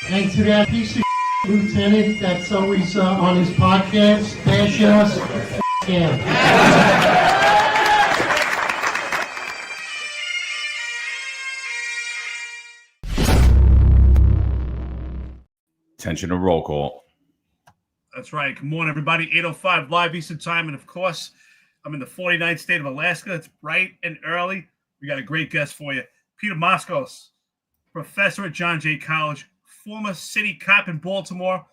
And to that piece of lieutenant that's always on his podcast, bash us, him. Attention to roll call. That's right. Good morning, everybody. 8:05 live Eastern time. And of course, I'm in the 49th state of Alaska. It's bright and early. We got a great guest for you. Peter Moskos, professor at John Jay College, former city cop in Baltimore,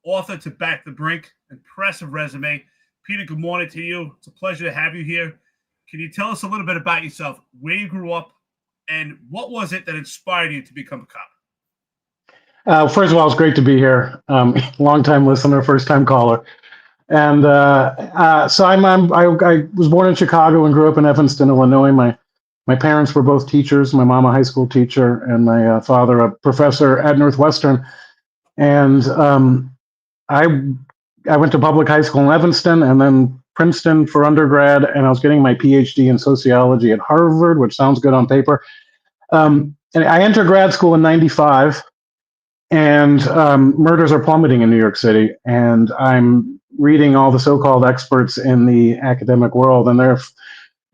author to Back the Brink, impressive resume. Peter, good morning to you. It's a pleasure to have you here. Can you tell us a little bit about yourself, where you grew up, and what was it that inspired you to become a cop? First of all, it's great to be here. Long-time listener, first-time caller. And so I was born in Chicago and grew up in Evanston, Illinois. My parents were both teachers. My mom a high school teacher, and my father a professor at Northwestern. And I went to public high school in Evanston, and then Princeton for undergrad. And I was getting my PhD in sociology at Harvard, which sounds good on paper. And I entered grad school in '95. And murders are plummeting in New York City. And I'm reading all the so-called experts in the academic world, and they're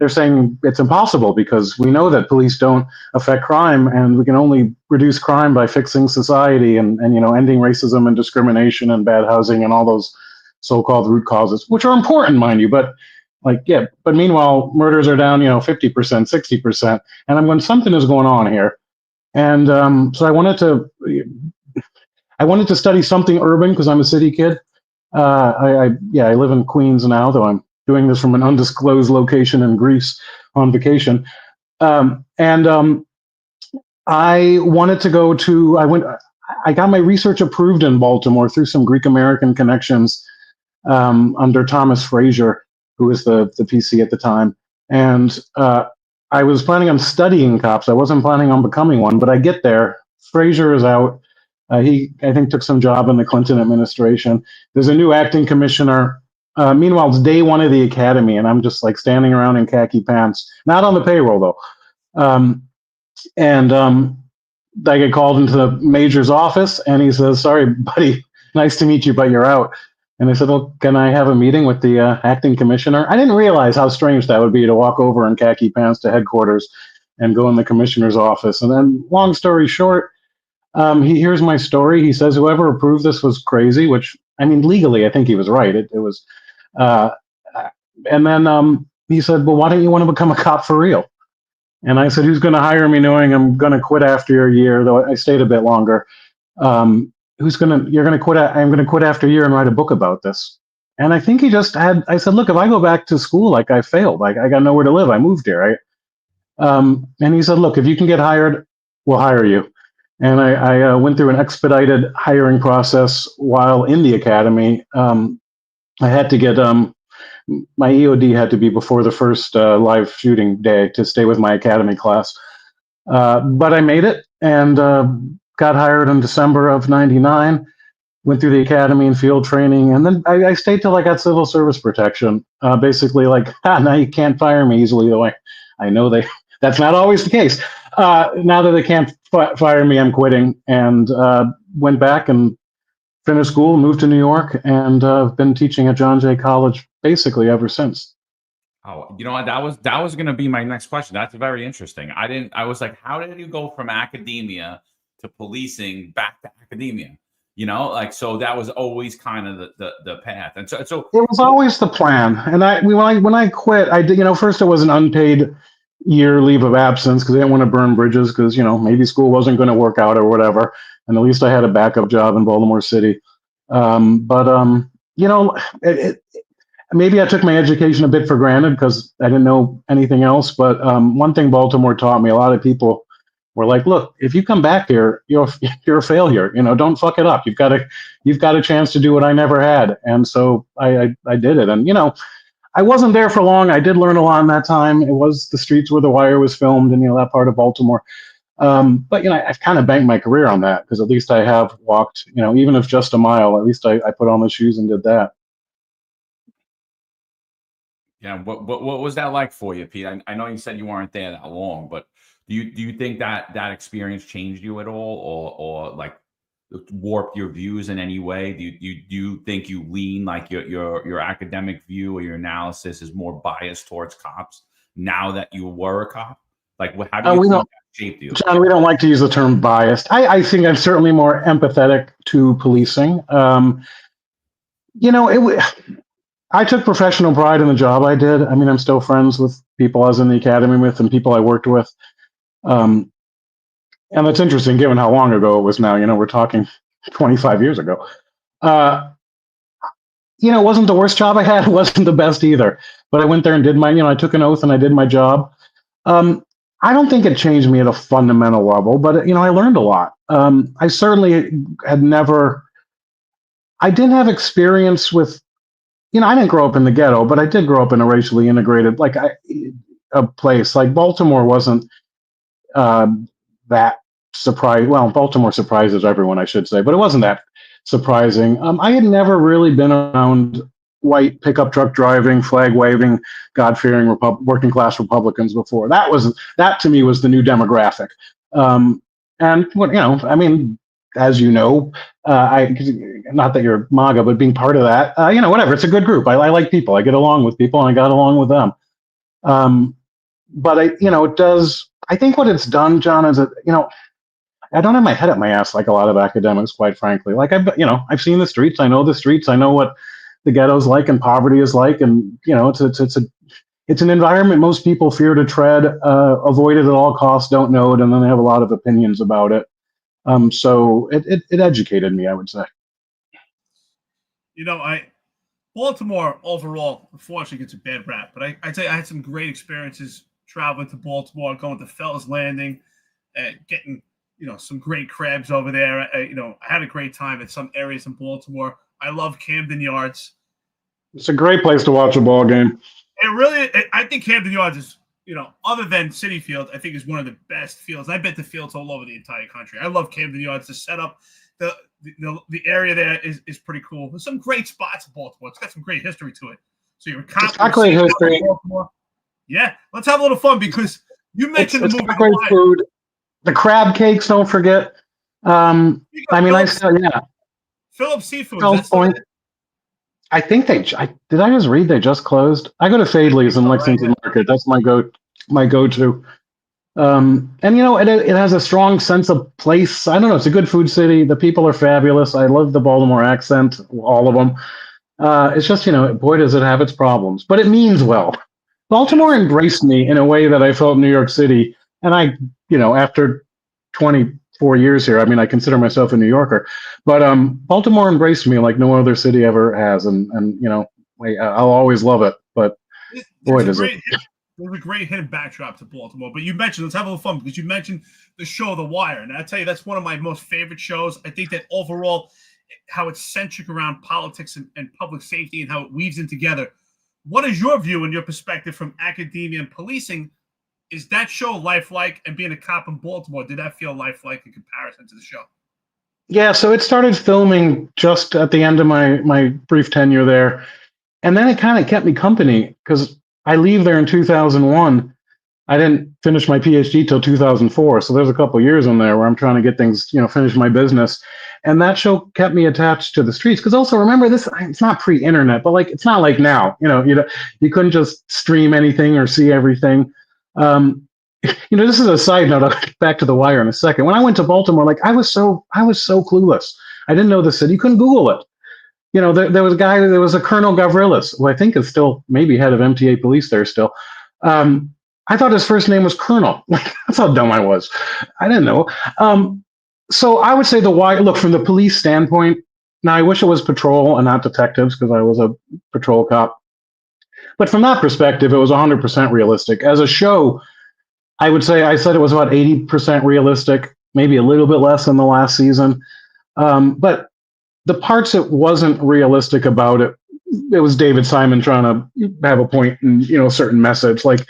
saying it's impossible because we know that police don't affect crime, and we can only reduce crime by fixing society and ending racism and discrimination and bad housing and all those so-called root causes, which are important, mind you. But but meanwhile, murders are down 50%, 60%, and I'm going, something is going on here. And so I wanted to study something urban because I'm a city kid. I live in Queens now, though I'm doing this from an undisclosed location in Greece on vacation. I wanted to go to. I got my research approved in Baltimore through some Greek American connections under Thomas Frazier, who was the PC at the time. And I was planning on studying cops. I wasn't planning on becoming one, but I get there. Frazier is out. He, I think, took some job in the Clinton administration. There's a new acting commissioner. Meanwhile, it's day one of the academy, and I'm just like standing around in khaki pants, not on the payroll though. I get called into the major's office, and he says, "Sorry, buddy, nice to meet you, but you're out." And I said, "Well, can I have a meeting with the acting commissioner?" I didn't realize how strange that would be to walk over in khaki pants to headquarters and go in the commissioner's office. And then, long story short, he hears my story. He says, "Whoever approved this was crazy," which, I mean, legally, I think he was right. It was, and then he said, "Well, why don't you want to become a cop for real?" And I said, "Who's going to hire me knowing I'm going to quit after a year?" Though I stayed a bit longer. You're going to quit. I'm going to quit after a year and write a book about this. And I think he just had, I said, "Look, if I go back to school, like I failed, like I got nowhere to live. I moved here, right?" And he said, "Look, if you can get hired, we'll hire you." And I went through an expedited hiring process while in the academy. I had to get my EOD had to be before the first live shooting day to stay with my academy class. But I made it and got hired in December of '99. Went through the academy and field training, and then I stayed till I got civil service protection. Basically, like, now you can't fire me easily, though I know that's not always the case. Now that they can't fire me, I'm quitting, and went back and finished school, moved to New York, and been teaching at John Jay College basically ever since. Oh, you know what? That was going to be my next question. That's very interesting. I was like, how did you go from academia to policing back to academia? So that was always kind of the path. And so it was always the plan. And when I quit, I did, first it was an unpaid year leave of absence because I didn't want to burn bridges because, maybe school wasn't going to work out or whatever. And at least I had a backup job in Baltimore City. Maybe I took my education a bit for granted because I didn't know anything else. But one thing Baltimore taught me, a lot of people were like, "Look, if you come back here, you're a failure. Don't fuck it up. You've got a chance to do what I never had." And so I did it. And I wasn't there for long. I did learn a lot in that time. It was the streets where The Wire was filmed, and that part of Baltimore. But I've kind of banked my career on that because at least I have walked, even if just a mile. At least I put on the shoes and did that. Yeah. What was that like for you, Pete? I know you said you weren't there that long, but do you think that experience changed you at all, or like warp your views in any way? Do you think you lean like your academic view or your analysis is more biased towards cops now that you were a cop? Like, how do you think that shaped you? John, we don't like to use the term biased. I think I'm certainly more empathetic to policing. I took professional pride in the job I did. I mean, I'm still friends with people I was in the academy with and people I worked with. And that's interesting given how long ago it was now. We're talking 25 years ago. It wasn't the worst job I had. It wasn't the best either. But I went there and did I took an oath and I did my job. I don't think it changed me at a fundamental level, but, I learned a lot. I certainly I didn't have experience with, I didn't grow up in the ghetto, but I did grow up in a racially integrated, a place. Like Baltimore wasn't that surprising. Well, Baltimore surprises everyone, I should say, but it wasn't that surprising. I had never really been around white pickup truck driving, flag waving, God-fearing working class Republicans before. That to me was the new demographic. As you know, not that you're MAGA, but being part of that, whatever. It's a good group. I like people. I get along with people, and I got along with them. But it does. I think what it's done, John, is I don't have my head up my ass like a lot of academics, quite frankly. Like I've seen the streets. I know the streets. I know what the ghetto's like and poverty is like, and it's an environment most people fear to tread, avoid it at all costs, don't know it, and then they have a lot of opinions about it. So it educated me, I would say. Baltimore overall, unfortunately, gets a bad rap, but I'd say I had some great experiences traveling to Baltimore, going to Fells Landing, getting some great crabs over there. I had a great time at some areas in Baltimore. I love Camden Yards. It's a great place to watch a ball game. I think Camden Yards is, other than Citi Field, I think is one of the best fields. I bet the fields all over the entire country. I love Camden Yards. The setup, the area there is pretty cool. There's some great spots in Baltimore. It's got some great history to it. So you're great history. Yeah, let's have a little fun because you mentioned the movie. Great food. The crab cakes, don't forget. Phillips Seafood. Phillips Point. I think did I just read they just closed? I go to Fadley's in Lexington Market. That's my go-to. It has a strong sense of place. I don't know. It's a good food city. The people are fabulous. I love the Baltimore accent, all of them. It's just, boy, does it have its problems, but it means well. Baltimore embraced me in a way that I felt New York City. And after 24 years here, I consider myself a New Yorker, but Baltimore embraced me like no other city ever has. And I'll always love it, but boy, does it. There's a great hidden backdrop to Baltimore, but you mentioned, let's have a little fun because you mentioned the show The Wire. And I tell you, that's one of my most favorite shows. I think that overall, how it's centric around politics and public safety and how it weaves in together. What is your view and your perspective from academia and policing? Is that show lifelike? And being a cop in Baltimore, did that feel lifelike in comparison to the show? Yeah, so it started filming just at the end of my brief tenure there. And then it kind of kept me company because I leave there in 2001. I didn't finish my PhD till 2004. So there's a couple of years in there where I'm trying to get things, finish my business. And that show kept me attached to the streets. Because also remember this, it's not pre-internet, but it's not like now, you couldn't just stream anything or see everything. This is a side note. I'll get back to The Wire in a second. When I went to Baltimore, I was so clueless. I didn't know the city. You couldn't Google it. There was a Colonel Gavrilis, who I think is still maybe head of MTA police there still. I thought his first name was Colonel. That's how dumb I was. I didn't know. So I would say The Wire, look, from the police standpoint, now I wish it was patrol and not detectives because I was a patrol cop. But from that perspective, it was 100% realistic. As a show, I would say I said it was about 80% realistic, maybe a little bit less than the last season. But the parts it wasn't realistic about it was David Simon trying to have a point and, a certain message. Like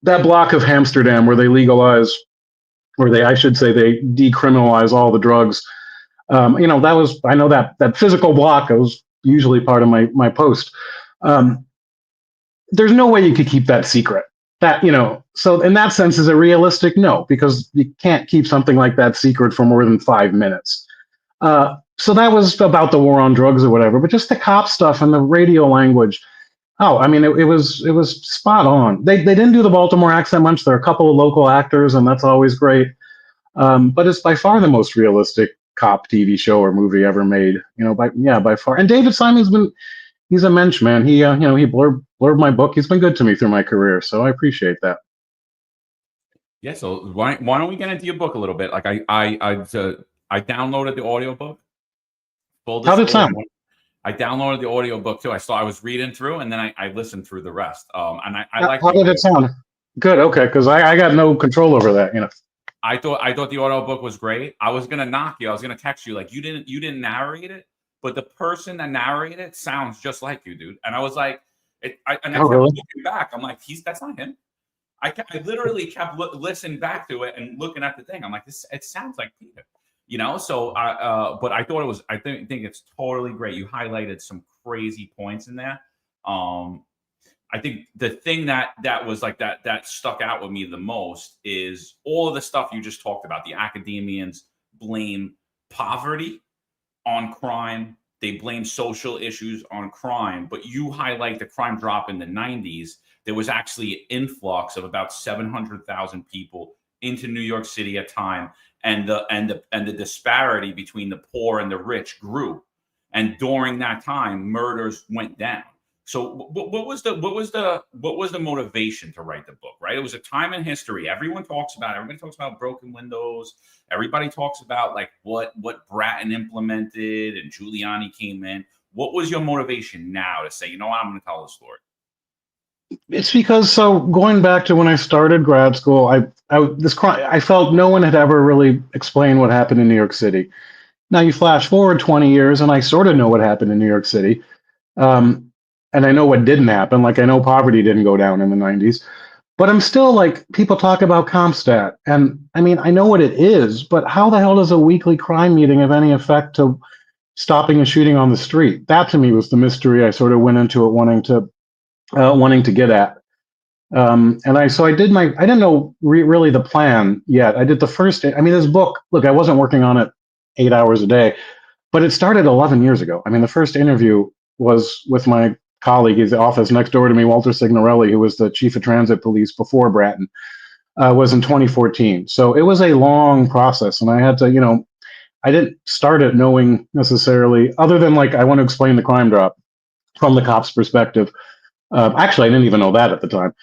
that block of Amsterdam where they legalize, I should say they decriminalize all the drugs. I know that physical block was usually part of my post. There's no way you could keep that secret. So in that sense, is it realistic? No, because you can't keep something like that secret for more than 5 minutes. So that was about the war on drugs or whatever, but just the cop stuff and the radio language. Oh, I mean, it was spot on. They didn't do the Baltimore accent much. There are a couple of local actors, and that's always great. But it's by far the most realistic cop TV show or movie ever made. By far. And David Simon's he's a mensch, man. He he blurbed my book. He's been good to me through my career, so I appreciate that. Yeah. So why don't we get into your book a little bit? Like I downloaded the audiobook. How did it sound? I downloaded the audiobook too. I was reading through and then I listened through the rest. And I like. How did it sound? Good. Okay. Because I got no control over that. I thought the audiobook was great. I was gonna knock you. I was gonna text you like you didn't narrate it, but the person that narrated it sounds just like you, dude. And I was like, I kept looking back. I'm like, that's not him. I literally kept listening back to it and looking at the thing. I'm like, it sounds like Peter. So but I thought it was. I think it's totally great. You highlighted some crazy points in there. I think the thing that was like that stuck out with me the most is all of the stuff you just talked about. The academians blame poverty on crime. They blame social issues on crime. But you highlight the crime drop in the 90s. There was actually an influx of about 700,000 people into New York City at time. And the disparity between the poor and the rich grew. And during that time, murders went down. So what was the motivation to write the book, right? It was a time in history. Everybody talks about broken windows. Everybody talks about like what Bratton implemented and Giuliani came in. What was your motivation now to say, I'm going to tell the story? It's because going back to when I started grad school, I felt no one had ever really explained what happened in New York City. Now you flash forward 20 years and I sort of know what happened in New York City. And I know what didn't happen. Like I know poverty didn't go down in the 90s, but I'm still like, people talk about Comstat. And I mean, I know what it is, but how the hell does a weekly crime meeting have any effect to stopping a shooting on the street? That to me was the mystery. I sort of went into it wanting to get at. I didn't know really the plan yet. I did the first, this book, look, I wasn't working on it 8 hours a day, but it started 11 years ago. I mean, the first interview was with my colleague, his office next door to me, Walter Signorelli, who was the chief of transit police before Bratton, was in 2014. So it was a long process. And I had to, I didn't start it knowing necessarily, other than like, I want to explain the crime drop from the cop's perspective. Actually, I didn't even know that at the time.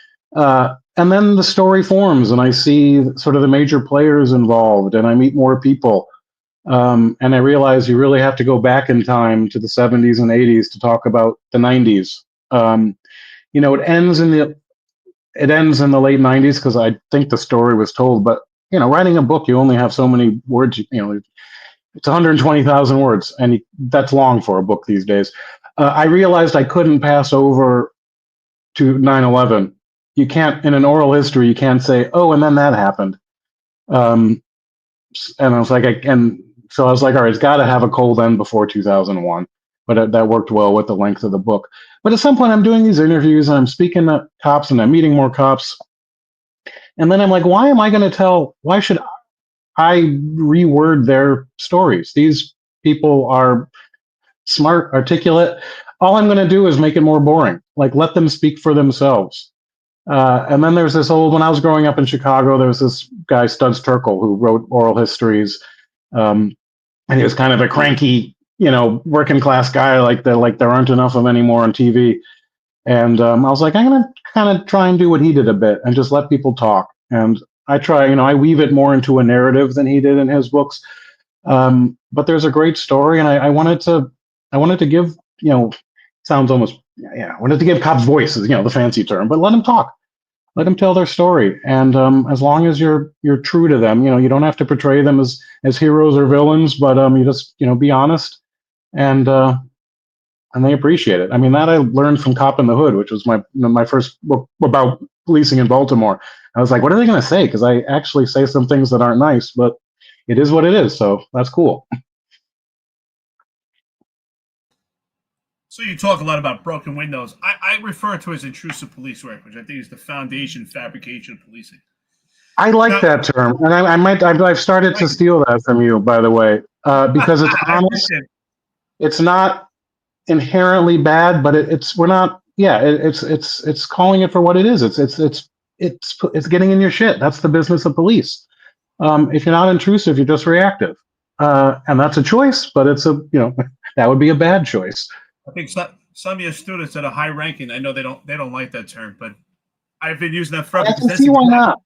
And then the story forms and I see sort of the major players involved and I meet more people. And I realize you really have to go back in time to the 70s and 80s to talk about the 90s. It ends in the late 90s because I think the story was told. But writing a book, you only have so many words. It's 120,000 words, and that's long for a book these days. I realized I couldn't pass over to 9/11. You can't, in an oral history, you can't say, "Oh, and then that happened." And I was like, so I was like, all right, it's got to have a cold end before 2001. But that worked well with the length of the book. But at some point, I'm doing these interviews and I'm speaking to cops and I'm meeting more cops. And then I'm like, why should I reword their stories? These people are smart, articulate. All I'm going to do is make it more boring. Like, let them speak for themselves. And then there's when I was growing up in Chicago, there was this guy, Studs Terkel, who wrote oral histories. And he was kind of a cranky, working class guy, like there aren't enough of anymore on TV. And I was like, I'm going to kind of try and do what he did a bit and just let people talk. And I try, I weave it more into a narrative than he did in his books. But there's a great story. And I wanted to give, sounds almost, I wanted to give cops voices, the fancy term, but let them talk. Let them tell their story, and as long as you're true to them, you don't have to portray them as heroes or villains, but you just be honest, and they appreciate it. I mean, that I learned from Cop in the Hood, which was my first book about policing in Baltimore. I was like, what are they going to say? Because I actually say some things that aren't nice, but it is what it is, so that's cool. So you talk a lot about broken windows. I refer to it as intrusive police work, which I think is the foundation fabrication of policing. I like that term, and I've started to steal that from you, by the way. because it's honest. It's not inherently bad, but it's we're not. Yeah, it's calling it for what it is. It's getting in your shit. That's the business of police. If you're not intrusive, you're just reactive, and that's a choice. But it's that would be a bad choice. I think some of your students that are high ranking, I know they don't like that term, but I've been using that forever. I can see why not.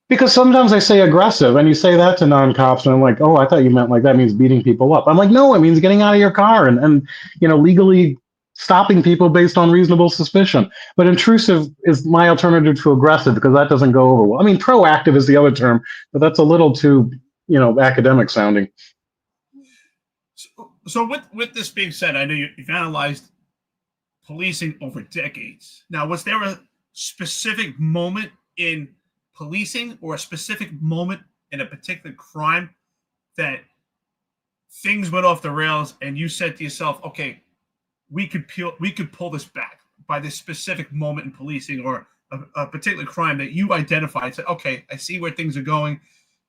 Because sometimes I say aggressive, and you say that to non-cops, and I'm like, oh, I thought you meant like that means beating people up. I'm like, no, it means getting out of your car and legally stopping people based on reasonable suspicion. But intrusive is my alternative to aggressive because that doesn't go over well. I mean, proactive is the other term, but that's a little too, academic sounding. So with this being said, I know you've analyzed policing over decades. Now, was there a specific moment in policing or a specific moment in a particular crime that things went off the rails and you said to yourself, okay, we could pull this back by this specific moment in policing or a particular crime that you identified, said, okay, I see where things are going,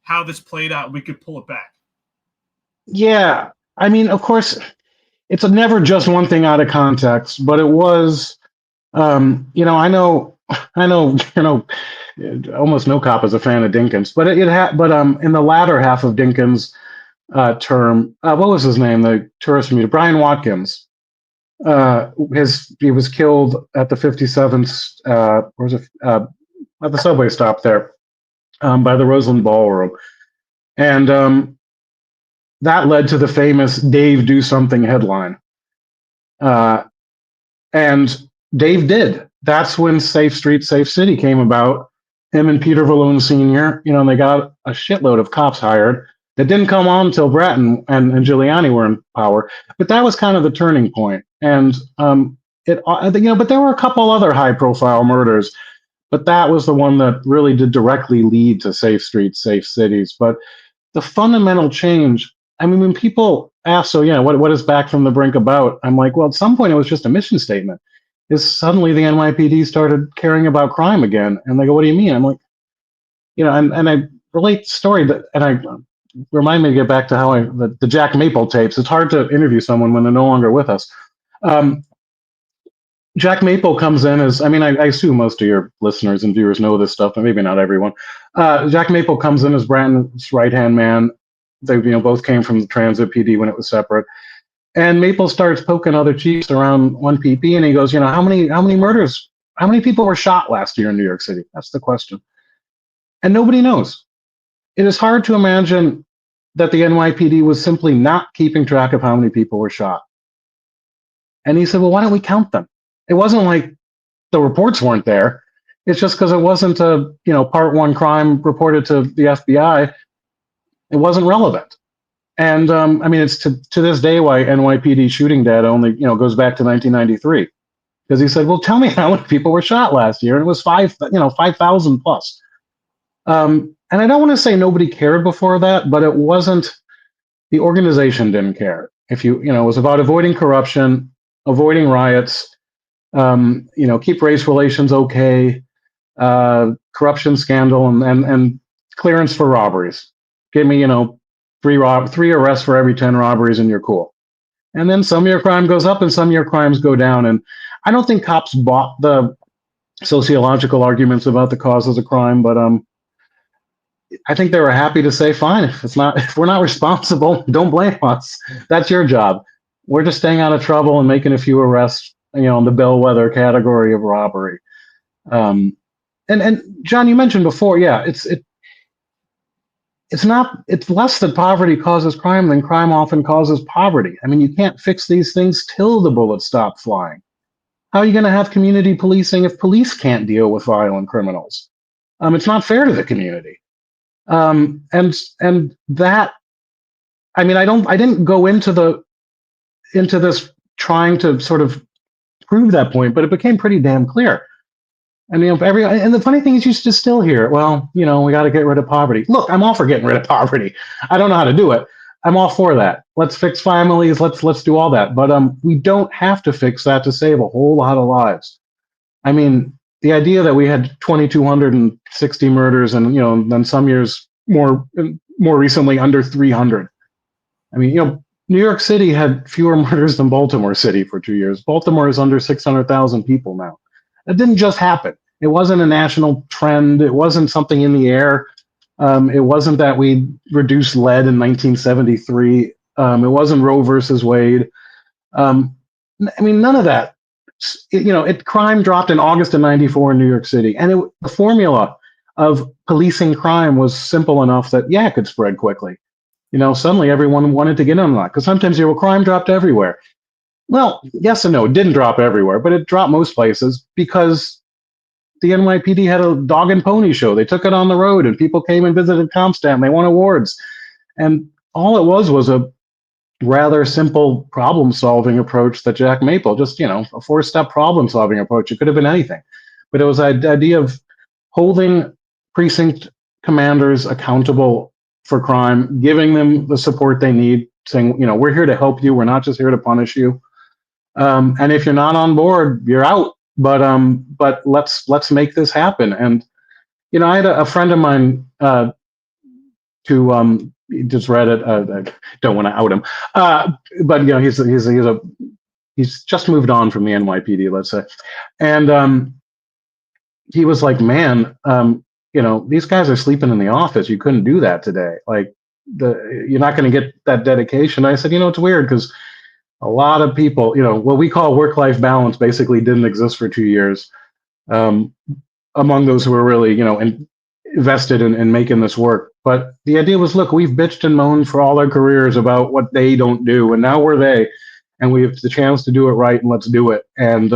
how this played out, we could pull it back? Yeah. I mean, of course, it's never just one thing out of context, but it was, I know, almost no cop is a fan of Dinkins, but in the latter half of Dinkins' term, what was his name? The tourist meter, Brian Watkins. He was killed at the 57th, at the subway stop there, by the Roseland Ballroom, and that led to the famous "Dave do something" headline, and Dave did. That's when Safe Street, Safe City came about. Him and Peter Valloon Sr., and they got a shitload of cops hired. That didn't come on until Bratton and Giuliani were in power. But that was kind of the turning point. And but there were a couple other high-profile murders, but that was the one that really did directly lead to Safe Streets, Safe Cities. But the fundamental change, I mean, when people ask, so yeah, what is Back from the Brink about? I'm like, well, at some point it was just a mission statement. Is suddenly the NYPD started caring about crime again. And they go, what do you mean? I'm like, and I relate the story and I remind me to get back to how the Jack Maple tapes. It's hard to interview someone when they're no longer with us. Jack Maple comes in as, I assume most of your listeners and viewers know this stuff, but maybe not everyone. Jack Maple comes in as Bratton's right-hand man. They, both came from the Transit PD when it was separate. And Maple starts poking other chiefs around 1PP, and he goes, how many murders, how many people were shot last year in New York City? That's the question. And nobody knows. It is hard to imagine that the NYPD was simply not keeping track of how many people were shot. And he said, well, why don't we count them? It wasn't like the reports weren't there. It's just because it wasn't a, part one crime reported to the FBI. It wasn't relevant. And it's to this day why NYPD shooting data only, goes back to 1993. Because he said, well, tell me how many people were shot last year. And it was 5,000 plus. And I don't want to say nobody cared before that, but it wasn't, the organization didn't care. If it was about avoiding corruption, avoiding riots, keep race relations okay, corruption scandal, and clearance for robberies. Give me, three arrests for every 10 robberies and you're cool. And then some of your crime goes up and some of your crimes go down. And I don't think cops bought the sociological arguments about the causes of crime, but I think they were happy to say, fine, if we're not responsible, don't blame us. That's your job. We're just staying out of trouble and making a few arrests, in the bellwether category of robbery. And John, you mentioned before, yeah, it's less that poverty causes crime than crime often causes poverty. You can't fix these things till the bullets stop flying. How are you going to have community policing if police can't deal with violent criminals? It's not fair to the community. And that, I didn't go into this trying to sort of prove that point, but it became pretty damn clear. And the funny thing is, you just still hear it. Well, we got to get rid of poverty. Look, I'm all for getting rid of poverty. I don't know how to do it. I'm all for that. Let's fix families. Let's do all that. But we don't have to fix that to save a whole lot of lives. The idea that we had 2,260 murders and then some years more recently under 300. I mean, New York City had fewer murders than Baltimore City for 2 years. Baltimore is under 600,000 people now. That didn't just happen. It wasn't a national trend. It wasn't something in the air. It wasn't that we reduced lead in 1973. It wasn't Roe versus Wade. I mean, none of that. Crime dropped in August of '94 in New York City, and the formula of policing crime was simple enough that it could spread quickly. Suddenly everyone wanted to get on that because sometimes crime dropped everywhere. Well, yes and no, it didn't drop everywhere, but it dropped most places because the NYPD had a dog and pony show. They took it on the road, and people came and visited Comstat, and they won awards. And all it was a rather simple problem-solving approach that Jack Maple, just, a 4-step problem-solving approach. It could have been anything. But it was the idea of holding precinct commanders accountable for crime, giving them the support they need, saying, we're here to help you. We're not just here to punish you. And if you're not on board, you're out. But let's make this happen. And, I had a friend of mine who just read it. I don't want to out him, but he's just moved on from the NYPD, let's say, and he was like, man, these guys are sleeping in the office. You couldn't do that today. Like, you're not going to get that dedication. I said, it's weird because a lot of people, what we call work-life balance basically didn't exist for 2 years among those who were really, invested in making this work. But the idea was, look, we've bitched and moaned for all our careers about what they don't do, and now we're they, and we have the chance to do it right, and let's do it. And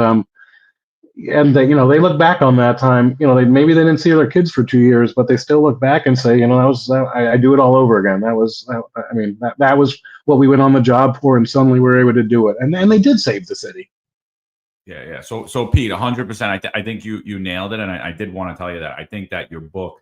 they, they look back on that time. Maybe they didn't see their kids for 2 years, but they still look back and say, I do it all over again. That was what we went on the job for, and suddenly we're able to do it. And they did save the city. Yeah. So Pete, 100%. I think you nailed it, and I did want to tell you that I think that your book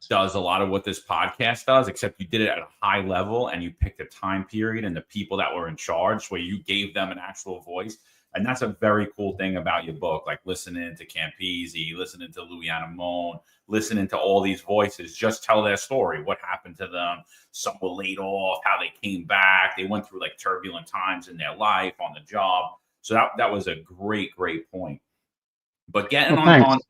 does a lot of what this podcast does, except you did it at a high level, and you picked a time period and the people that were in charge, where you gave them an actual voice. And that's a very cool thing about your book, like listening to Campese, listening to Louisiana Moan, listening to all these voices, just tell their story, what happened to them. Some were laid off, how they came back. They went through like turbulent times in their life on the job. So that was a great point. But getting on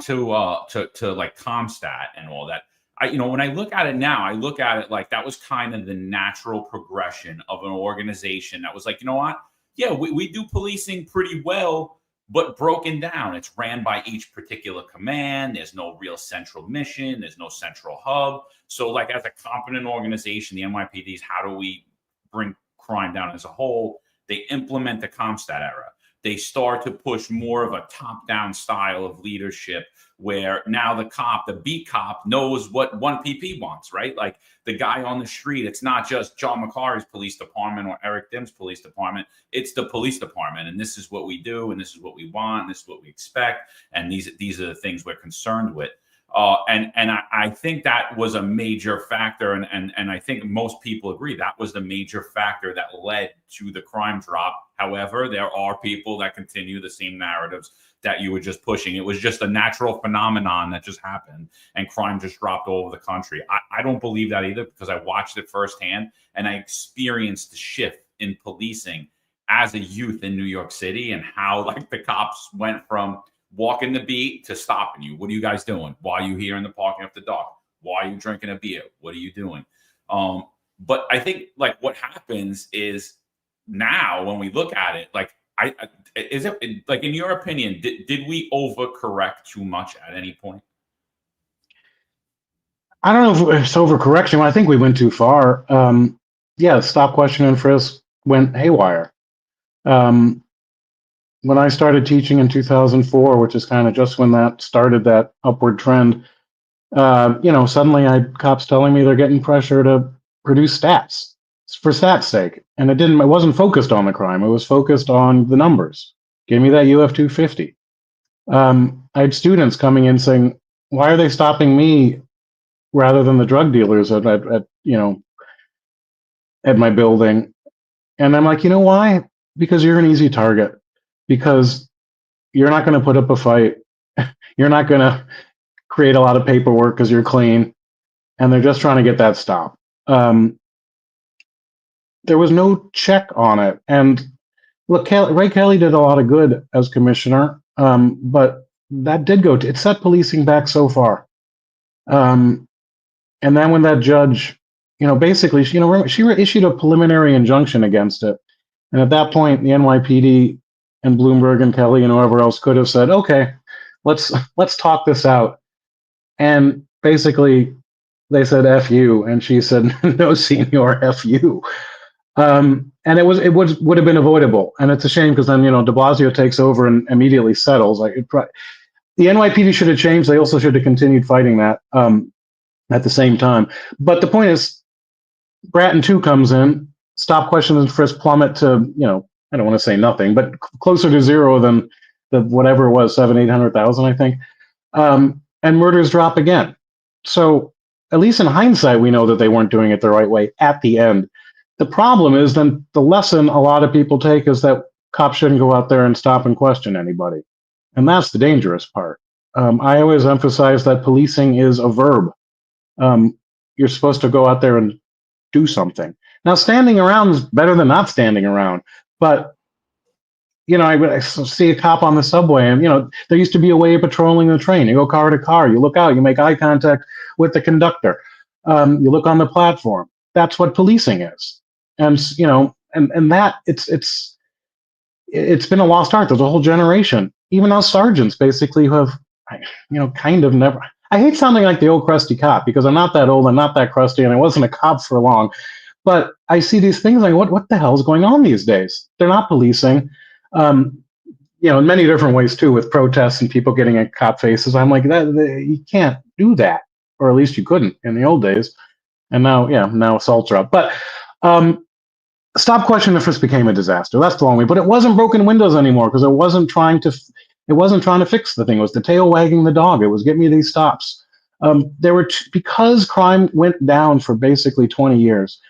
to like Comstat and all that, when I look at it now, I look at it like that was kind of the natural progression of an organization that was like, you know what? Yeah, we do policing pretty well, but broken down. It's ran by each particular command. There's no real central mission. There's no central hub. So like as a competent organization, the NYPD's, how do we bring crime down as a whole? They implement the Comstat era. They start to push more of a top-down style of leadership where now the beat cop knows what 1PP wants, right? Like the guy on the street, it's not just John Macari's police department or Eric Dym's police department. It's the police department. And this is what we do. And this is what we want. And this is what we expect. And these are the things we're concerned with. And I think that was a major factor. And I think most people agree that was the major factor that led to the crime drop. However, there are people that continue the same narratives that you were just pushing. It was just a natural phenomenon that just happened and crime just dropped all over the country. I don't believe that either, because I watched it firsthand and I experienced the shift in policing as a youth in New York City and how like the cops went from walking the beat to stopping you. What are you guys doing? Why are you here in the parking after dark? Why are you drinking a beer? What are you doing? But I think like what happens is now when we look at it, like is it like, in your opinion, did we overcorrect too much at any point? I don't know if it's overcorrection. I think we went too far. Stop, question, and frisk went haywire. When I started teaching in 2004, which is kind of just when that started, that upward trend, suddenly I had cops telling me they're getting pressure to produce stats for stats sake. And it wasn't focused on the crime. It was focused on the numbers. Give me that UF 250. I had students coming in saying, why are they stopping me rather than the drug dealers at my building? And I'm like, you know why? Because you're an easy target. Because you're not going to put up a fight. You're not going to create a lot of paperwork because you're clean. And they're just trying to get that stop. there was no check on it. And look, Ray Kelly did a lot of good as commissioner, but that did it set policing back so far. And then when that judge, basically, she issued a preliminary injunction against it. And at that point, the NYPD and Bloomberg and Kelly and whoever else could have said, okay, let's talk this out. And basically, they said F you, and she said, no, senor, F you. And it would have been avoidable. And it's a shame because then, de Blasio takes over and immediately settles. The NYPD should have changed. They also should have continued fighting that at the same time. But the point is, Bratton 2 comes in, stop, question, and frisk plummet to, I don't want to say nothing, but closer to zero than the whatever it was, 800,000, I think. And murders drop again. So at least in hindsight, we know that they weren't doing it the right way at the end. The problem is then the lesson a lot of people take is that cops shouldn't go out there and stop and question anybody. And that's the dangerous part. I always emphasize that policing is a verb. You're supposed to go out there and do something. Now, standing around is better than not standing around. But, I see a cop on the subway and, there used to be a way of patrolling the train. You go car to car, you look out, you make eye contact with the conductor. You look on the platform. That's what policing is. And, and that it's been a lost art. There's a whole generation, even us sergeants basically who have, kind of never, I hate sounding like the old crusty cop because I'm not that old, I'm not that crusty, and I wasn't a cop for long. But I see these things like, what the hell is going on these days? They're not policing, in many different ways too, with protests and people getting in cop faces. I'm like, you can't do that, or at least you couldn't in the old days. And now assaults are up. But stop, question, and frisk became a disaster. That's the long way. But it wasn't broken windows anymore because it wasn't trying to fix the thing. It was the tail wagging the dog. It was get me these stops. Because crime went down for basically 20 years.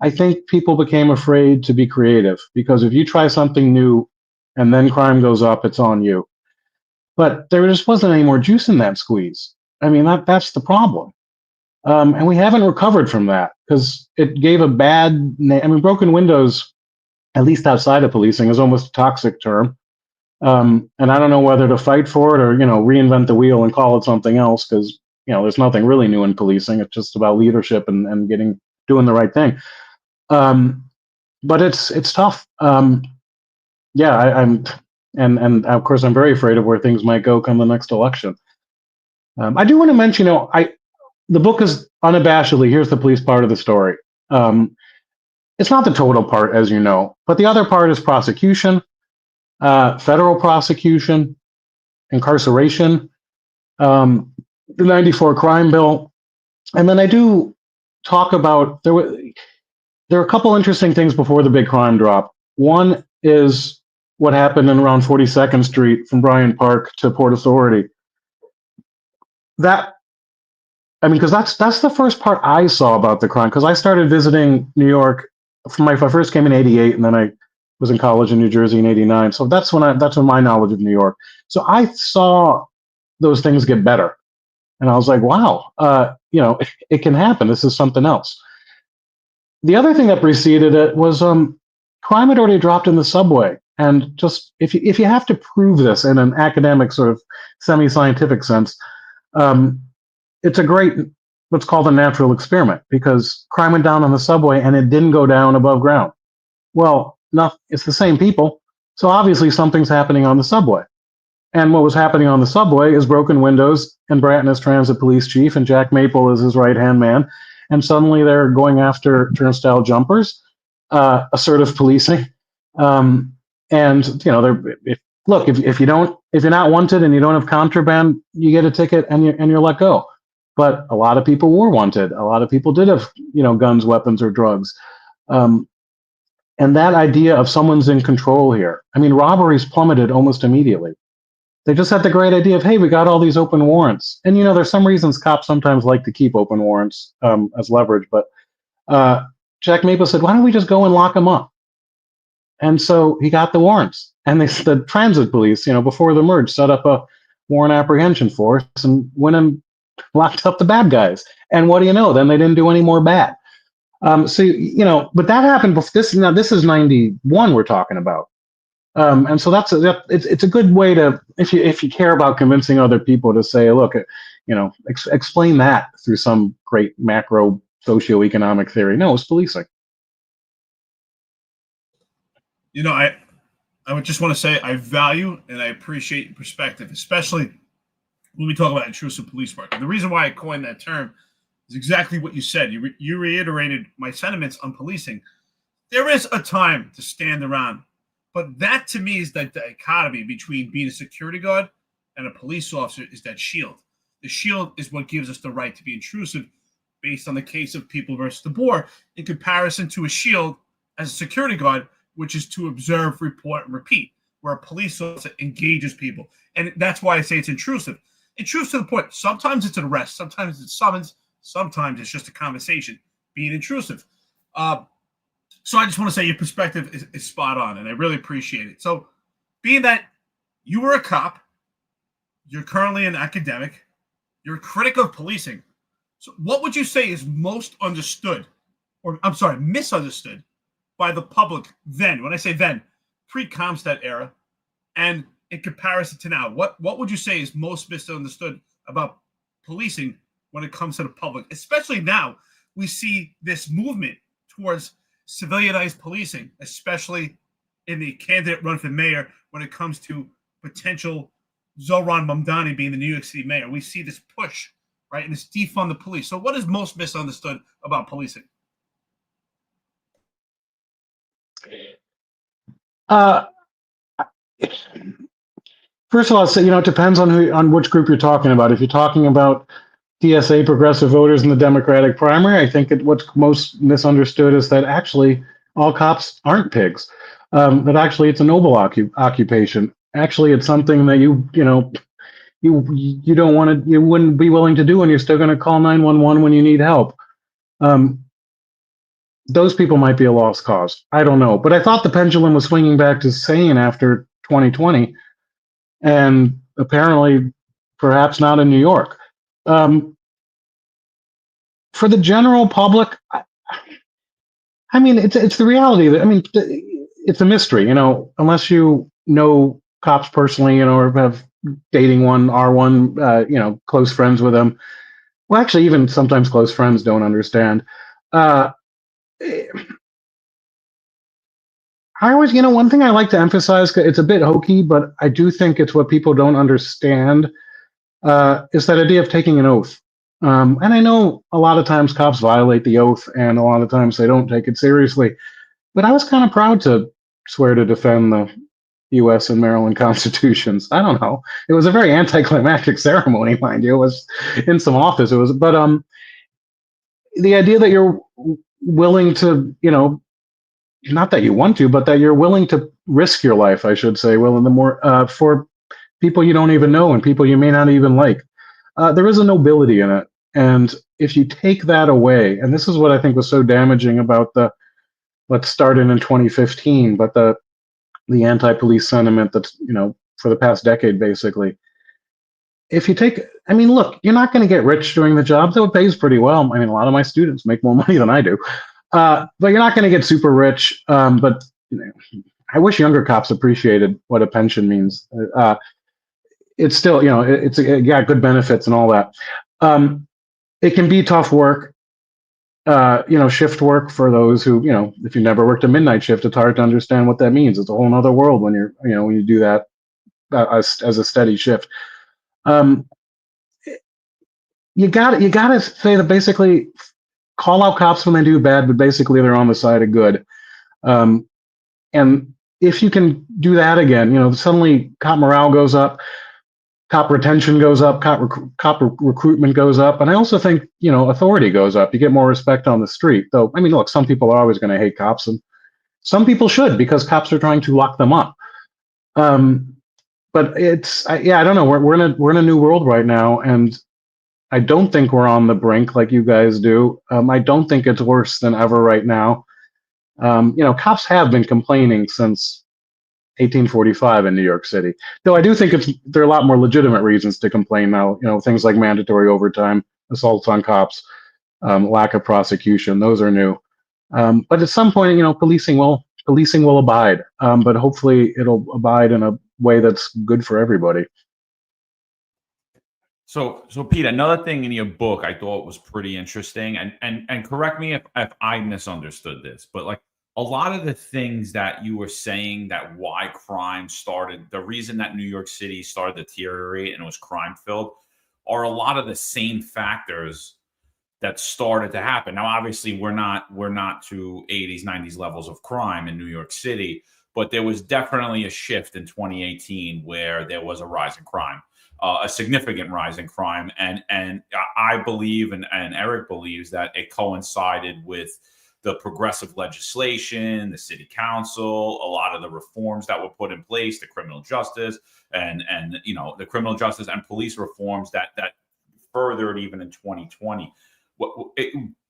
I think people became afraid to be creative because if you try something new and then crime goes up, it's on you. But there just wasn't any more juice in that squeeze. I mean, that's the problem. And we haven't recovered from that because it gave a bad name. I mean, broken windows, at least outside of policing, is almost a toxic term. And I don't know whether to fight for it or, reinvent the wheel and call it something else because, there's nothing really new in policing. It's just about leadership and doing the right thing. But it's tough. I'm of course I'm very afraid of where things might go come the next election. I do want to mention, the book is unabashedly, here's the police part of the story. It's not the total part, as you know, but the other part is prosecution, federal prosecution, incarceration, the 94 crime bill. And then I do talk about, there are a couple interesting things before the big crime drop. One is what happened in around 42nd Street from Bryant Park to Port Authority. Because that's the first part I saw about the crime, because I started visiting New York I first came in 88, and then I was in college in New Jersey in 89. So that's when my knowledge of New York. So I saw those things get better. And I was like, wow, it can happen. This is something else. The other thing that preceded it was crime had already dropped in the subway. And just if you have to prove this in an academic sort of semi-scientific sense, it's a great, what's called a natural experiment, because crime went down on the subway and it didn't go down above ground. Well, it's the same people. So obviously something's happening on the subway. And what was happening on the subway is broken windows, and Bratton is transit police chief, and Jack Maple is his right-hand man. And suddenly they're going after turnstile jumpers, assertive policing. If you're not wanted and you don't have contraband, you get a ticket and you're let go. But a lot of people were wanted. A lot of people did have, guns, weapons, or drugs. And that idea of someone's in control here. I mean, robberies plummeted almost immediately. They just had the great idea of, hey, we got all these open warrants. And, there's some reasons cops sometimes like to keep open warrants as leverage. But Jack Maple said, why don't we just go and lock them up? And so he got the warrants. And the transit police, before the merge, set up a warrant apprehension force and went and locked up the bad guys. And what do you know? Then they didn't do any more bad. So but that happened before this. Now this is 91 we're talking about, and so it's a good way to, if you care about convincing other people, to say, look, explain that through some great macro socioeconomic theory. No, it's policing. I would just want to say I value and I appreciate your perspective, especially when we talk about intrusive police work. And the reason why I coined that term is exactly what you said. You reiterated my sentiments on policing. There is a time to stand around, but that to me is the dichotomy between being a security guard and a police officer, is that shield. The shield is what gives us the right to be intrusive based on the case of People versus DeBoer, in comparison to a shield as a security guard, which is to observe, report, and repeat, where a police officer engages people. And that's why I say it's intrusive. Intrusive to the point, sometimes it's an arrest, sometimes it's summons, sometimes it's just a conversation, being intrusive. So I just want to say your perspective is spot on, and I really appreciate it. So being that you were a cop, you're currently an academic, you're a critic of policing. So what would you say is most understood, or I'm sorry, misunderstood by the public then? When I say then, pre-Comstat era, and in comparison to now, what would you say is most misunderstood about policing when it comes to the public? Especially now, we see this movement towards civilianized policing, especially in the candidate run for mayor when it comes to potential Zohran Mamdani being the New York City mayor. We see this push, right, and this defund the police. So what is most misunderstood about policing? First of all, it depends on which group you're talking about. If you're talking about DSA progressive voters in the Democratic primary, I think what's most misunderstood is that actually all cops aren't pigs. That actually it's a noble occupation. Actually, it's something that you don't want to, you wouldn't be willing to do, and you're still going to call 911 when you need help. Those people might be a lost cause. I don't know, but I thought the pendulum was swinging back to sane after 2020, and apparently, perhaps not in New York. For the general public, I mean, it's the reality that, I mean, it's a mystery, unless you know cops personally, or have dating one, R1, close friends with them. Well, actually, even sometimes close friends don't understand. I always, one thing I like to emphasize, it's a bit hokey, but I do think it's what people don't understand, is that idea of taking an oath. And I know a lot of times cops violate the oath, and a lot of times they don't take it seriously. But I was kind of proud to swear to defend the U.S. and Maryland constitutions. I don't know. It was a very anticlimactic ceremony, mind you. It was in some office. But the idea that you're willing to, not that you want to, but that you're willing to risk your life, I should say, for people you don't even know and people you may not even like. There is a nobility in it. And if you take that away, and this is what I think was so damaging about let's start in 2015, but the anti-police sentiment that's, for the past decade, basically. If you look, you're not going to get rich doing the job, though it pays pretty well. I mean, a lot of my students make more money than I do. But you're not going to get super rich. But I wish younger cops appreciated what a pension means. It's still, it's got good benefits and all that. It can be tough work, shift work for those who, if you never worked a midnight shift, it's hard to understand what that means. It's a whole other world when when you do that as a steady shift. You got to say that basically call out cops when they do bad, but basically they're on the side of good. And if you can do that again, suddenly cop morale goes up. Cop retention goes up, cop recruitment goes up, and I also think, authority goes up. You get more respect on the street. Though, I mean, look, some people are always going to hate cops, and some people should, because cops are trying to lock them up. But I don't know. We're in a new world right now, and I don't think we're on the brink like you guys do. I don't think it's worse than ever right now. Cops have been complaining since 1845 in New York City. Though I do think there are a lot more legitimate reasons to complain now. Things like mandatory overtime, assaults on cops, lack of prosecution. Those are new. But at some point, policing will abide, but hopefully it'll abide in a way that's good for everybody. So Pete, another thing in your book I thought was pretty interesting, and correct me if I misunderstood this, but like a lot of the things that you were saying that why crime started, the reason that New York City started to deteriorate and it was crime filled, are a lot of the same factors that started to happen. Now, obviously, we're not to 80s, 90s levels of crime in New York City, but there was definitely a shift in 2018 where there was a rise in crime. A significant rise in crime, and I believe, and Eric believes, that it coincided with the progressive legislation, the city council, a lot of the reforms that were put in place, the criminal justice, and the criminal justice and police reforms that furthered even in 2020.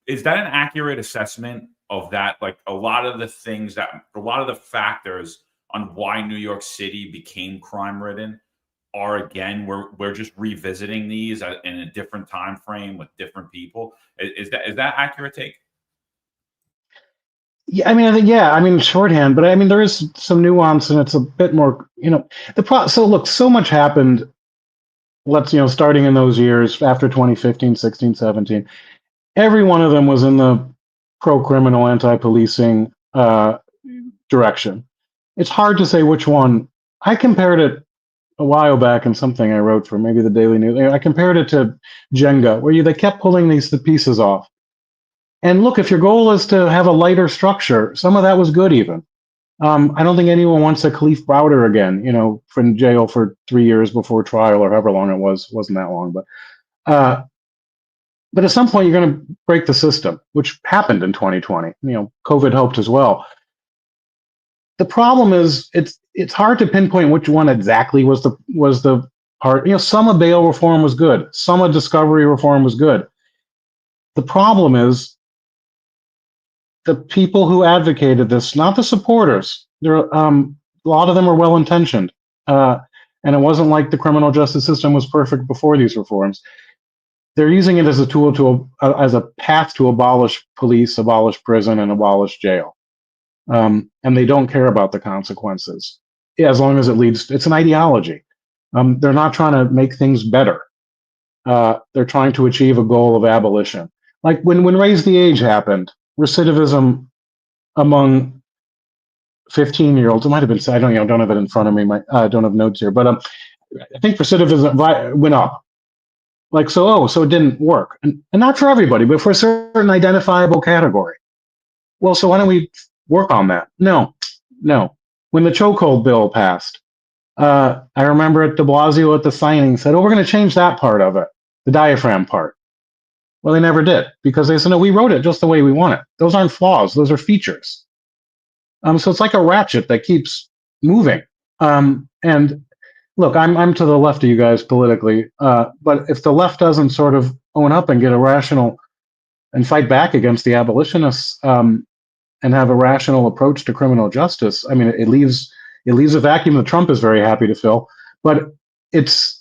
Is that an accurate assessment of that? Like a lot of the factors on why New York City became crime ridden are, again, we're just revisiting these in a different time frame with different people. Is that accurate take? Yeah, I mean, shorthand, but I mean, there is some nuance, and it's a bit more, so look, so much happened. Starting in those years after 2015, 16, 17, every one of them was in the pro-criminal, anti-policing direction. It's hard to say which one. I compared it a while back in something I wrote for maybe the Daily News. I compared it to Jenga, where they kept pulling the pieces off. And look, if your goal is to have a lighter structure, some of that was good even. I don't think anyone wants a Khalif Browder again, from jail for 3 years before trial or however long it was. It wasn't that long, but at some point you're going to break the system, which happened in 2020. COVID helped as well. The problem is it's hard to pinpoint which one exactly was the part. Some of bail reform was good. Some of discovery reform was good. The problem is the people who advocated this, not the supporters. A lot of them are well-intentioned, and it wasn't like the criminal justice system was perfect before these reforms. They're using it as a tool as a path to abolish police, abolish prison, and abolish jail. And they don't care about the consequences, as long as it leads. It's an ideology. They're not trying to make things better. They're trying to achieve a goal of abolition. Like when Raise the Age happened, recidivism among 15-year-olds. It might have been. I don't have it in front of me. I don't have notes here, but I think recidivism went up. So it didn't work, and not for everybody, but for a certain identifiable category. Well, so why don't we work on that? No. When the chokehold bill passed, I remember at de Blasio at the signing said, "Oh, we're going to change that part of it, the diaphragm part." Well, they never did, because they said, "No, we wrote it just the way we want it. Those aren't flaws; those are features." So it's like a ratchet that keeps moving. And look, I'm to the left of you guys politically, but if the left doesn't sort of own up and get a rational and fight back against the abolitionists, and have a rational approach to criminal justice, I mean, it leaves a vacuum that Trump is very happy to fill. But it's,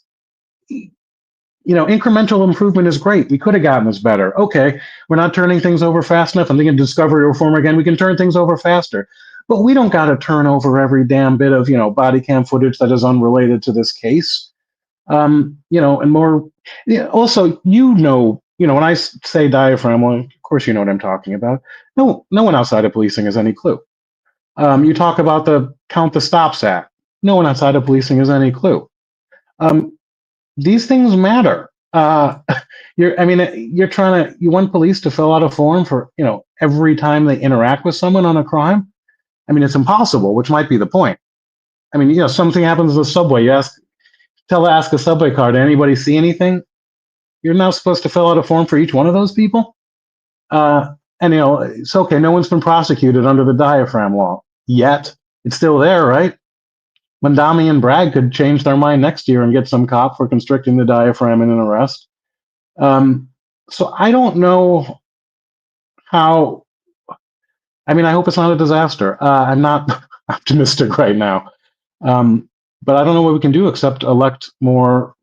incremental improvement is great. We could have gotten this better. Okay, we're not turning things over fast enough. I'm thinking discovery reform again. We can turn things over faster. But we don't got to turn over every damn bit of, body cam footage that is unrelated to this case. And more, also, when I say diaphragm, well, of course you know what I'm talking about. No one outside of policing has any clue. You talk about the Count the Stops Act. No one outside of policing has any clue. These things matter. You want police to fill out a form for, every time they interact with someone on a crime. I mean, it's impossible, which might be the point. I mean, something happens in the subway. You ask a subway car, did anybody see anything? You're now supposed to fill out a form for each one of those people. And it's okay. No one's been prosecuted under the diaphragm law yet. It's still there, right? Mandami and Bragg could change their mind next year and get some cop for constricting the diaphragm in an arrest. So I don't know how. I mean, I hope it's not a disaster. I'm not optimistic right now, but I don't know what we can do except elect more,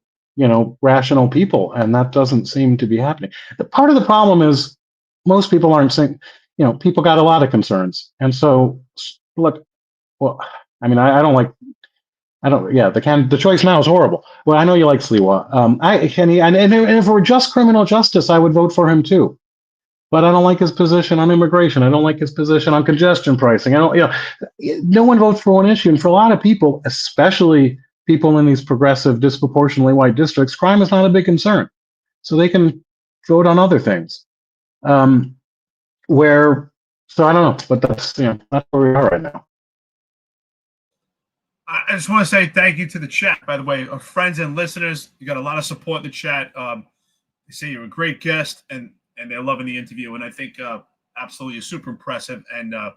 rational people, and that doesn't seem to be happening. Part of the problem is most people aren't saying, people got a lot of concerns. And so, look, well, I mean, I don't like, I don't, yeah, the choice now is horrible. Well, I know you like Sliwa. And if it were just criminal justice, I would vote for him too. But I don't like his position on immigration. I don't like his position on congestion pricing. No one votes for one issue. And for a lot of people, especially people in these progressive, disproportionately white districts, crime is not a big concern. So they can vote on other things. So I don't know, but that's where we are right now. I just want to say thank you to the chat, by the way, our friends and listeners. You got a lot of support in the chat. They say you're a great guest, and they're loving the interview. And I think absolutely you're super impressive. And the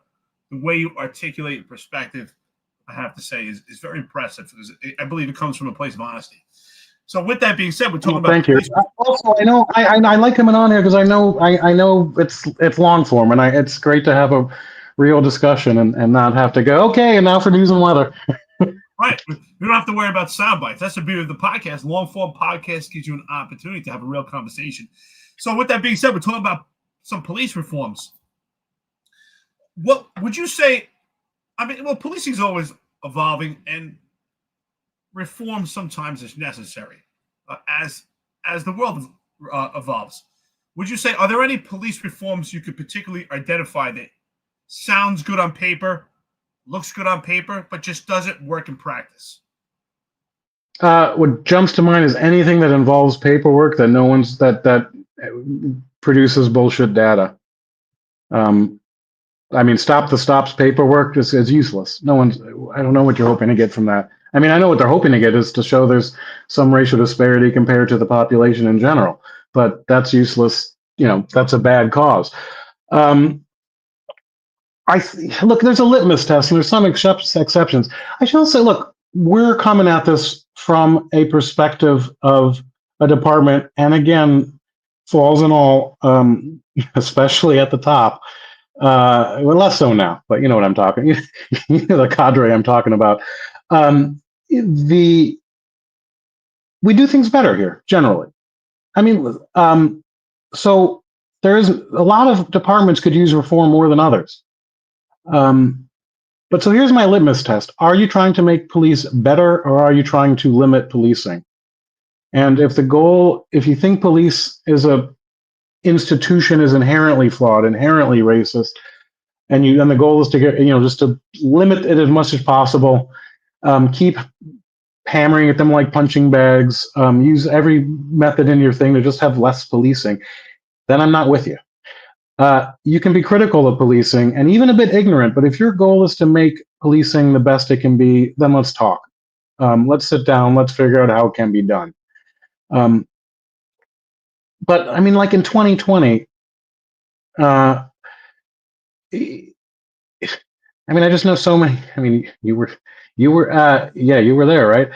way you articulate your perspective, I have to say, is very impressive. I believe it comes from a place of honesty. So with that being said, we're talking about. Thank you. Also, I know I like coming on here because I know it's long form, and it's great to have a real discussion and not have to go, okay, and now for news and weather. Right. We don't have to worry about sound bites. That's the beauty of the podcast. Long form podcast gives you an opportunity to have a real conversation. So with that being said, we're talking about some police reforms. What would you say? I mean, well, policing is always evolving, and reform sometimes is necessary as the world evolves. Would you say, are there any police reforms you could particularly identify that sounds good on paper, looks good on paper, but just doesn't work in practice? What jumps to mind is anything that involves paperwork that produces bullshit data. I mean, stop the stops paperwork is useless. I don't know what you're hoping to get from that. I mean, I know what they're hoping to get is to show there's some racial disparity compared to the population in general, but that's useless. That's a bad cause. Look, there's a litmus test, and there's some exceptions. I should also say, look, we're coming at this from a perspective of a department, and again, flaws and all, especially at the top. Well, less so now, but you know what I'm talking. You know the cadre I'm talking about. We do things better here generally. I mean, so there is a lot of departments could use reform more than others. But so here's my litmus test. Are you trying to make police better, or are you trying to limit policing? And if you think police is a institution is inherently flawed, inherently racist, and the goal is to get, just to limit it as much as possible, keep hammering at them like punching bags, use every method in your thing to just have less policing, then I'm not with you. You can be critical of policing and even a bit ignorant, but if your goal is to make policing the best it can be, then let's talk. Let's sit down, let's figure out how it can be done. But I mean, like in 2020, I mean, I just know so many. I mean, you were there, right?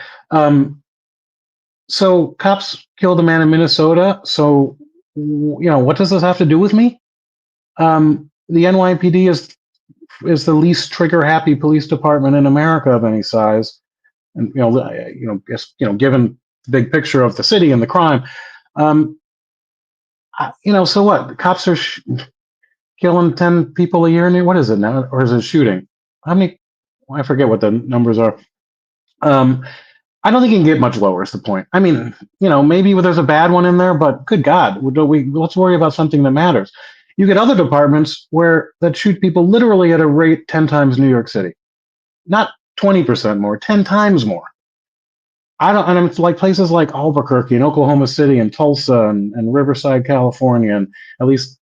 So cops killed a man in Minnesota. So, what does this have to do with me? The NYPD is the least trigger-happy police department in America of any size, and given the big picture of the city and the crime. So what? The cops are killing 10 people a year. What is it now? Or is it shooting? How many? I forget what the numbers are. I don't think you can get much lower is the point. I mean, maybe there's a bad one in there, but good God, let's worry about something that matters. You get other departments that shoot people literally at a rate 10 times New York City. Not 20% more, 10 times more. And it's like places like Albuquerque and Oklahoma City and Tulsa and Riverside, California, and at least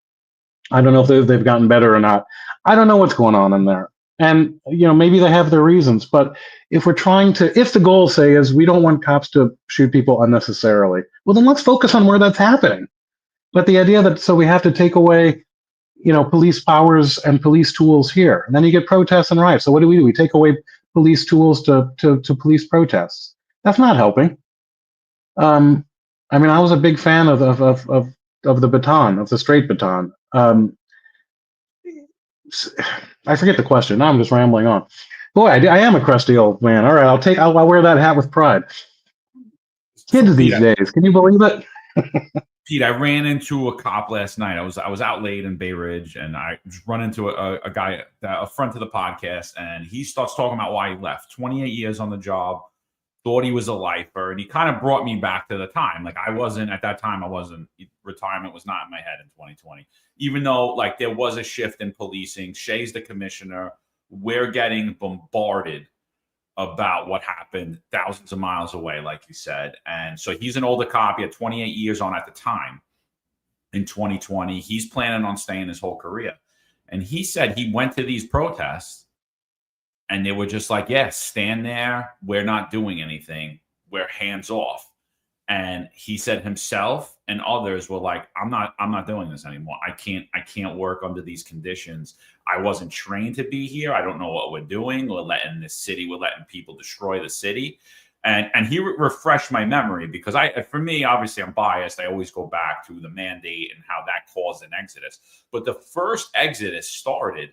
I don't know if they've gotten better or not. I don't know what's going on in there. And, maybe they have their reasons, but if the goal, say, is we don't want cops to shoot people unnecessarily, well, then let's focus on where that's happening. But the idea that, so we have to take away, police powers and police tools here, and then you get protests and riots. So what do? We take away police tools to police protests. That's not helping. I mean, I was a big fan of the baton, of the straight baton. I forget the question. Now I'm just rambling on. Boy, I am a crusty old man. All right, I'll wear that hat with pride. Kids these days, can you believe it? Pete, I ran into a cop last night. I was out late in Bay Ridge, and I just run into a guy, a friend to the podcast, and he starts talking about why he left. 28 years on the job, thought he was a lifer, and he kind of brought me back to the time. Like, I wasn't at that time. Retirement was not in my head in 2020. Even though like there was a shift in policing. Shay's the commissioner. We're getting bombarded about what happened thousands of miles away, like you said. And so he's an older cop. He had 28 years on at the time in 2020. He's planning on staying his whole career. And he said he went to these protests and they were just like, yes, stand there. We're not doing anything. We're hands off. And he said himself and others were like, I'm not doing this anymore. I can't work under these conditions. I wasn't trained to be here. I don't know what we're doing. We're letting people destroy the city. And he refreshed my memory because for me, obviously I'm biased. I always go back to the mandate and how that caused an exodus. But the first exodus started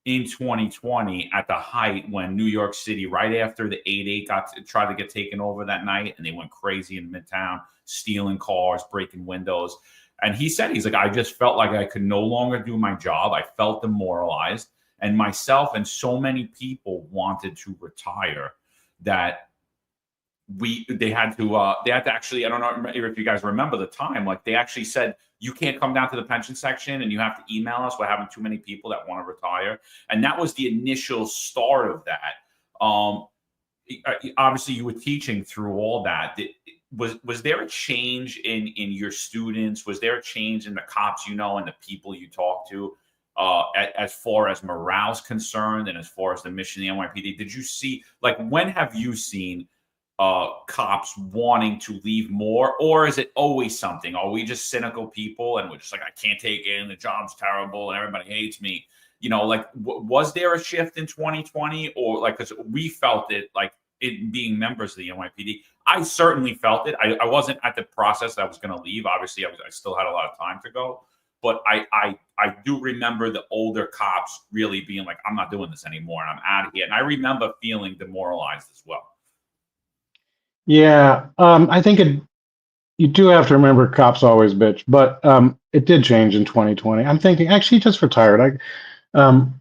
in 2020 at the height when New York City, right after the 8/8 tried to get taken over that night, and they went crazy in Midtown, stealing cars, breaking windows. And he's like, I just felt like I could no longer do my job. I felt demoralized, and myself and so many people wanted to retire that they had to actually, I don't know if you guys remember the time, like they actually said, you can't come down to the pension section and you have to email us. We're having too many people that want to retire. And that was the initial start of that. Obviously you were teaching through all that. Was there a change in your students? Was there a change in the cops, and the people you talk to, as far as morale's concerned and as far as the mission of the NYPD? Did you see, like, when have you seen cops wanting to leave more, or is it always something? Are we just cynical people and we're just like, I can't take it and the job's terrible and everybody hates me? Was there a shift in 2020, or like, because we felt it, like it being members of the NYPD? I certainly felt it. I wasn't at the process that I was going to leave. Obviously, I still had a lot of time to go, but I do remember the older cops really being like, I'm not doing this anymore and I'm out of here. And I remember feeling demoralized as well. Yeah, I think you do have to remember cops always bitch, but it did change in 2020. I'm thinking, actually, he just retired. I'll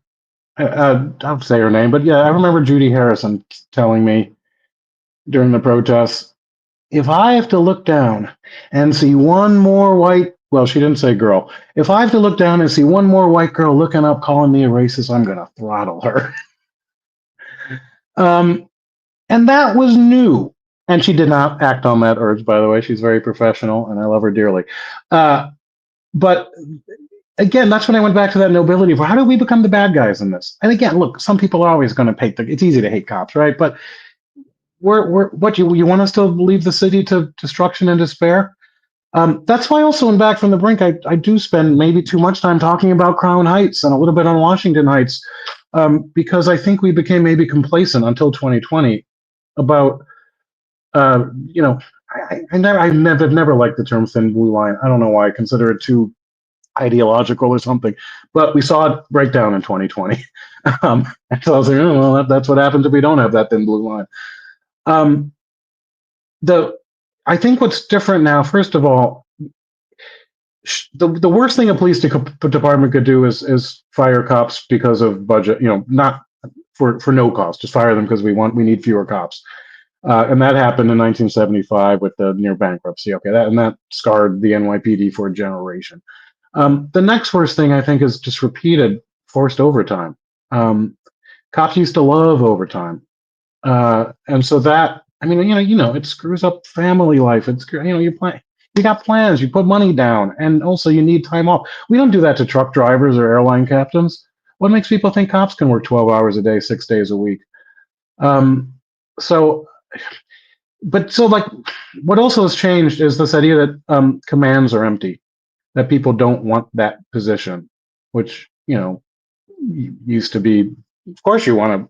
say her name, but yeah, I remember Judy Harrison telling me during the protests, if I have to look down and see one more well, she didn't say girl. If I have to look down and see one more white girl looking up, calling me a racist, I'm going to throttle her. And that was new. And she did not act on that urge, by the way. She's very professional, and I love her dearly. But again, that's when I went back to that nobility of how do we become the bad guys in this? And again, look, some people are always going to hate it's easy to hate cops, right? But you want us to leave the city to destruction and despair? That's why also in Back from the Brink, I do spend maybe too much time talking about Crown Heights and a little bit on Washington Heights, because I think we became maybe complacent until 2020 about, I've never liked the term thin blue line. I don't know why. I consider it too ideological or something, but we saw it break down in 2020. And so I was like, oh, well, that's what happens if we don't have that thin blue line. I think what's different now, first of all, the worst thing a police department could do is fire cops because of budget, not for no cost, just fire them because we need fewer cops. And that happened in 1975 with the near bankruptcy. Okay, that scarred the NYPD for a generation. The next worst thing I think is just repeated forced overtime. Cops used to love overtime, and so that, it screws up family life. It's you got plans, you put money down, and also you need time off. We don't do that to truck drivers or airline captains. What makes people think cops can work 12 hours a day, 6 days a week? What also has changed is this idea that commands are empty, that people don't want that position, which, used to be, of course you want to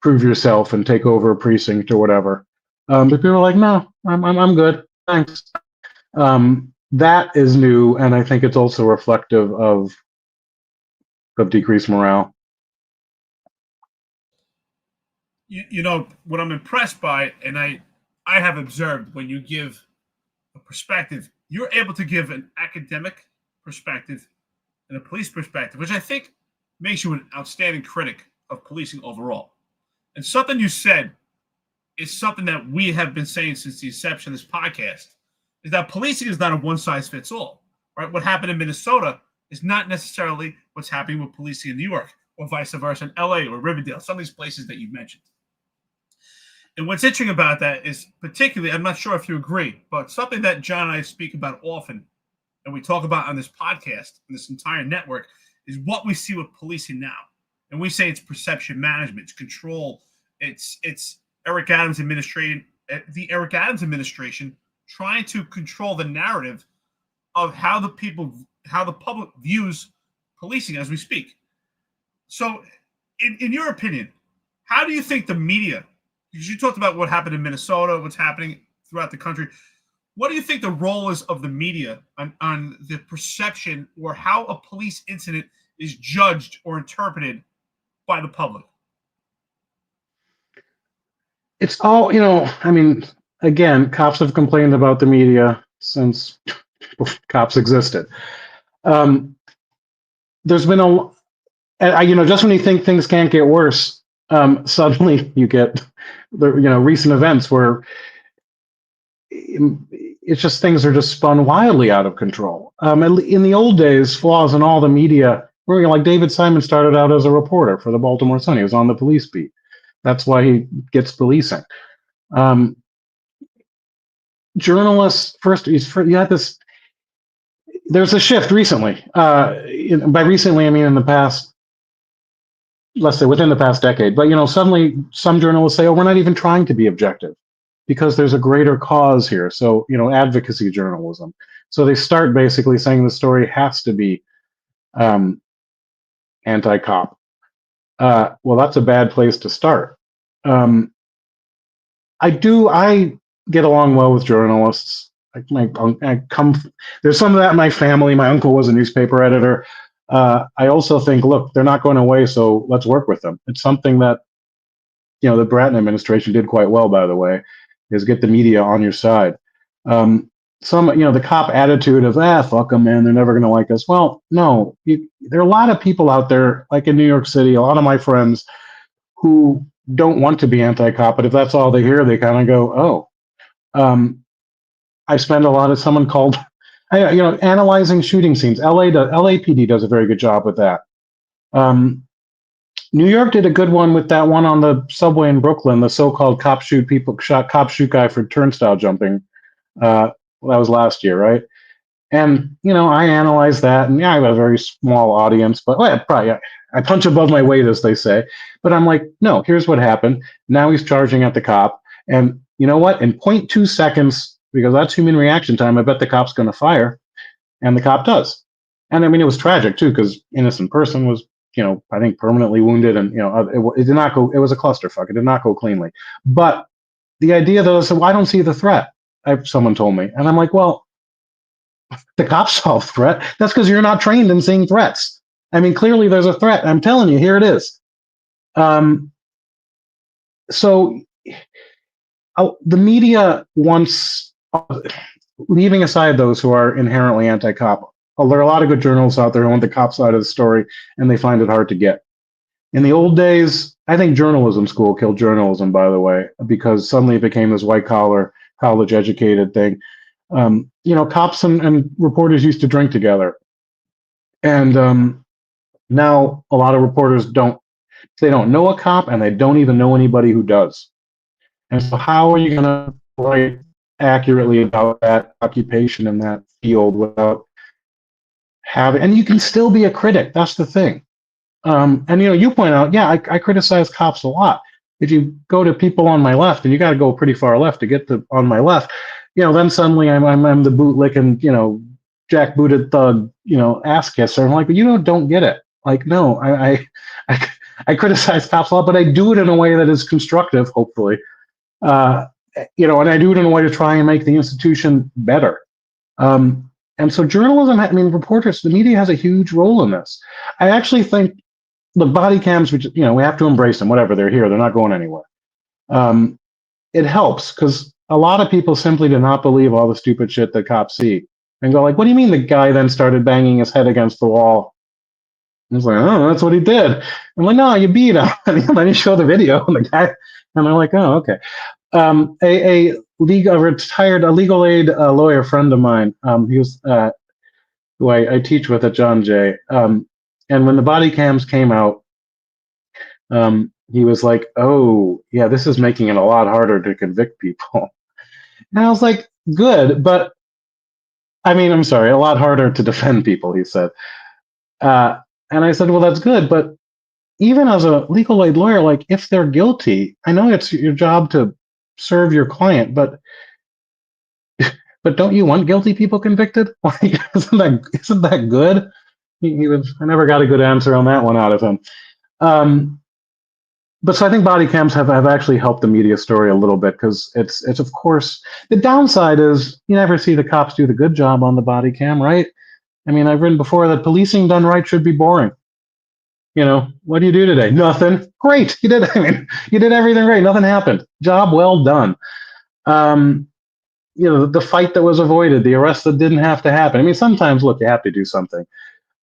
prove yourself and take over a precinct or whatever. But people are like, no, I'm good, thanks. That is new, and I think it's also reflective of decreased morale. What I'm impressed by, and I have observed when you give a perspective, you're able to give an academic perspective and a police perspective, which I think makes you an outstanding critic of policing overall. And something you said is something that we have been saying since the inception of this podcast, is that policing is not a one-size-fits-all, right? What happened in Minnesota is not necessarily what's happening with policing in New York, or vice versa in LA or Riverdale, some of these places that you've mentioned. And what's interesting about that is, particularly, I'm not sure if you agree, but something that John and I speak about often, and we talk about on this podcast, and this entire network, is what we see with policing now. And we say it's perception management, it's control, it's Eric Adams' administration, the Eric Adams administration trying to control the narrative of how the public views policing as we speak. So, in your opinion, how do you think the media, because you talked about what happened in Minnesota, what's happening throughout the country, what do you think the role is of the media on the perception or how a police incident is judged or interpreted by the public? It's all, again, cops have complained about the media since cops existed. There's been just when you think things can't get worse, suddenly you get recent events where it's just things are just spun wildly out of control. In the old days, flaws in all the media were like David Simon started out as a reporter for the Baltimore Sun. He was on the police beat. That's why he gets policing. Journalists you had this. There's a shift recently. By recently, I mean in the past, let's say within the past decade. But suddenly some journalists say, "Oh, we're not even trying to be objective because there's a greater cause here." So advocacy journalism. So they start basically saying the story has to be anti-cop. Well, that's a bad place to start. I get along well with journalists. There's some of that in my family. My uncle was a newspaper editor. I also think, look, they're not going away, so let's work with them. It's something that, the Bratton administration did quite well, by the way, is get the media on your side. The cop attitude of, fuck them, man, they're never going to like us. Well, no, there are a lot of people out there, like in New York City, a lot of my friends who don't want to be anti-cop, but if that's all they hear, they kind of go, oh. I spend a lot of someone called, analyzing shooting scenes. LAPD does a very good job with that. New York did a good one with that one on the subway in Brooklyn, the so-called cop shoot guy for turnstile jumping. That was last year, right? And, I analyzed that, and I have a very small audience, but I punch above my weight, as they say. But I'm like, no, here's what happened. Now he's charging at the cop. And you know what? In 0.2 seconds, because that's human reaction time, I bet the cop's going to fire. And the cop does. And I mean, it was tragic, too, because innocent person was, I think permanently wounded. And, it did not go, it was a clusterfuck. It did not go cleanly. But the idea, though, is, well, I don't see the threat, someone told me. And I'm like, well, the cops saw the threat. That's because you're not trained in seeing threats. I mean, clearly there's a threat. I'm telling you, here it is. So the media wants, leaving aside those who are inherently anti-cop, there are a lot of good journalists out there who want the cop side of the story, and they find it hard to get. In the old days, I think journalism school killed journalism, by the way, because suddenly it became this white-collar, college-educated thing. Cops and reporters used to drink together. And now a lot of reporters don't know a cop, and they don't even know anybody who does. And so how are you going to write accurately about that occupation in that field without having, and you can still be a critic. That's the thing. And you point out, I criticize cops a lot. If you go to people on my left, and you got to go pretty far left to get to on my left, then suddenly I'm the bootlicking, jackbooted thug, ass kisser. I'm like, but don't get it. Like, no, I criticize cops a lot, but I do it in a way that is constructive, hopefully. And I do it in a way to try and make the institution better. And so journalism, reporters, the media has a huge role in this. I actually think the body cams, which, we have to embrace them, whatever, they're here, they're not going anywhere. It helps because a lot of people simply do not believe all the stupid shit that cops see. and go like, what do you mean the guy then started banging his head against the wall? I was like, oh, that's what he did. I'm like, no, you beat him. And then you show the video, and the guy, and they're like, oh, okay. A legal aid lawyer friend of mine, he was who I teach with at John Jay. And when the body cams came out, he was like, oh, yeah, this is making it a lot harder to convict people. And I was like, good, but I mean, I'm sorry, a lot harder to defend people, he said. And I said, well, that's good, but even as a legal aid lawyer, like if they're guilty, I know it's your job to serve your client, but don't you want guilty people convicted? Like, isn't that good? I never got a good answer on that one out of him. But so I think body cams have actually helped the media story a little bit, because it's of course, the downside is you never see the cops do the good job on the body cam, right? I mean, I've written before that policing done right should be boring. What do you do today? Nothing. Great. You did everything right. Nothing happened. Job well done. The fight that was avoided, the arrest that didn't have to happen. I mean, sometimes, look, you have to do something.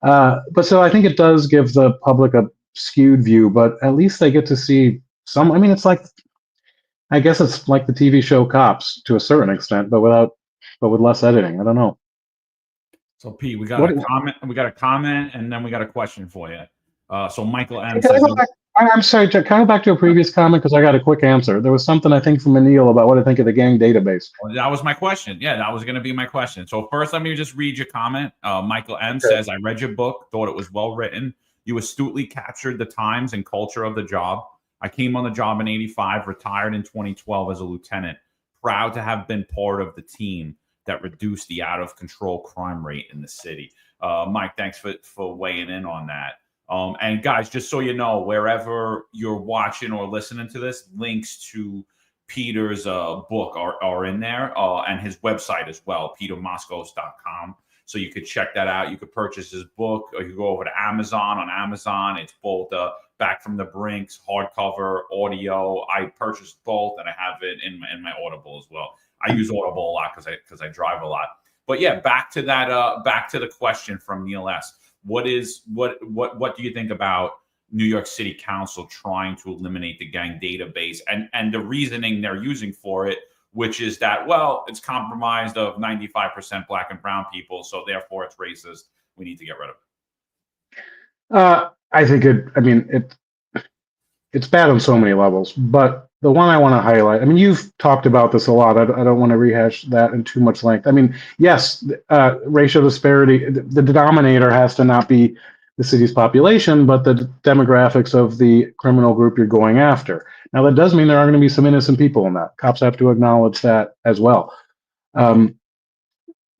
But so I think it does give the public a skewed view, but at least they get to see some. I mean, I guess it's like the TV show Cops to a certain extent, but with less editing. I don't know. So Pete, we got a comment, and then we got a question for you. So Michael M. I'm sorry, Chuck, can I go back to a previous comment, because I got a quick answer. There was something I think from Anil about what I think of the gang database. Well, that was my question. Yeah, that was going to be my question. So first, let me just read your comment. Michael M. says, I read your book, thought it was well written. You astutely captured the times and culture of the job. I came on the job in 85, retired in 2012 as a lieutenant. Proud to have been part of the team that reduced the out-of-control crime rate in the city. Mike, thanks for weighing in on that. And guys, just so you know, wherever you're watching or listening to this, links to Peter's book are in there, and his website as well, petermoskos.com. So you could check that out. You could purchase his book, or you could go over to Amazon. On Amazon, it's both Back from the Brinks, hardcover, audio. I purchased both, and I have it in my Audible as well. I use Audible a lot because I drive a lot. But yeah, back to that. Back to the question from Neil S. What do you think about New York City Council trying to eliminate the gang database and the reasoning they're using for it, which is that, well, it's comprised of 95% Black and brown people, so therefore it's racist. We need to get rid of it. I think it's bad on so many levels, but the one I want to highlight, I mean, you've talked about this a lot. I don't want to rehash that in too much length. I mean, yes, racial disparity, the denominator has to not be the city's population, but the demographics of the criminal group you're going after. Now, that does mean there are going to be some innocent people in that. Cops have to acknowledge that as well.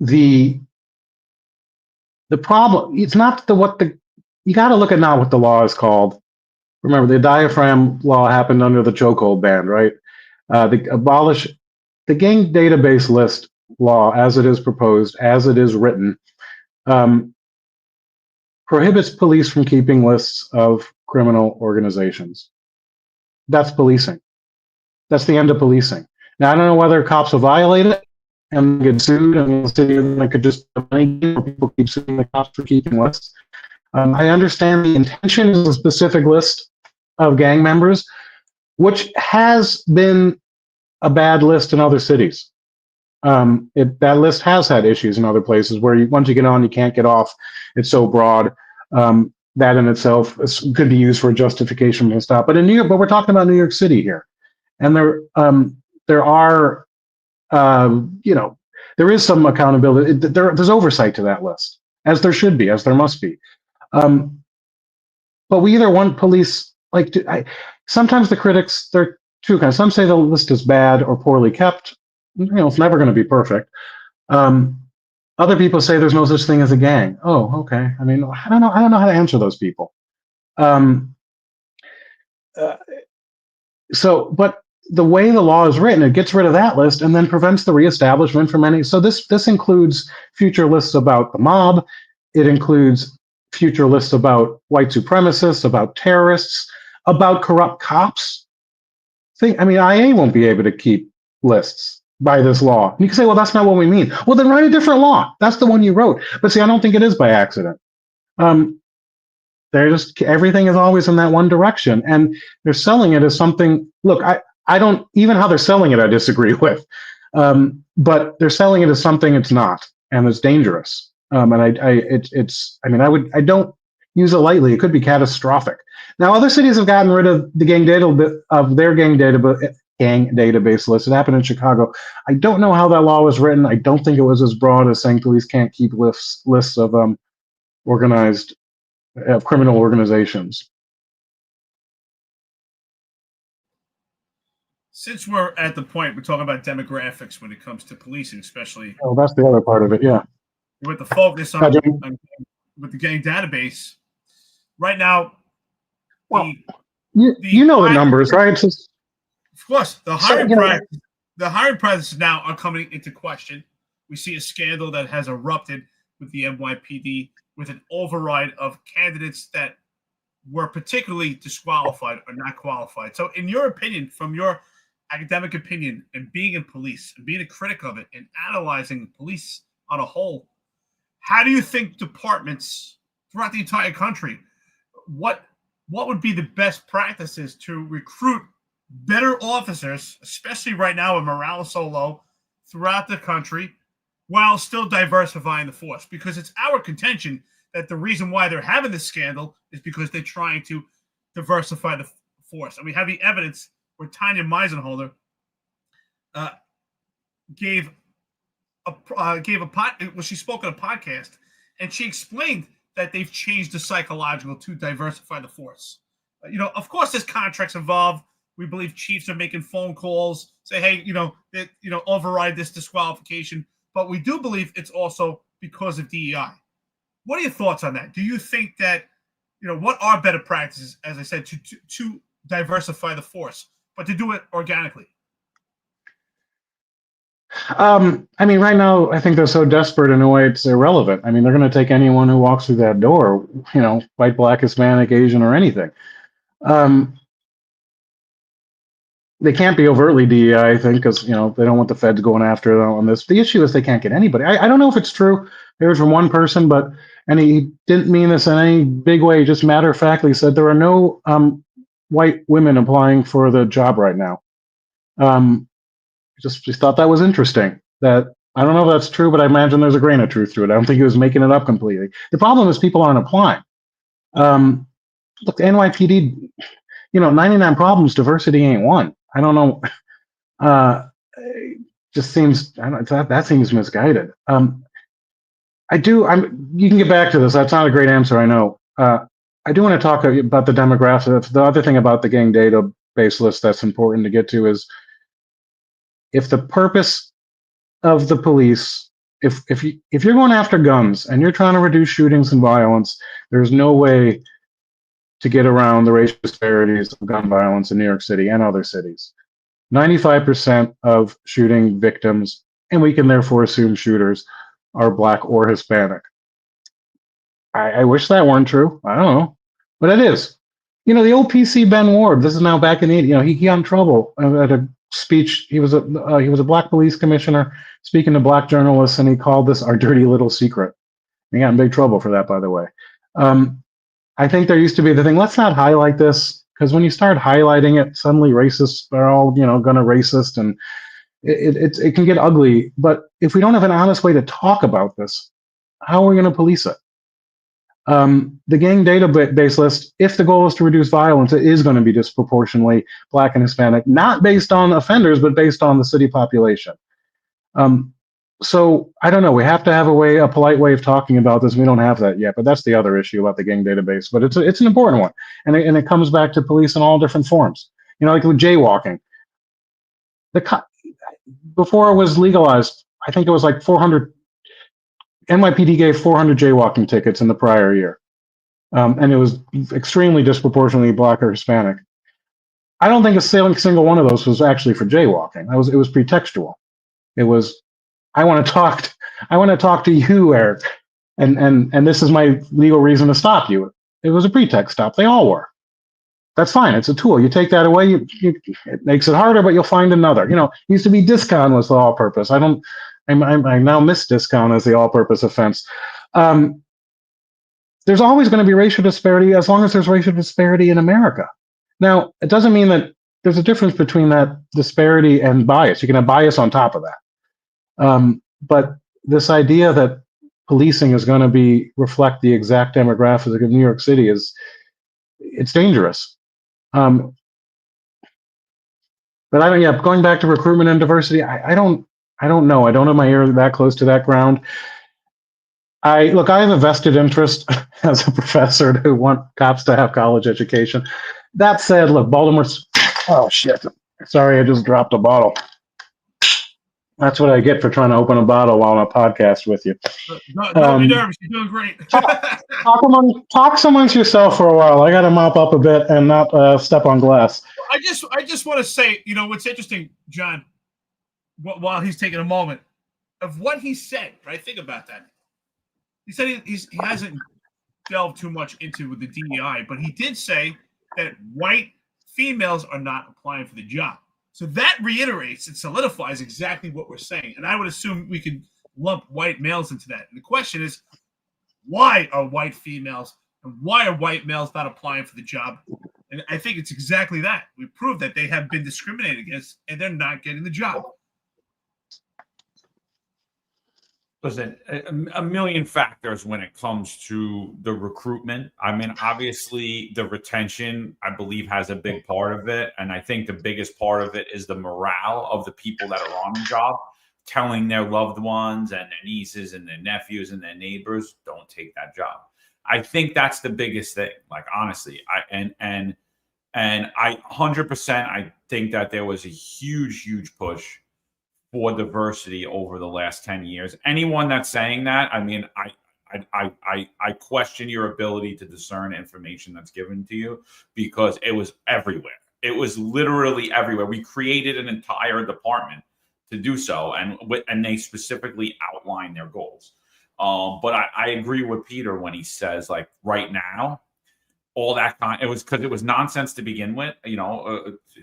The problem, it's not you got to look at now what the law is called. Remember, the diaphragm law happened under the chokehold ban, right? The gang database list law, as it is proposed, as it is written, prohibits police from keeping lists of criminal organizations. That's policing. That's the end of policing. Now, I don't know whether cops will violate it and get sued, and the city could just people keep suing the cops for keeping lists. I understand the intention is a specific list of gang members, which has been a bad list in other cities. That list has had issues in other places where once you get on, you can't get off. It's so broad. That in itself could be used for a justification for a stop. But in New York, we're talking about New York City here, and there are, there is some accountability. There's oversight to that list, as there should be, as there must be. But we either want police. Sometimes the critics, they're two kinds. Some say the list is bad or poorly kept. It's never going to be perfect. Other people say there's no such thing as a gang. Oh, okay. I mean, I don't know how to answer those people. But the way the law is written, it gets rid of that list and then prevents the reestablishment from any. So this includes future lists about the mob. It includes future lists about white supremacists, about terrorists, about corrupt cops. IA won't be able to keep lists. by this law. And you can say, well, that's not what we mean. Well, then write a different law. That's the one you wrote. But see, I don't think it is by accident. Everything is always in that one direction. And they're selling it as something, look, I don't, even how they're selling it, I disagree with. But they're selling it as something it's not, and it's dangerous. And I don't use it lightly. It could be catastrophic. Now, other cities have gotten rid of the gang database list. It happened in Chicago. I don't know how that law was written. I don't think it was as broad as saying police can't keep lists of organized criminal organizations. Since we're at the point, we're talking about demographics when it comes to policing, especially. Oh, that's the other part of it, yeah. With the focus on with the gang database, right now. Well, you know the numbers, right? Of course, the hiring practices now are coming into question. We see a scandal that has erupted with the NYPD with an override of candidates that were particularly disqualified or not qualified. So, in your opinion, from your academic opinion, and being in police, and being a critic of it, and analyzing police on a whole, how do you think departments throughout the entire country, what would be the best practices to recruit better officers, especially right now when morale is so low throughout the country, while still diversifying the force? Because it's our contention that the reason why they're having this scandal is because they're trying to diversify the force. And we have the evidence where Tanya Meisenholder she spoke on a podcast, and she explained that they've changed the psychological to diversify the force. Of course, there's contracts involved. We believe chiefs are making phone calls, say, hey, override this disqualification. But we do believe it's also because of DEI. What are your thoughts on that? Do you think that, what are better practices, as I said, to diversify the force, but to do it organically? Right now, I think they're so desperate in a way it's irrelevant. They're going to take anyone who walks through that door, white, black, Hispanic, Asian, or anything. They can't be overtly DEI, I think, because, they don't want the feds going after them on this. The issue is they can't get anybody. I don't know if it's true. It was from one person, and he didn't mean this in any big way. He just matter-of-factly said there are no white women applying for the job right now. Just thought that was interesting. That I don't know if that's true, but I imagine there's a grain of truth to it. I don't think he was making it up completely. The problem is people aren't applying. Look, the NYPD, 99 problems, diversity ain't one. I don't know. It just seems that seems misguided. You can get back to this. That's not a great answer, I know. I do want to talk about the demographics. The other thing about the gang database list that's important to get to is, if the purpose of the police, if you're going after guns and you're trying to reduce shootings and violence, there's no way to get around the racial disparities of gun violence in New York City and other cities. 95% of shooting victims, and we can therefore assume shooters, are black or Hispanic. I wish that weren't true. I don't know, but it is. The old PC Ben Ward. This is now back in the 80s. He got in trouble at a speech. He was a black police commissioner speaking to black journalists, and he called this our dirty little secret. He got in big trouble for that, by the way. I think there used to be the thing, let's not highlight this, because when you start highlighting it, suddenly racists are all, gonna racist, and it can get ugly. But if we don't have an honest way to talk about this, how are we going to police it? The gang database list, if the goal is to reduce violence, it is going to be disproportionately black and Hispanic, not based on offenders, but based on the city population. So I don't know. We have to have a polite way of talking about this. We don't have that yet, but that's the other issue about the gang database. But it's an important one, and it comes back to police in all different forms. Like with jaywalking. Before it was legalized, I think it was like 400. NYPD gave 400 jaywalking tickets in the prior year, and it was extremely disproportionately black or Hispanic. I don't think a single one of those was actually for jaywalking. It was pretextual. It was, I want to talk to you, Eric, and this is my legal reason to stop you. It was a pretext stop. They all were. That's fine. It's a tool. You take that away, it makes it harder, but you'll find another. It used to be discount was the all-purpose. I now miss discount as the all-purpose offense. There's always going to be racial disparity as long as there's racial disparity in America. Now, it doesn't mean that there's a difference between that disparity and bias. You can have bias on top of that. But this idea that policing is going to reflect the exact demographics of New York City it's dangerous. But going back to recruitment and diversity, I don't know. I don't have my ear that close to that ground. I have a vested interest as a professor to want cops to have college education. That said, look, Baltimore's, oh shit. Sorry, I just dropped a bottle. That's what I get for trying to open a bottle while on a podcast with you. Don't be nervous. You're doing great. talk amongst yourself for a while. I got to mop up a bit and not step on glass. I just want to say, what's interesting, John, while he's taking a moment, of what he said, right? Think about that. He said he hasn't delved too much into the DEI, but he did say that white females are not applying for the job. So that reiterates and solidifies exactly what we're saying. And I would assume we could lump white males into that. And the question is, why are white females and why are white males not applying for the job? And I think it's exactly that. We proved that they have been discriminated against and they're not getting the job. Listen, a million factors when it comes to the recruitment. I mean, obviously, the retention, I believe, has a big part of it. And I think the biggest part of it is the morale of the people that are on the job, telling their loved ones and their nieces and their nephews and their neighbors, don't take that job. I think that's the biggest thing. Like, honestly, I 100%, I think that there was a huge push for diversity over the last 10 years. Anyone that's saying that, I mean, I question your ability to discern information that's given to you, because it was everywhere. It was literally everywhere. We created an entire department to do so, and they specifically outlined their goals. But I agree with Peter when he says, like, right now, all that it was because it was nonsense to begin with.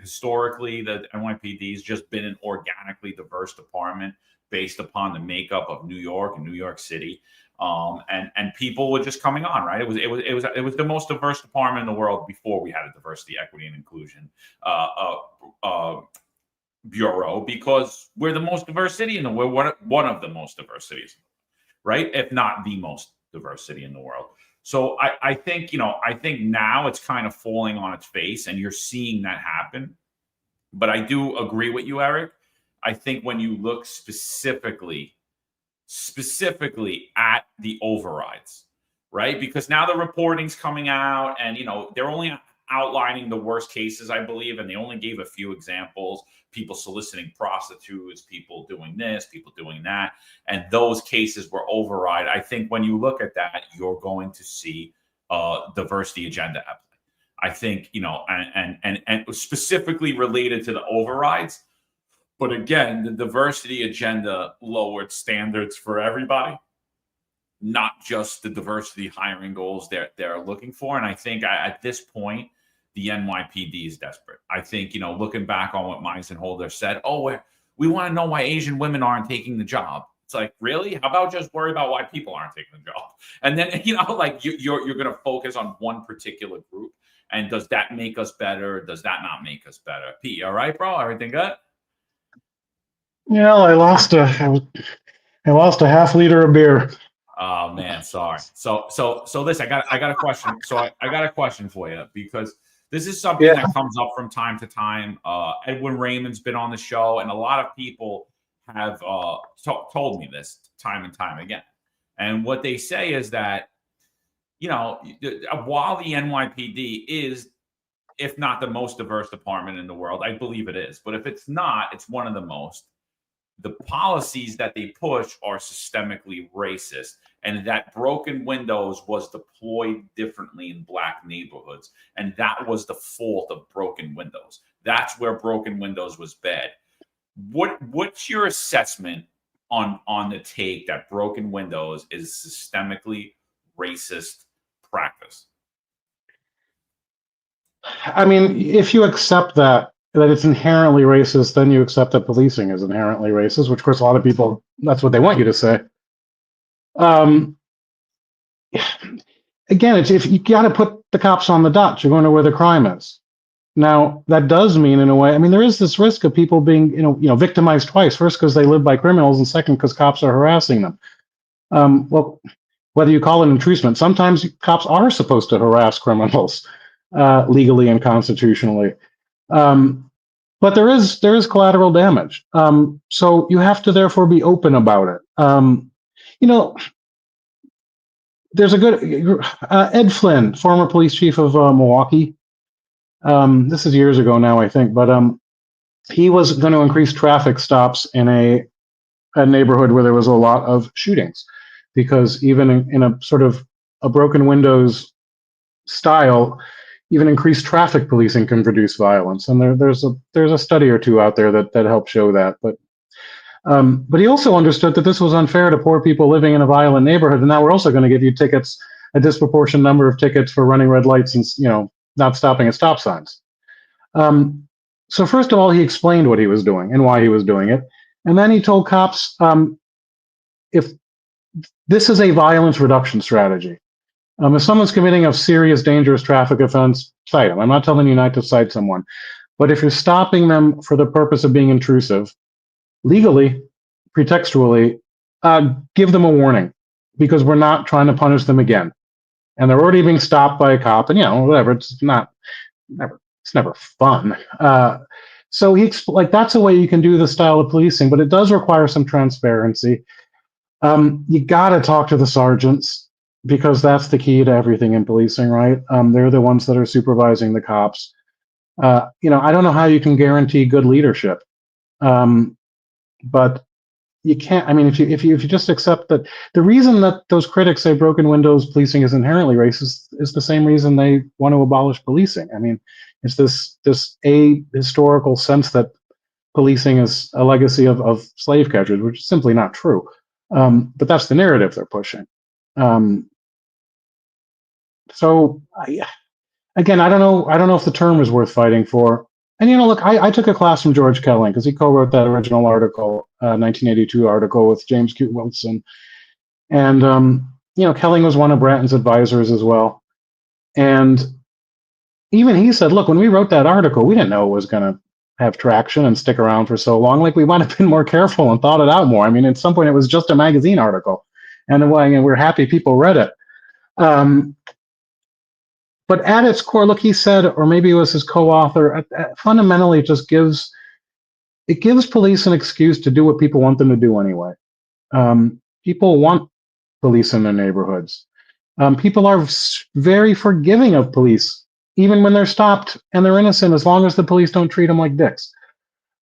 Historically, the NYPD has just been an organically diverse department based upon the makeup of New York and New York City, and people were just coming on. Right, it was the most diverse department in the world before we had a diversity, equity, and inclusion bureau, because we're the most diverse city in the world. We're one of the most diverse cities, right? If not the most diverse city in the world. So I think now it's kind of falling on its face, and you're seeing that happen. But I do agree with you, Eric. I think when you look specifically at the overrides, right? Because now the reporting's coming out, and they're only outlining the worst cases, I believe, and they only gave a few examples: people soliciting prostitutes, people doing this, people doing that, and those cases were override. I think when you look at that, you're going to see diversity agenda at play. I think, and specifically related to the overrides. But again, the diversity agenda lowered standards for everybody, not just the diversity hiring goals they're looking for. And I think at this point, the NYPD is desperate. I think, looking back on what Meisenholder said, we want to know why Asian women aren't taking the job. It's like, really? How about just worry about why people aren't taking the job? And then, you're going to focus on one particular group. And does that make us better? Does that not make us better? Pete, all right, bro? Everything good? Yeah, I lost a half liter of beer. Oh man, sorry. So listen, I got a question. So I got a question for you, because this is something that comes up from time to time. Edwin Raymond's been on the show, and a lot of people have told me this time and time again. And what they say is that, while the NYPD is, if not the most diverse department in the world, I believe it is. But if it's not, it's one of the most. The policies that they push are systemically racist, and that broken windows was deployed differently in Black neighborhoods. And that was the fault of broken windows. That's where broken windows was bad. What's your assessment on the take that broken windows is systemically racist practice? I mean, if you accept that it's inherently racist, then you accept that policing is inherently racist, which of course a lot of people, that's what they want you to say. Um, Again, it's, if you got to put the cops on the dots, you're going to where the crime is. Now, that does mean, in a way, I mean, there is this risk of people being, victimized twice. First, because they live by criminals, and second, because cops are harassing them. Well, whether you call it intrusion, sometimes cops are supposed to harass criminals legally and constitutionally. But there is collateral damage. So you have to therefore be open about it. There's a good Ed Flynn, former police chief of Milwaukee. This is years ago now, I think, but he was going to increase traffic stops in a neighborhood where there was a lot of shootings, because even in a sort of a broken windows style, even increased traffic policing can produce violence. And there's a study or two out there that helps show that. But he also understood that this was unfair to poor people living in a violent neighborhood, and now we're also going to give you tickets, a disproportionate number of tickets for running red lights and not stopping at stop signs. So first of all, he explained what he was doing and why he was doing it, and then he told cops, if this is a violence reduction strategy. If someone's committing a serious, dangerous traffic offense, cite them. I'm not telling you not to cite someone, but if you're stopping them for the purpose of being intrusive, legally, pretextually, give them a warning, because we're not trying to punish them again. And they're already being stopped by a cop, and whatever. It's never fun. So that's a way you can do the style of policing, but it does require some transparency. You got to talk to the sergeants, because that's the key to everything in policing, right? They're the ones that are supervising the cops. I don't know how you can guarantee good leadership. But you can't. I mean, if you just accept that the reason that those critics say broken windows policing is inherently racist is the same reason they want to abolish policing. I mean, it's this historical sense that policing is a legacy of slave catchers, which is simply not true. But that's the narrative they're pushing. Again, I don't know if the term is worth fighting for. And look, I took a class from George Kelling, because he co-wrote that original article, 1982 article with James Q. Wilson. And Kelling was one of Bratton's advisors as well. And even he said, look, when we wrote that article, we didn't know it was going to have traction and stick around for so long. Like, we might have been more careful and thought it out more. I mean, at some point it was just a magazine article, and we're happy people read it. But at its core, look, he said, or maybe it was his co-author, fundamentally it just gives police an excuse to do what people want them to do anyway. People want police in their neighborhoods. People are very forgiving of police, even when they're stopped and they're innocent, as long as the police don't treat them like dicks.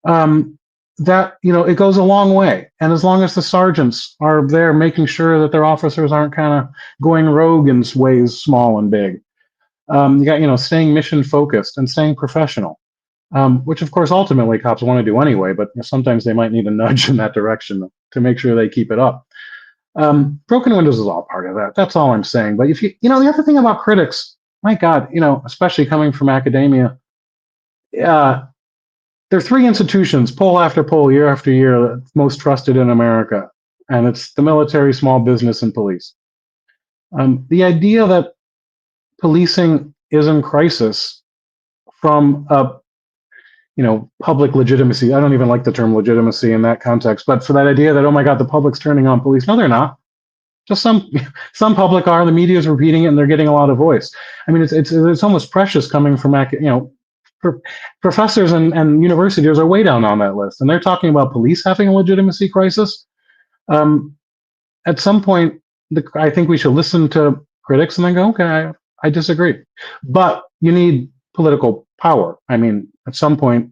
It goes a long way. And as long as the sergeants are there making sure that their officers aren't kind of going rogue in ways small and big. You got, staying mission focused and staying professional, which of course ultimately cops want to do anyway, but sometimes they might need a nudge in that direction to make sure they keep it up. Broken windows is all part of that. That's all I'm saying. But if the other thing about critics, my God, especially coming from academia, there are three institutions, poll after poll, year after year, most trusted in America, and it's the military, small business, and police. The idea that policing is in crisis from public legitimacy. I don't even like the term legitimacy in that context, but for that idea that, oh my God, the public's turning on police. No, they're not. Just some public are. The media is repeating it, and they're getting a lot of voice. I mean, it's almost precious coming from professors and universities are way down on that list, and they're talking about police having a legitimacy crisis. At some point, I think we should listen to critics and then go, okay, I disagree. But you need political power. I mean, at some point,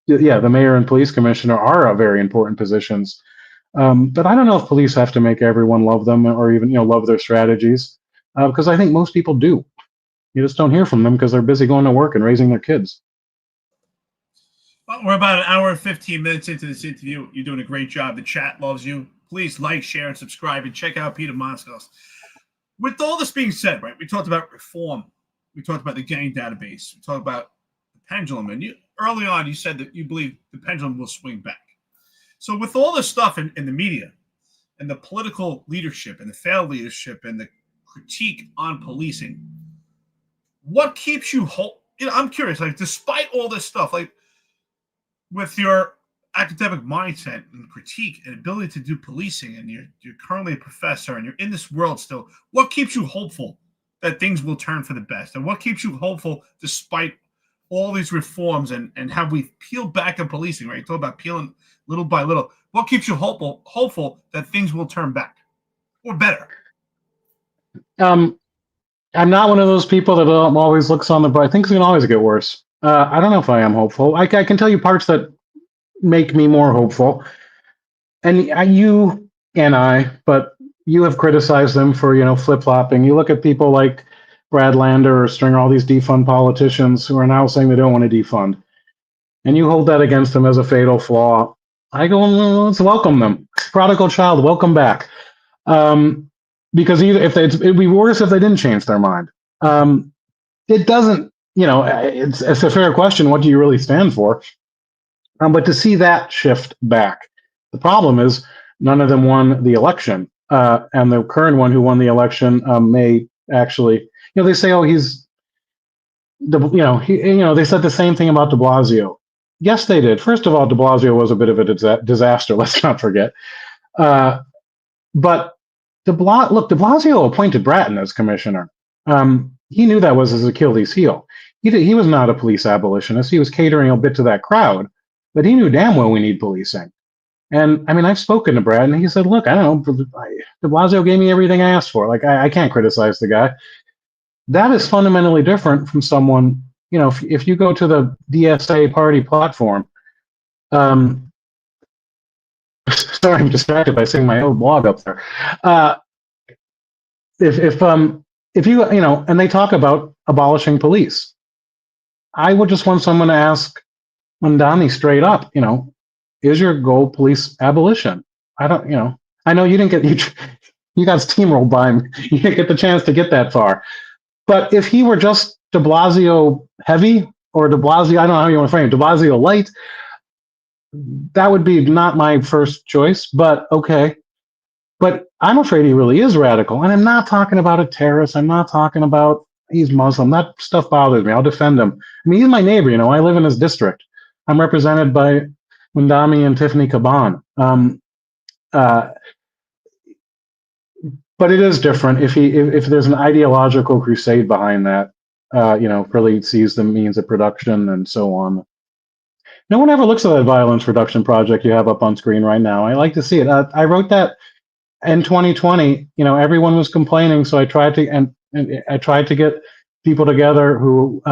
the mayor and police commissioner are very important positions. But I don't know if police have to make everyone love them or even love their strategies, because I think most people do. You just don't hear from them because they're busy going to work and raising their kids. Well, we're about an hour and 15 minutes into this interview. You're doing a great job. The chat loves you. Please like, share, and subscribe, and check out Peter Moskos. With all this being said, right, we talked about reform. We talked about the gang database. We talked about the pendulum. And early on, you said that you believe the pendulum will swing back. So with all this stuff in the media and the political leadership and the failed leadership and the critique on policing, what keeps you whole? I'm curious, like, despite all this stuff, like, with your academic mindset and critique and ability to do policing, and you're currently a professor and you're in this world still, what keeps you hopeful that things will turn for the best? And what keeps you hopeful despite all these reforms and how we peel back in policing, right? You talk about peeling little by little. What keeps you hopeful that things will turn back or better? I'm not one of those people that always looks on the bright. Things can always get worse. I don't know if I am hopeful. I can tell you parts that make me more hopeful. And you and I, but you have criticized them for, flip-flopping. You look at people like Brad Lander or Stringer, all these defund politicians who are now saying they don't want to defund. And you hold that against them as a fatal flaw. I go, let's welcome them. Prodigal child, welcome back. Because it'd be worse if they didn't change their mind. It doesn't, it's a fair question. What do you really stand for? But to see that shift back, the problem is none of them won the election. And the current one who won the election may actually, they say, oh, he's, they said the same thing about de Blasio. Yes, they did. First of all, de Blasio was a bit of a disaster. Let's not forget. But de Blasio appointed Bratton as commissioner. He knew that was his Achilles heel. He was not a police abolitionist. He was catering a bit to that crowd, but he knew damn well we need policing. And I mean, I've spoken to Brad, and he said, "Look, I don't know. De Blasio gave me everything I asked for. Like, I can't criticize the guy." That is fundamentally different from someone. If you go to the DSA party platform, sorry, I'm distracted by seeing my own blog up there. If you and they talk about abolishing police, I would just want someone to ask Mandani straight up, is your goal police abolition? I don't, I know you didn't get you got steamrolled by him. You didn't get the chance to get that far. But if he were just de Blasio heavy or de Blasio, I don't know how you want to frame it, de Blasio light, that would be not my first choice, but okay. But I'm afraid he really is radical. And I'm not talking about a terrorist. I'm not talking about he's Muslim. That stuff bothers me. I'll defend him. I mean, he's my neighbor. I live in his district. I'm represented by Mundami and Tiffany Caban. But it is different if there's an ideological crusade behind that, really sees the means of production and so on. No one ever looks at that violence reduction project you have up on screen right now. I like to see it. I wrote that in 2020. Everyone was complaining, so I tried to get people together who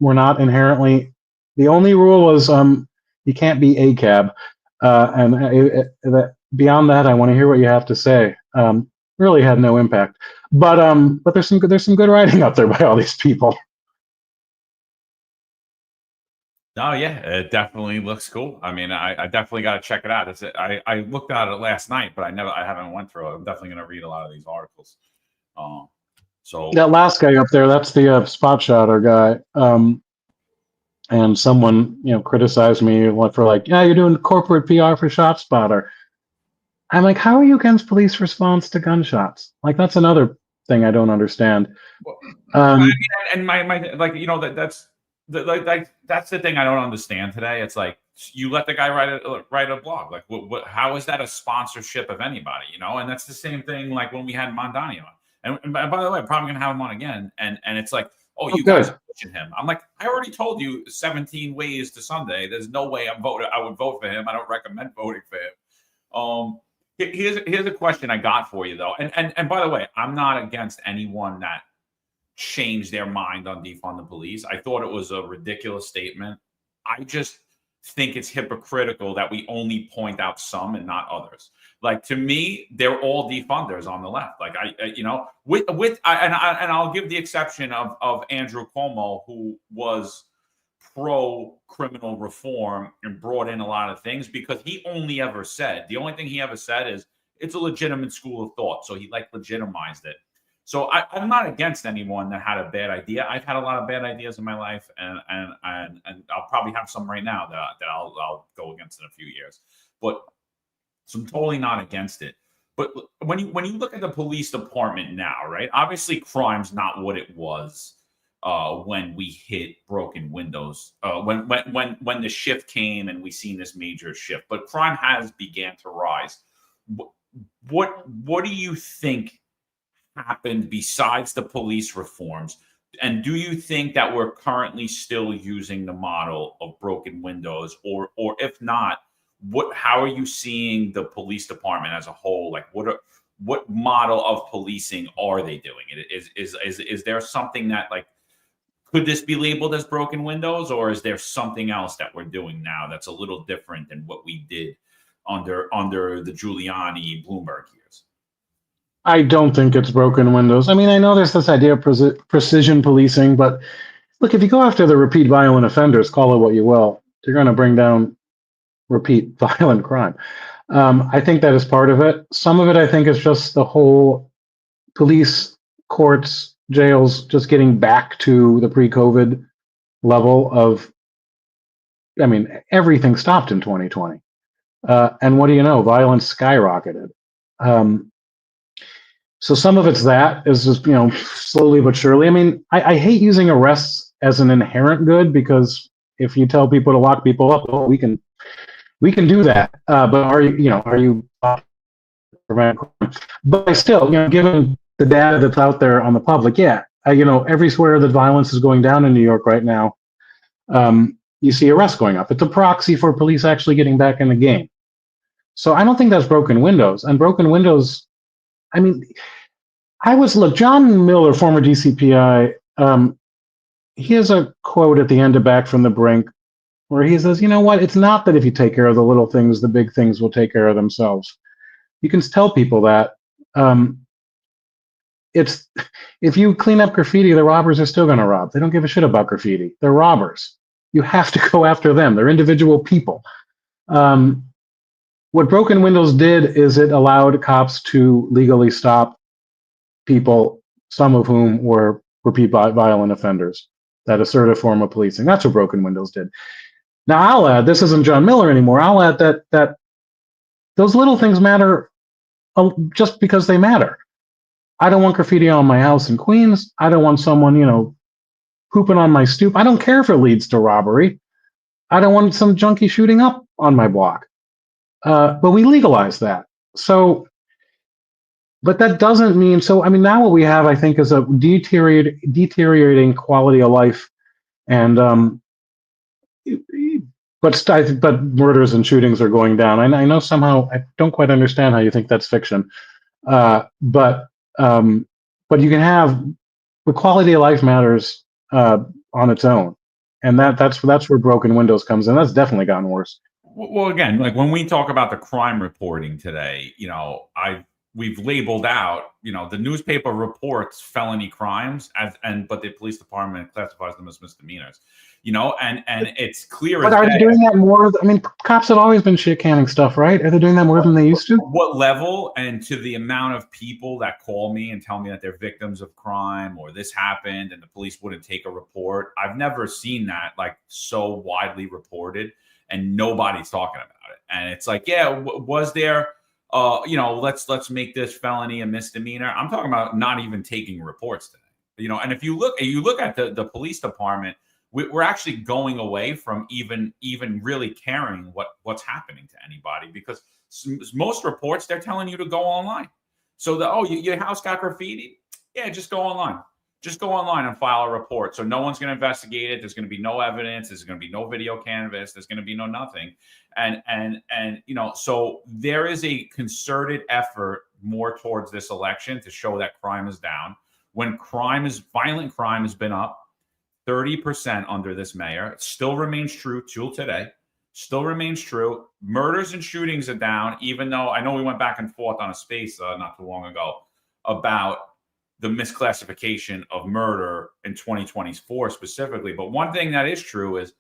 were not inherently. The only rule was you can't be ACAB, and beyond that, I want to hear what you have to say. Really had no impact, but there's some good writing out there by all these people. Oh yeah, it definitely looks cool. I mean, I definitely got to check it out. I looked at it last night, but I haven't went through it. I'm definitely going to read a lot of these articles. So that last guy up there, that's the spot shotter guy. And someone criticized me for you're doing corporate PR for ShotSpotter. I'm like, how are you against police response to gunshots? Like, that's another thing I don't understand. And that's the thing I don't understand today. It's like you let the guy write a blog. Like, how is that a sponsorship of anybody? And that's the same thing. Like when we had Mondani on, and by the way, I'm probably gonna have him on again. And it's like, you guys are pushing him. I'm like, I already told you 17 ways to Sunday. There's no way I would vote for him. I don't recommend voting for him. Here's a question I got for you though, and by the way, I'm not against anyone that changed their mind on defund the police. I thought it was a ridiculous statement. I just think it's hypocritical that we only point out some and not others. Like, to me, they're all defunders on the left. Like, I'll give the exception of Andrew Cuomo, who was pro criminal reform and brought in a lot of things, because the only thing he ever said is it's a legitimate school of thought. So he legitimized it. So I'm not against anyone that had a bad idea. I've had a lot of bad ideas in my life, and I'll probably have some right now that I'll go against in a few years. But so I'm totally not against it. But when you look at the police department now, right? Obviously, crime's not what it was when we hit broken windows. When the shift came and we seen this major shift, but crime has began to rise. What do you think happened besides the police reforms? And do you think that we're currently still using the model of broken windows, or if not, how are you seeing the police department as a whole? Like, what model of policing are they doing? Is there something that, like, could this be labeled as broken windows, or is there something else that we're doing now that's a little different than what we did under the Giuliani Bloomberg years? I don't think it's broken windows. I mean, I know there's this idea of precision policing, but look, if you go after the repeat violent offenders, call it what you will, you're going to bring down repeat violent crime. I think that is part of it. Some of it, I think, is just the whole police, courts, jails just getting back to the pre-COVID level of, I mean, everything stopped in 2020. And what do you know? Violence skyrocketed. So some of it's that is just, slowly but surely. I mean, I hate using arrests as an inherent good, because if you tell people to lock people up, well, we can do that. But are you prevent crime? But still, given the data that's out there on the public, everywhere that violence is going down in New York right now, you see arrests going up. It's a proxy for police actually getting back in the game. So I don't think that's broken windows. And broken windows, I mean, John Miller, former DCPI, he has a quote at the end of Back from the Brink where he says, you know what, it's not that if you take care of the little things, the big things will take care of themselves. You can tell people that. It's if you clean up graffiti, the robbers are still going to rob. They don't give a shit about graffiti. They're robbers. You have to go after them. They're individual people. What broken windows did is it allowed cops to legally stop people, some of whom were repeat violent offenders. That assertive form of policing. That's what broken windows did. Now I'll add, this isn't John Miller anymore. I'll add that those little things matter just because they matter. I don't want graffiti on my house in Queens. I don't want someone, pooping on my stoop. I don't care if it leads to robbery. I don't want some junkie shooting up on my block. But we legalize that. So, but that doesn't mean, now what we have, I think, is a deteriorating quality of life. And, but murders and shootings are going down. I know somehow, I don't quite understand how you think that's fiction. But you can have, the quality of life matters on its own. And that's where broken windows comes in. That's definitely gotten worse. Well, again, like when we talk about the crime reporting today, we've labeled out, the newspaper reports felony crimes but the police department classifies them as misdemeanors, and it's clear. But are they doing that more? I mean, cops have always been shit canning stuff, right? Are they doing that more than they used to? What level, and to the amount of people that call me and tell me that they're victims of crime or this happened and the police wouldn't take a report. I've never seen that like so widely reported and nobody's talking about it. And it's like, was there, let's make this felony a misdemeanor. I'm talking about not even taking reports today, and if you look at the police department, we're actually going away from even really caring what's happening to anybody, because most reports, they're telling you to go online. So your house got graffiti. Yeah, just go online. Just go online and file a report. So no one's going to investigate it. There's going to be no evidence. There's going to be no video canvas. There's going to be no nothing. And so there is a concerted effort more towards this election to show that crime is down. When violent crime has been up 30% under this mayor. It still remains true till today. Still remains true. Murders and shootings are down, even though I know we went back and forth on a space not too long ago about the misclassification of murder in 2024 specifically. But one thing that is true is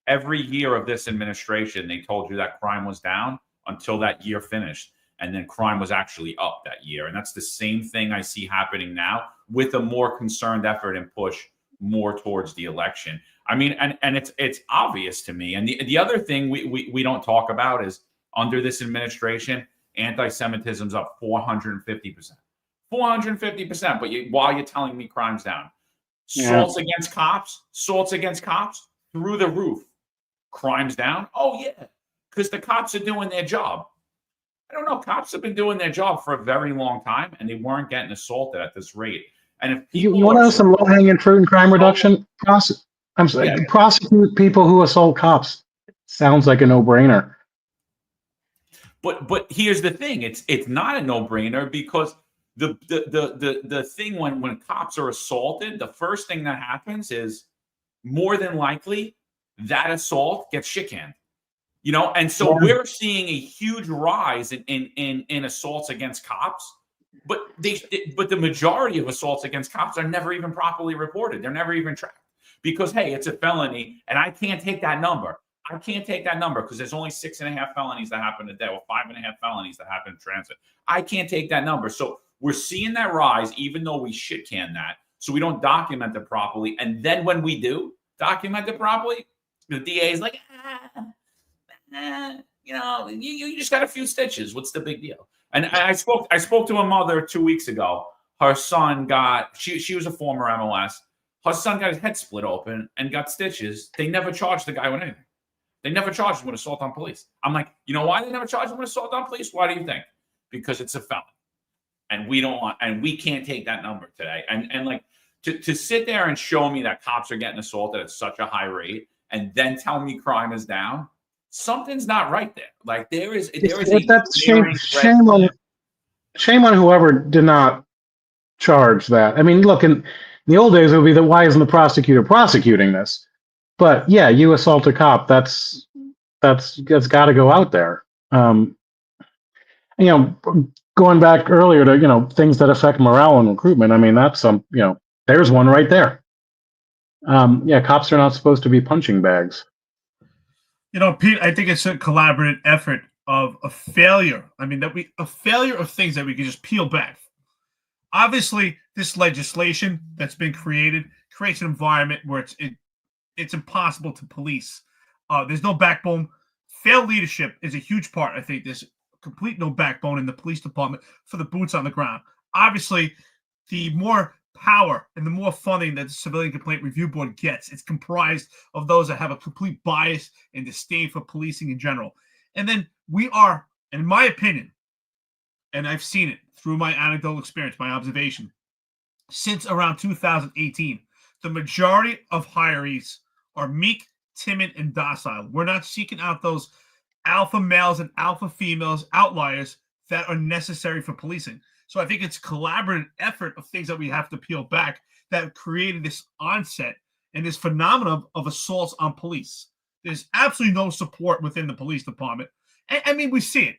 every year of this administration, they told you that crime was down until that year finished. and then crime was actually up that year. And that's the same thing I see happening now with a more concerned effort and push more towards the election. I mean, and it's obvious to me. And the other thing we don't talk about is under this administration, anti-Semitism's up 450%. 450%. But while you're telling me crime's down, assaults against cops through the roof. Crime's down. Oh yeah, because the cops are doing their job. I don't know. Cops have been doing their job for a very long time, and they weren't getting assaulted at this rate. And if people you want to know some low-hanging fruit in crime reduction? Prosecute people who assault cops. Sounds like a no-brainer. But here's the thing: it's not a no-brainer, because the thing when cops are assaulted, the first thing that happens is more than likely that assault gets shit-canned. You know, and so we're seeing a huge rise in assaults against cops, but the majority of assaults against cops are never even properly reported. They're never even tracked because, hey, it's a felony, and I can't take that number. I can't take that number because there's only 6.5 felonies that happen a day, or 5.5 felonies that happen in transit. I can't take that number. So we're seeing that rise, even though we shit can that. So we don't document it properly. And then when we do document it properly, the DA is like, you just got a few stitches. What's the big deal? And I spoke to a mother 2 weeks ago. Her son she was a former MLS. Her son got his head split open and got stitches. They never charged the guy with anything. They never charged him with assault on police. I'm like, you know why they never charged him with assault on police? Why do you think? Because it's a felony. And we can't take that number today. And like to sit there and show me that cops are getting assaulted at such a high rate and then tell me crime is down, something's not right there. Like there is shame on whoever did not charge that. I mean, look, in the old days it would be why isn't the prosecutor prosecuting this? But yeah, you assault a cop, that's got to go out there. Going back earlier to things that affect morale and recruitment. I mean, that's there's one right there. Cops are not supposed to be punching bags. Pete, I think it's a collaborative effort of a failure. I mean, a failure of things that we can just peel back. Obviously, this legislation that's been created creates an environment where it's impossible to police. There's no backbone. Failed leadership is a huge part. I think there's complete no backbone in the police department for the boots on the ground. Obviously, the more power and the more funding that the Civilian Complaint Review Board gets, it's comprised of those that have a complete bias and disdain for policing in general. And then we are, in my opinion, and I've seen it through my anecdotal experience, my observation, since around 2018, the majority of hirees are meek, timid, and docile. We're not seeking out those alpha males and alpha females, outliers that are necessary for policing. So I think it's a collaborative effort of things that we have to peel back that created this onset and this phenomenon of assaults on police. There's absolutely no support within the police department. I mean, we see it.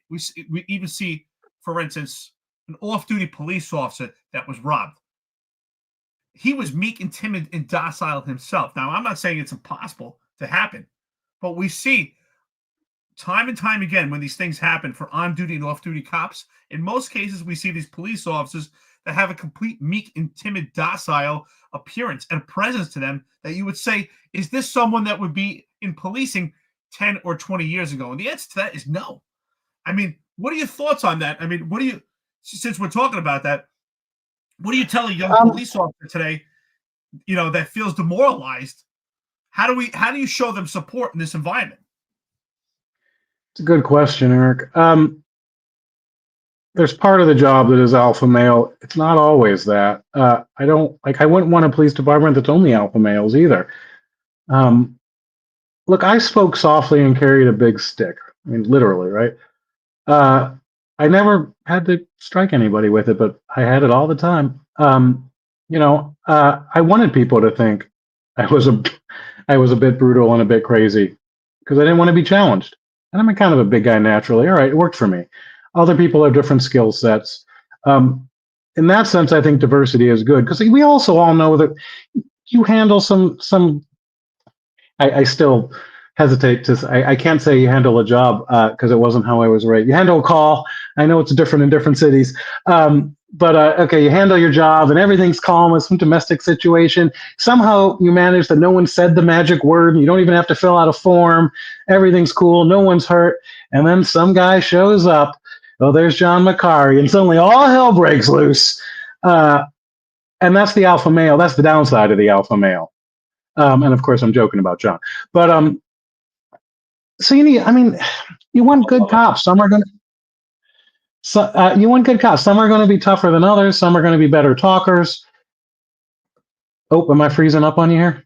We even see, for instance, an off-duty police officer that was robbed. He was meek and timid and docile himself. Now, I'm not saying it's impossible to happen, but we see time and time again when these things happen for on-duty and off-duty cops, in most cases we see these police officers that have a complete meek and timid, docile appearance and a presence to them that you would say, is this someone that would be in policing 10 or 20 years ago? And the answer to that is no. I mean, what are your thoughts on that? I mean, since we're talking about that, what do you tell a young police officer today, that feels demoralized? How do you show them support in this environment? It's a good question, Eric. There's part of the job that is alpha male. It's not always that. I wouldn't want a police department that's only alpha males either. Look, I spoke softly and carried a big stick. I mean, literally, right? I never had to strike anybody with it, but I had it all the time. I wanted people to think I was a bit brutal and a bit crazy because I didn't want to be challenged. And I'm kind of a big guy naturally. All right, it worked for me. Other people have different skill sets. In that sense, I think diversity is good because we also all know that you handle some. I still hesitate to. I can't say you handle a job because it wasn't how I was raised. You handle a call. I know it's different in different cities. But okay, you handle your job and everything's calm. It's some domestic situation. Somehow you manage that no one said the magic word and you don't even have to fill out a form. Everything's cool. No one's hurt. And then some guy shows up. Oh, there's John Macari. And suddenly all hell breaks loose. And that's the alpha male. That's the downside of the alpha male. And of course, I'm joking about John. But so you want good cops. Some are going to. So you want good cops. Some are going to be tougher than others. Some are going to be better talkers. Oh, am I freezing up on you here?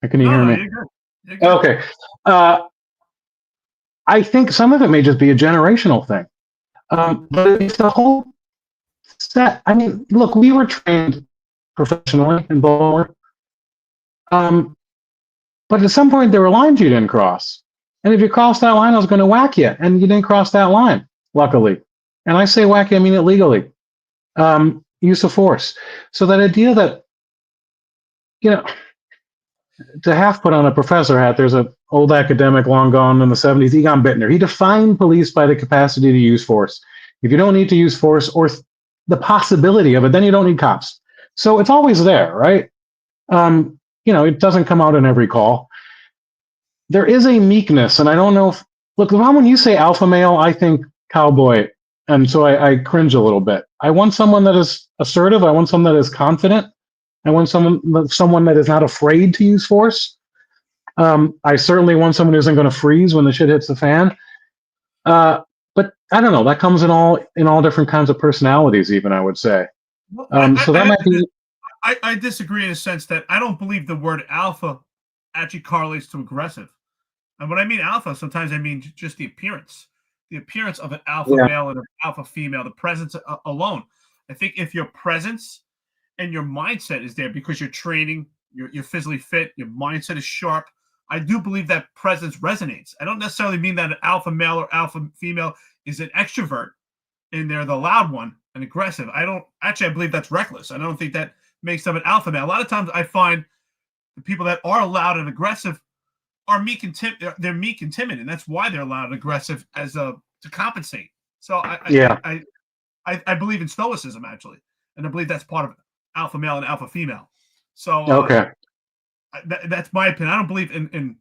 Or can you hear me? You're good. Okay. I think some of it may just be a generational thing. But it's the whole set. I mean, look, we were trained professionally in Baltimore. But at some point, there were lines you didn't cross. And if you crossed that line, I was going to whack you. And you didn't cross that line, luckily. And I say whack you, I mean it legally. Use of force. So that idea that, to half put on a professor hat, there's an old academic long gone in the 70s, Egon Bittner. He defined police by the capacity to use force. If you don't need to use force or the possibility of it, then you don't need cops. So it's always there, right? It doesn't come out in every call. There is a meekness, and I don't know if, look, when you say alpha male, I think cowboy, and so I cringe a little bit. I want someone that is assertive. I want someone that is confident. I want someone that is not afraid to use force. I certainly want someone who isn't going to freeze when the shit hits the fan. But I don't know. That comes in all different kinds of personalities, even, I would say. I disagree in a sense that I don't believe the word alpha actually correlates to aggressive. And when I mean alpha, sometimes I mean just the appearance of an alpha male and an alpha female, the presence alone. I think if your presence and your mindset is there because you're training, you're physically fit, your mindset is sharp, I do believe that presence resonates. I don't necessarily mean that an alpha male or alpha female is an extrovert and they're the loud one and aggressive. I believe that's reckless. I don't think that makes them an alpha male. A lot of times I find the people that are loud and aggressive are meek and they're meek and timid, and that's why they're loud and aggressive to compensate. So I believe in stoicism actually, and I believe that's part of alpha male and alpha female. So that's my opinion. I don't believe in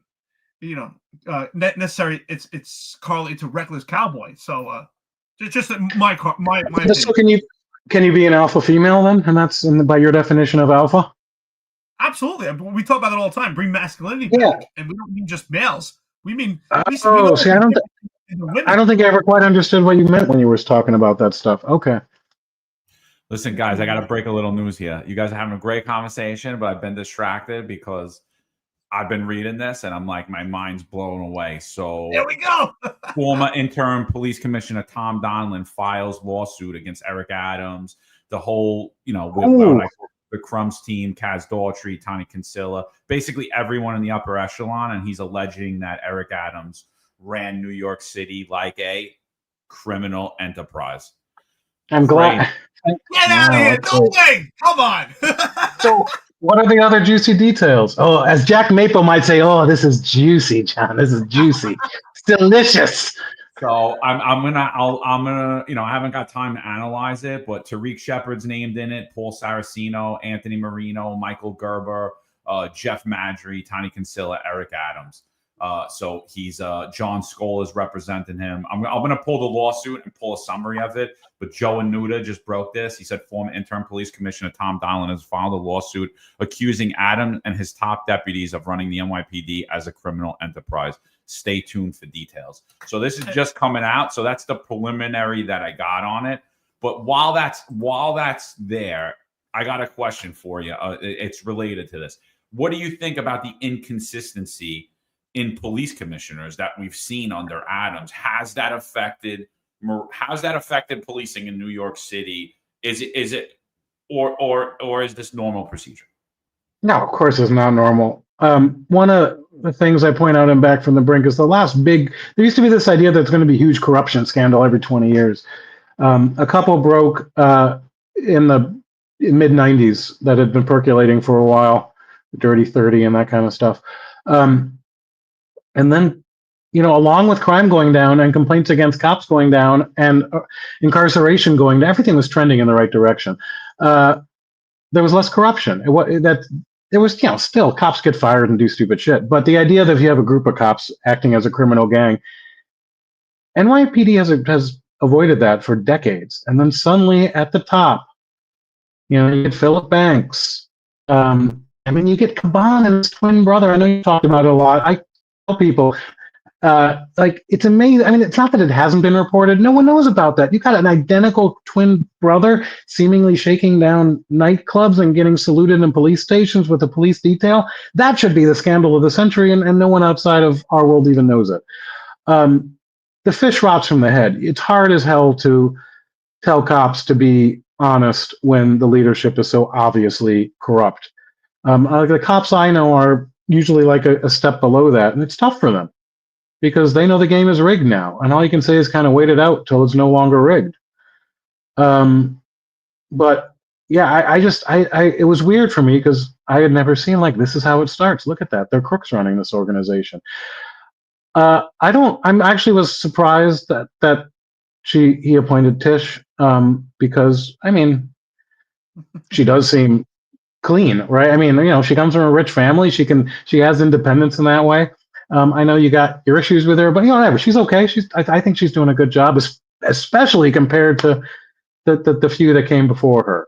necessarily it's correlated to reckless cowboy. So just my opinion. So can you be an alpha female then? And that's by your definition of alpha? Absolutely. We talk about it all the time. Bring masculinity back, and we don't mean just males. We mean. I don't think I ever quite understood what you meant when you were talking about that stuff. Okay. Listen, guys, I got to break a little news here. You guys are having a great conversation, but I've been distracted because I've been reading this, and I'm like, my mind's blown away. So there we go. Former interim police commissioner Tom Donlin files lawsuit against Eric Adams. The whole, the Crumbs team, Kaz Daughtry, Tony Kinsella, basically everyone in the upper echelon, and he's alleging that Eric Adams ran New York City like a criminal enterprise. I'm glad. Get out of here! No way! Come on. So, what are the other juicy details? Oh, as Jack Maple might say, "Oh, this is juicy, John. This is juicy. It's delicious." So I'm gonna I haven't got time to analyze it, but Tariq Shepard's named in it, Paul Saraceno, Anthony Marino, Michael Gerber, Jeff Madry, Tony Kinsella, Eric Adams. So he's John Skoll is representing him. I'm gonna pull the lawsuit and pull a summary of it. But Joe Anuta just broke this. He said former interim police commissioner Tom Donlin has filed a lawsuit accusing Adams and his top deputies of running the NYPD as a criminal enterprise. Stay tuned for details. So this is just coming out. So that's the preliminary that I got on it. But while that's there, I got a question for you. It's related to this. What do you think about the inconsistency in police commissioners that we've seen under Adams? Has that affected policing in New York City? Is it or is this normal procedure? No, of course it's not normal. One of the things I point out in Back from the Brink is the last big, there used to be this idea that it's going to be a huge corruption scandal every 20 years. A couple broke in the mid-90s that had been percolating for a while, Dirty 30 and that kind of stuff. And then, along with crime going down and complaints against cops going down and incarceration going down, everything was trending in the right direction. There was less corruption. There was, still cops get fired and do stupid shit. But the idea that if you have a group of cops acting as a criminal gang, NYPD has avoided that for decades. And then suddenly at the top, you get Philip Banks. You get Caban and his twin brother. I know you talked about it a lot. I tell people, it's amazing. It's not that it hasn't been reported. No one knows about that. You got an identical twin brother seemingly shaking down nightclubs and getting saluted in police stations with a police detail. That should be the scandal of the century, and no one outside of our world even knows it. The fish rots from the head. It's hard as hell to tell cops to be honest when the leadership is so obviously corrupt. The cops I know are usually like a step below that, and it's tough for them because they know the game is rigged now, and all you can say is kind of wait it out till it's no longer rigged. But yeah, it was weird for me because I had never seen this is how it starts. Look at that. They're crooks running this organization. I actually was surprised that he appointed Tish, because she does seem clean, right? She comes from a rich family. She has independence in that way. I know you got your issues with her, but whatever. She's okay. I think she's doing a good job, especially compared to the few that came before her.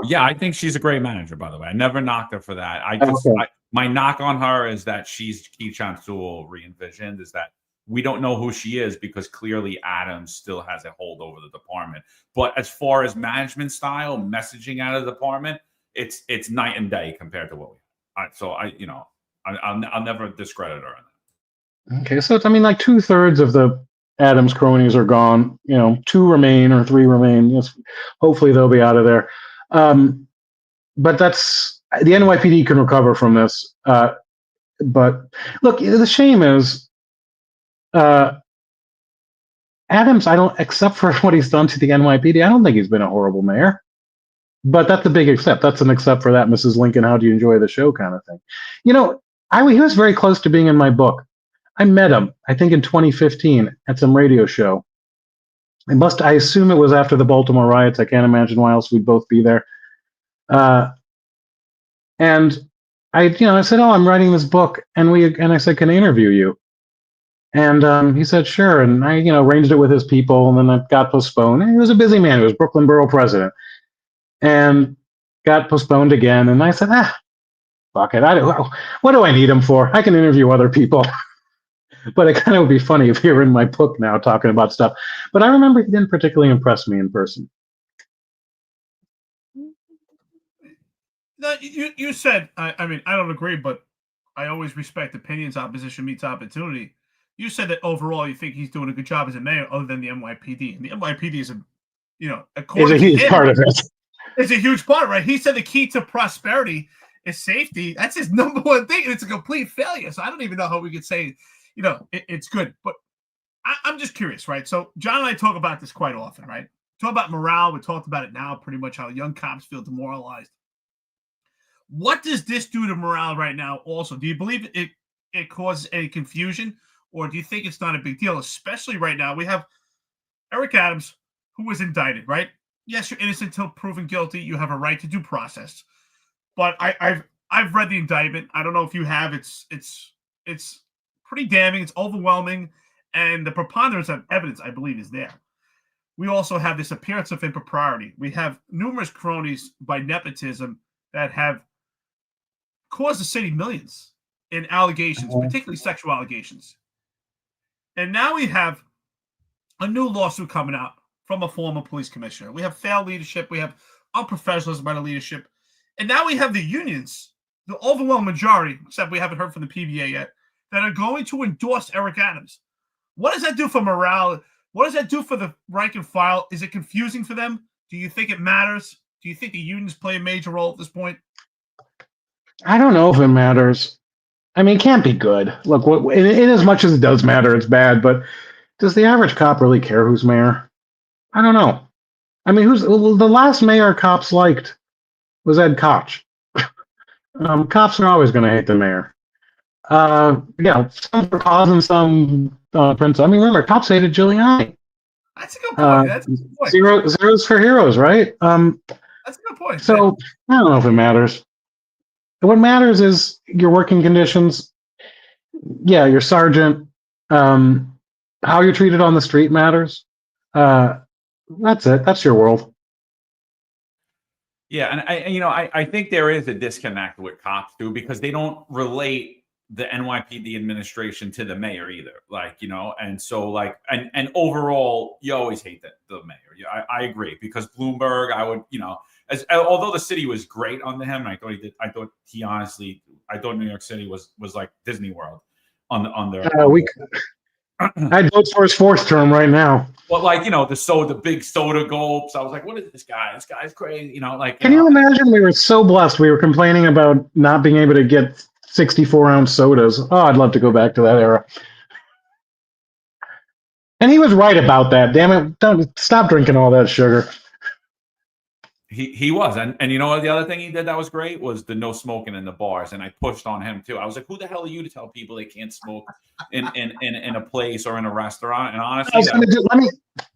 Yeah, I think she's a great manager, by the way. I never knocked her for that. My knock on her is that she's Keechant Sewell re-envisioned, is that we don't know who she is because clearly Adams still has a hold over the department. But as far as management style, messaging out of the department, it's night and day compared to what we have. So I'll never discredit her on that. Okay, so it's 2/3 of the Adams cronies are gone. 2 remain or 3 remain. Yes, hopefully they'll be out of there. But that's the NYPD can recover from this. But look, the shame is Adams. Except for what he's done to the NYPD, I don't think he's been a horrible mayor. But that's a big except. That's an except for that, Mrs. Lincoln. How do you enjoy the show kind of thing? He was very close to being in my book. I met him, I think, in 2015 at some radio show. I assume it was after the Baltimore riots. I can't imagine why else we'd both be there. And I said, "Oh, I'm writing this book," and I said, "Can I interview you?" And he said, "Sure." And I, arranged it with his people, and then it got postponed. And he was a busy man. He was Brooklyn Borough president, and got postponed again. And I said, fuck it. What do I need him for? I can interview other people. But it kind of would be funny if he were in my book now talking about stuff. But I remember he didn't particularly impress me in person. No, you said, I don't agree, but I always respect opinions. Opposition meets opportunity. You said that overall you think he's doing a good job as a mayor, other than the NYPD. And the NYPD is It's a huge part of it. It's a huge part, right? He said the key to prosperity is safety. That's his number one thing, and it's a complete failure. So I don't even know how we could say, it's good. But I'm just curious, right? So John and I talk about this quite often, right? Talk about morale. We talked about it now, pretty much how young cops feel demoralized. What does this do to morale right now also? Do you believe it causes any confusion, or do you think it's not a big deal? Especially right now, we have Eric Adams, who was indicted, right? Yes, you're innocent until proven guilty. You have a right to due process. But I've read the indictment. I don't know if you have. It's pretty damning. It's overwhelming. And the preponderance of evidence, I believe, is there. We also have this appearance of impropriety. We have numerous cronies by nepotism that have caused the city millions in allegations, particularly sexual allegations. And now we have a new lawsuit coming out from a former police commissioner. We have failed leadership. We have unprofessionalism by the leadership. And now we have the unions, the overwhelming majority, except we haven't heard from the PBA yet, that are going to endorse Eric Adams. What does that do for morale? What does that do for the rank and file? Is it confusing for them? Do you think it matters? Do you think the unions play a major role at this point? I don't know if it matters. It can't be good. Look, in as much as it does matter, it's bad. But does the average cop really care who's mayor? I don't know. Who's the last mayor cops liked was Ed Koch. Cops are always going to hate the mayor. Some for cause and some Prince. I mean, remember, cops hated Giuliani. That's a good point. That's a good point. Zeros for heroes, right? That's a good point. So I don't know if it matters. What matters is your working conditions. Yeah, your sergeant. How you're treated on the street matters. That's it. That's your world. Yeah, and I think there is a disconnect with cops too, because they don't relate the NYPD administration to the mayor either. Like, and so like, and overall, you always hate the mayor. Yeah, I agree, because Bloomberg, I would, although the city was great under him, I thought I thought New York City was like Disney World I'd vote for his fourth term right now. But like, the big soda gulps. I was like, what is this guy? This guy's crazy. Can you imagine? We were so blessed. We were complaining about not being able to get 64-ounce sodas. Oh, I'd love to go back to that era. And he was right about that. Damn it. Don't stop drinking all that sugar. He was. And you know what? The other thing he did that was great was the no smoking in the bars. And I pushed on him too. I was like, who the hell are you to tell people they can't smoke in a place or in a restaurant? And honestly,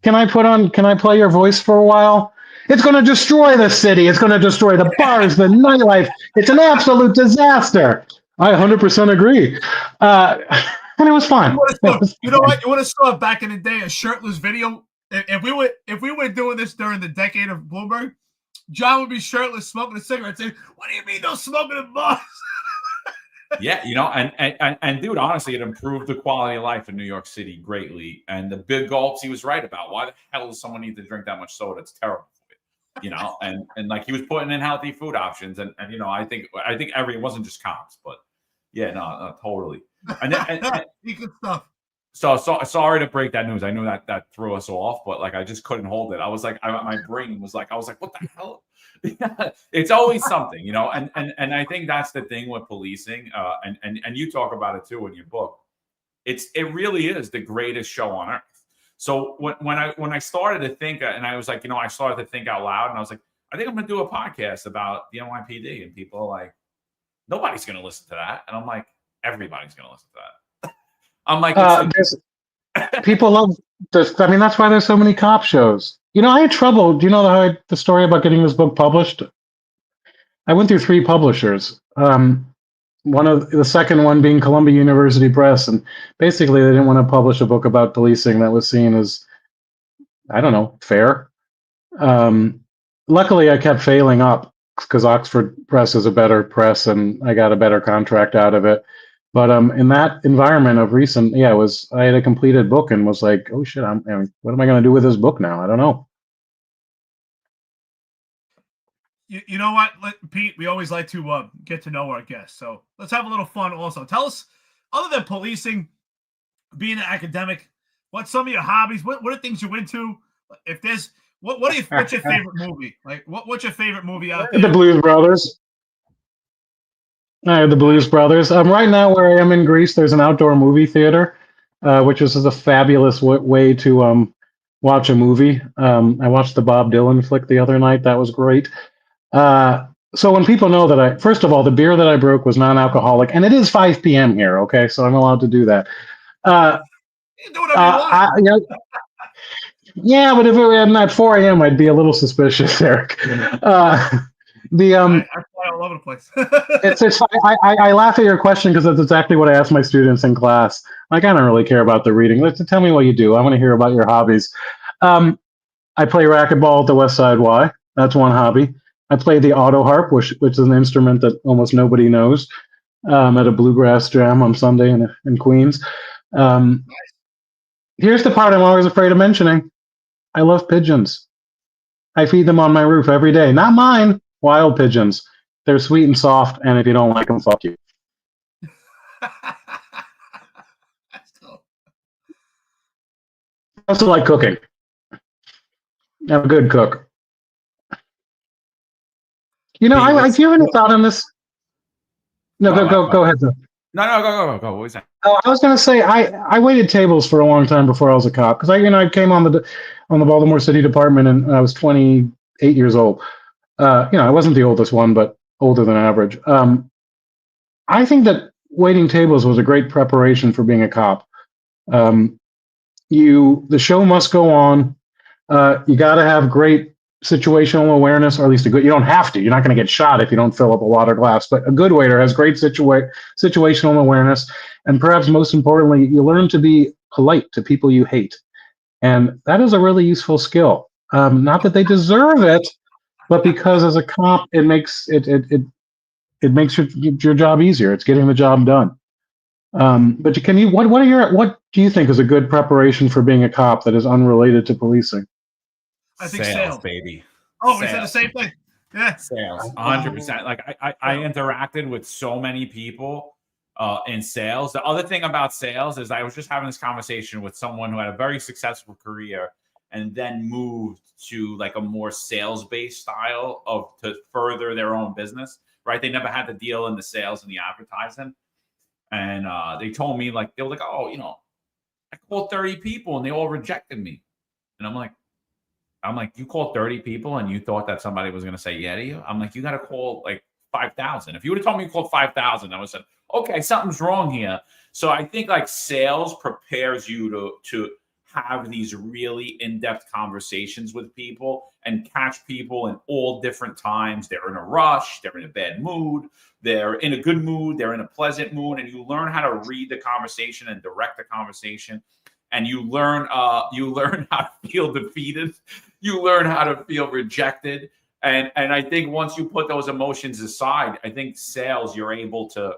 can I play your voice for a while? It's going to destroy the city. It's going to destroy the bars, the nightlife. It's an absolute disaster. I 100% agree. And it was fun. You know what? You would have saw back in the day a shirtless video. If we were doing this during the decade of Bloomberg, John would be shirtless, smoking a cigarette, saying, "What do you mean no smoking in bars?" Yeah, and dude, honestly, it improved the quality of life in New York City greatly. And the big gulps, he was right about. Why the hell does someone need to drink that much soda? It's terrible for you. And like he was putting in healthy food options, and I think it wasn't just cops, but yeah, no, totally. And good stuff. So sorry to break that news. I knew that threw us off, but like I just couldn't hold it. I was like, my brain was like, what the hell? It's always something, And I think that's the thing with policing. And you talk about it too in your book. It really is the greatest show on earth. So when I started to think, and I was like, I started to think out loud, and I was like, I think I'm gonna do a podcast about the NYPD, and people are like, nobody's gonna listen to that, and I'm like, everybody's gonna listen to that. I'm like, people love this. I mean, that's why there's so many cop shows. I had trouble. Do you know the story about getting this book published? I went through 3 publishers. The second one being Columbia University Press, and basically they didn't want to publish a book about policing that was seen as, I don't know, fair. Luckily, I kept failing up because Oxford Press is a better press, and I got a better contract out of it. But in that environment of recent, I had a completed book and was like, oh shit, what am I going to do with this book now? I don't know. You know what, Pete? We always like to get to know our guests, so let's have a little fun. Also, tell us, other than policing, being an academic, what's some of your hobbies? What are things you into? If there's what's your favorite movie? Like what's your favorite movie out there? The Blues Brothers. The Blues Brothers. Right now, where I am in Greece, there's an outdoor movie theater, which is a fabulous way to watch a movie. I watched the Bob Dylan flick the other night. That was great. So when people know that first of all, the beer that I broke was non-alcoholic, and it is 5 p.m. here, okay? So I'm allowed to do that. You do whatever you want. Yeah, but if it were at 4 a.m., I'd be a little suspicious, Eric. I fly all over the place. I laugh at your question because that's exactly what I ask my students in class. Like, I don't really care about the reading. Tell me what you do. I want to hear about your hobbies. I play racquetball at the West Side Y. That's one hobby. I play the auto harp, which is an instrument that almost nobody knows, at a bluegrass jam on Sunday in Queens. Here's the part I'm always afraid of mentioning. I love pigeons. I feed them on my roof every day. Not mine. Wild pigeons. They're sweet and soft, and if you don't like them, fuck you. I also like cooking. I'm a good cook. Do you have any thought on this? No, go ahead. Sir. No, go. What was that? Oh, I was going to say I waited tables for a long time before I was a cop because I came on the Baltimore City Department and I was 28 years old. I wasn't the oldest one, but older than average. I think that waiting tables was a great preparation for being a cop. The show must go on. You got to have great situational awareness, or at least a good. You don't have to. You're not going to get shot if you don't fill up a water glass. But a good waiter has great situational awareness, and perhaps most importantly, you learn to be polite to people you hate, and that is a really useful skill. Not that they deserve it, but because as a cop, it makes it makes your job easier. It's getting the job done. But what do you think is a good preparation for being a cop that is unrelated to policing? I think sales, baby. Oh, is that the same thing? Yeah, Sales, 100%. Like I interacted with so many people in sales. The other thing about sales is I was just having this conversation with someone who had a very successful career and then moved to like a more sales-based style to further their own business. Right? They never had to deal in the sales and the advertising. And they told me, like, they were like, oh, I called 30 people and they all rejected me. And I'm like, you called 30 people and you thought that somebody was going to say yeah to you? I'm like, you got to call like 5,000. If you would have told me you called 5,000, I would have said, okay, something's wrong here. So I think like sales prepares you to have these really in-depth conversations with people and catch people in all different times. They're in a rush, they're in a bad mood, they're in a good mood, they're in a pleasant mood, and you learn how to read the conversation and direct the conversation. And you learn how to feel defeated, you learn how to feel rejected. And I think once you put those emotions aside, I think sales, you're able to,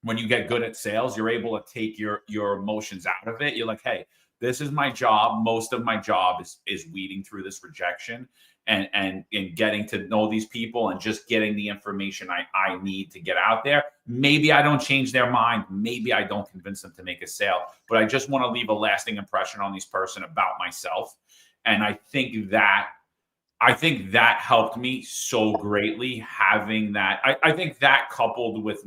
when you get good at sales, you're able to take your emotions out of it. You're like, hey, this is my job. Most of my job is weeding through this rejection and getting to know these people and just getting the information I need to get out there. Maybe I don't change their mind. Maybe I don't convince them to make a sale, but I just want to leave a lasting impression on this person about myself. And I think that helped me so greatly having that. I think that coupled with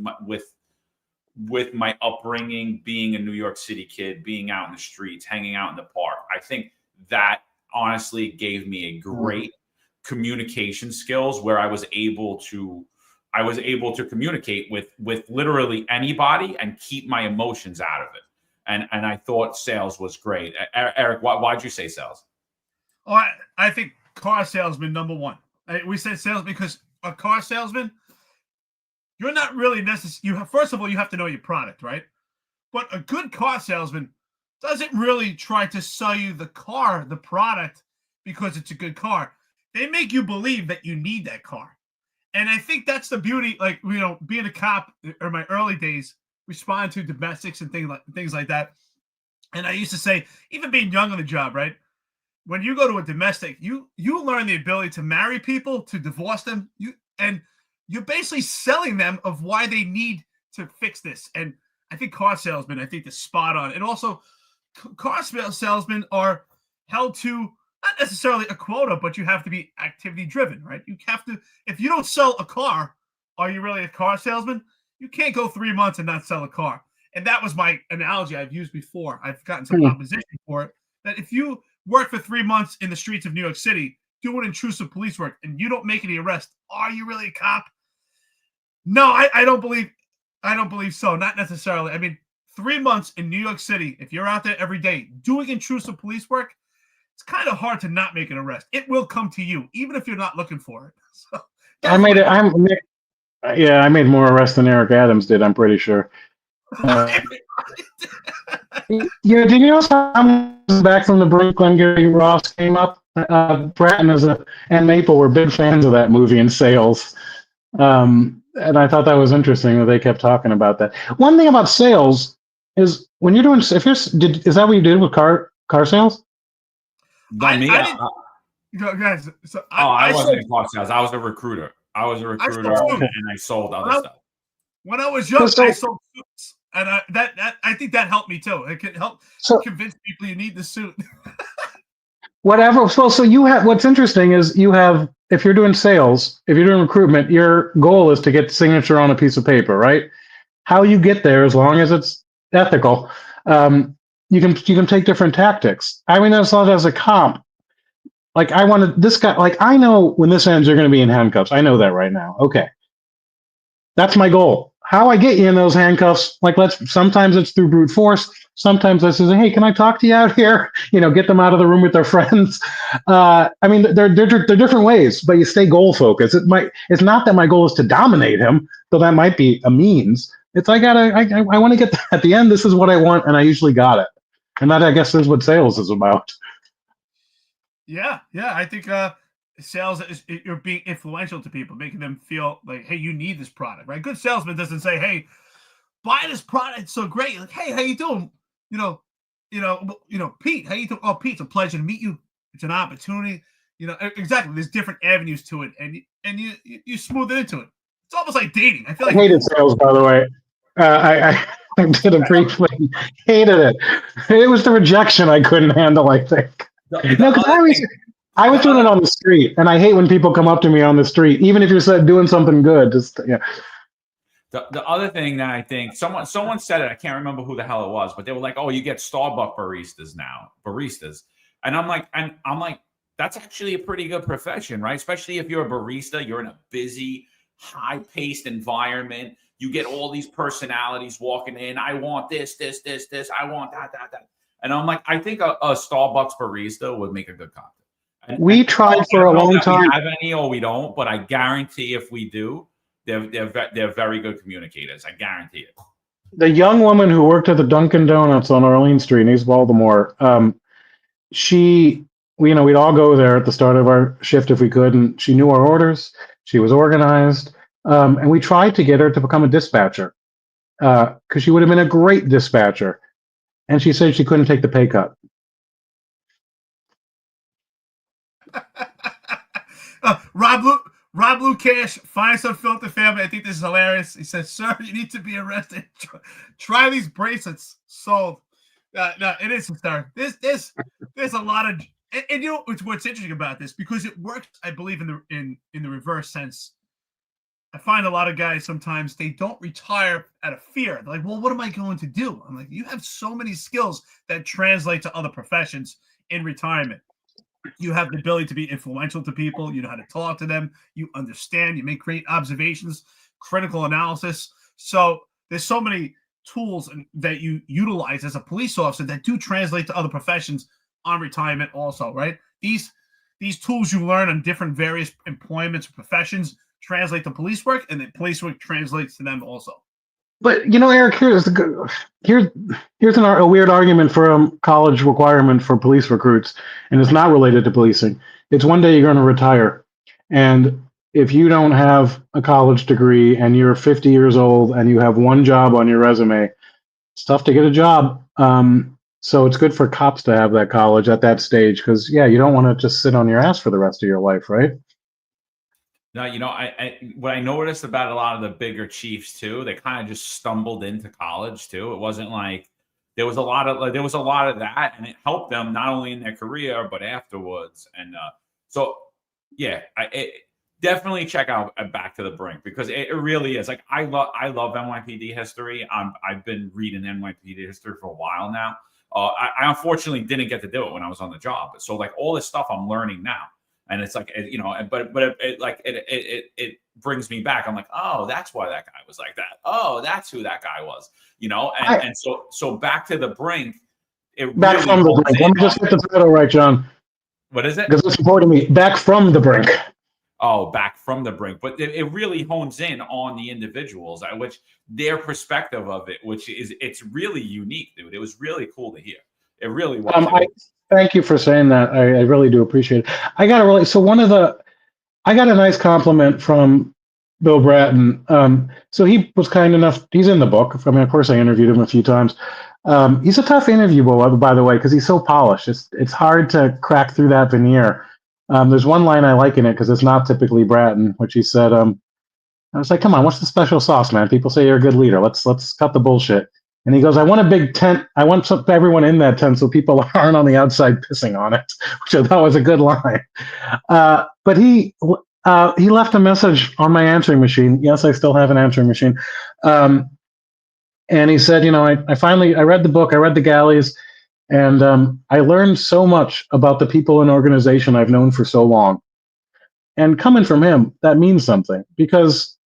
my upbringing, being a New York City kid, being out in the streets, hanging out in the park, I think that honestly gave me a great communication skills where I was able to communicate with literally anybody and keep my emotions out of it. And I thought sales was great. Eric, why'd you say sales? Oh, I think car salesman number one. We said sales because a car salesman, you're not really necessary. First of all, you have to know your product, right? But a good car salesman doesn't really try to sell you the car, the product, because it's a good car. They make you believe that you need that car. And I think that's the beauty, like, being a cop or my early days, responding to domestics and things like that. And I used to say, even being young on the job, right? When you go to a domestic, you learn the ability to marry people, to divorce them. You're basically selling them of why they need to fix this. And I think car salesmen, I think they're spot on. And also, car salesmen are held to not necessarily a quota, but you have to be activity driven, right? You have to, if you don't sell a car, are you really a car salesman? You can't go 3 months and not sell a car. And that was my analogy I've used before. I've gotten some opposition for it. That if you work for 3 months in the streets of New York City doing intrusive police work and you don't make any arrests, are you really a cop? No, I don't believe so. Not necessarily. I mean, 3 months in New York City, if you're out there every day doing intrusive police work, it's kind of hard to not make an arrest. It will come to you, even if you're not looking for it. So, I made more arrests than Eric Adams did, I'm pretty sure. Did you know some back from the Brink when Gary Ross came up? Bratton and Maple were big fans of that movie in sales. And I thought that was interesting that they kept talking about that. One thing about sales is when you're doing, is that what you did with car sales? I wasn't in car sales. I was a recruiter. And I sold other stuff. When I was young, I sold suits, and I think that helped me too. It could help convince people you need the suit. Whatever. So you have. What's interesting is you have. If you're doing sales, if you're doing recruitment, your goal is to get signature on a piece of paper, right? How you get there, as long as it's ethical, you can take different tactics. I mean, as long as a cop, like I wanted this guy, like I know when this ends, you're going to be in handcuffs. I know that right now. Okay, that's my goal. how I get you in those handcuffs, like sometimes it's through brute force. Sometimes I say, hey, can I talk to you out here? Get them out of the room with their friends. I mean, they're different ways, but you stay goal focused. It's not that my goal is to dominate him, though that might be a means. It's I want to get at the end. This is what I want, and I usually got it. And that, I guess, is what sales is about. Yeah. I think sales is you're being influential to people, making them feel like, hey, you need this product, right? Good salesman doesn't say, hey, buy this product, it's so great. Like, hey, how you doing? Pete, how you doing? Oh, Pete, it's a pleasure to meet you. It's an opportunity. Exactly. There's different avenues to it, and you smooth it into it. It's almost like dating. I feel like I hated sales, by the way. I did it briefly. Hated it. It was the rejection I couldn't handle, I think. I was doing it on the street, and I hate when people come up to me on the street, even if you're doing something good. The other thing that I think someone said it, I can't remember who the hell it was, but they were like, "Oh, you get Starbucks baristas," and I'm like, that's actually a pretty good profession, right? Especially if you're a barista, you're in a busy, high-paced environment. You get all these personalities walking in. I want this. I want that. And I'm like, I think a Starbucks barista would make a good cocktail. We tried for a long time. We have any or we don't, but I guarantee if we do, they're very good communicators. I guarantee it. The young woman who worked at the Dunkin' Donuts on Orleans Street in East Baltimore, we'd all go there at the start of our shift if we could, and she knew our orders. She was organized, and we tried to get her to become a dispatcher because she would have been a great dispatcher. And she said she couldn't take the pay cut. Rob Lucash finds Unfiltered family. I think this is hilarious. He says, "Sir, you need to be arrested. Try these bracelets." Sold. No, it is hysterical. There's a lot of, and what's interesting about this, because it works, I believe, in the reverse sense. I find a lot of guys sometimes they don't retire out of fear. They're like, well, what am I going to do? I'm like, you have so many skills that translate to other professions in retirement. You have the ability to be influential to people. You know how to talk to them. You understand. You make great observations, critical analysis. So there's so many tools that you utilize as a police officer that do translate to other professions on retirement also, right? These tools you learn on different various employments or professions translate to police work, and then police work translates to them also. But Eric, here's a weird argument for a college requirement for police recruits, and it's not related to policing. It's one day you're going to retire, and if you don't have a college degree and you're 50 years old and you have one job on your resume, it's tough to get a job. So it's good for cops to have that college at that stage because, you don't want to just sit on your ass for the rest of your life, right? No, what I noticed about a lot of the bigger chiefs too, they kind of just stumbled into college too. It wasn't like there was a lot of that, and it helped them not only in their career but afterwards. And definitely check out Back to the Brink because it really is like I love NYPD history. I've been reading NYPD history for a while now. I unfortunately didn't get to do it when I was on the job, so like all this stuff I'm learning now. And it's like, it brings me back. I'm like, oh, that's why that guy was like that. Oh, that's who that guy was, And so Back to the Brink. Back from the Brink. Let me just get the title right, John. What is it? Because it's important to me. Back from the Brink. Oh, Back from the Brink. But it really hones in on the individuals, which their perspective of it, it's really unique, dude. It was really cool to hear. It really was. Thank you for saying that. I really do appreciate it. I got a nice compliment from Bill Bratton. So he was kind enough. He's in the book. I mean, of course, I interviewed him a few times. He's a tough interview, by the way, because he's so polished. It's hard to crack through that veneer. There's one line I like in it because it's not typically Bratton, which he said. I was like, "Come on, what's the special sauce, man? People say you're a good leader. Let's cut the bullshit." And he goes, "I want a big tent. I want everyone in that tent so people aren't on the outside pissing on it," which I thought was a good line. But he left a message on my answering machine. Yes, I still have an answering machine. And he said, I read the book, I read The Galleys, and I learned so much about the people and organization I've known for so long. And coming from him, that means something because,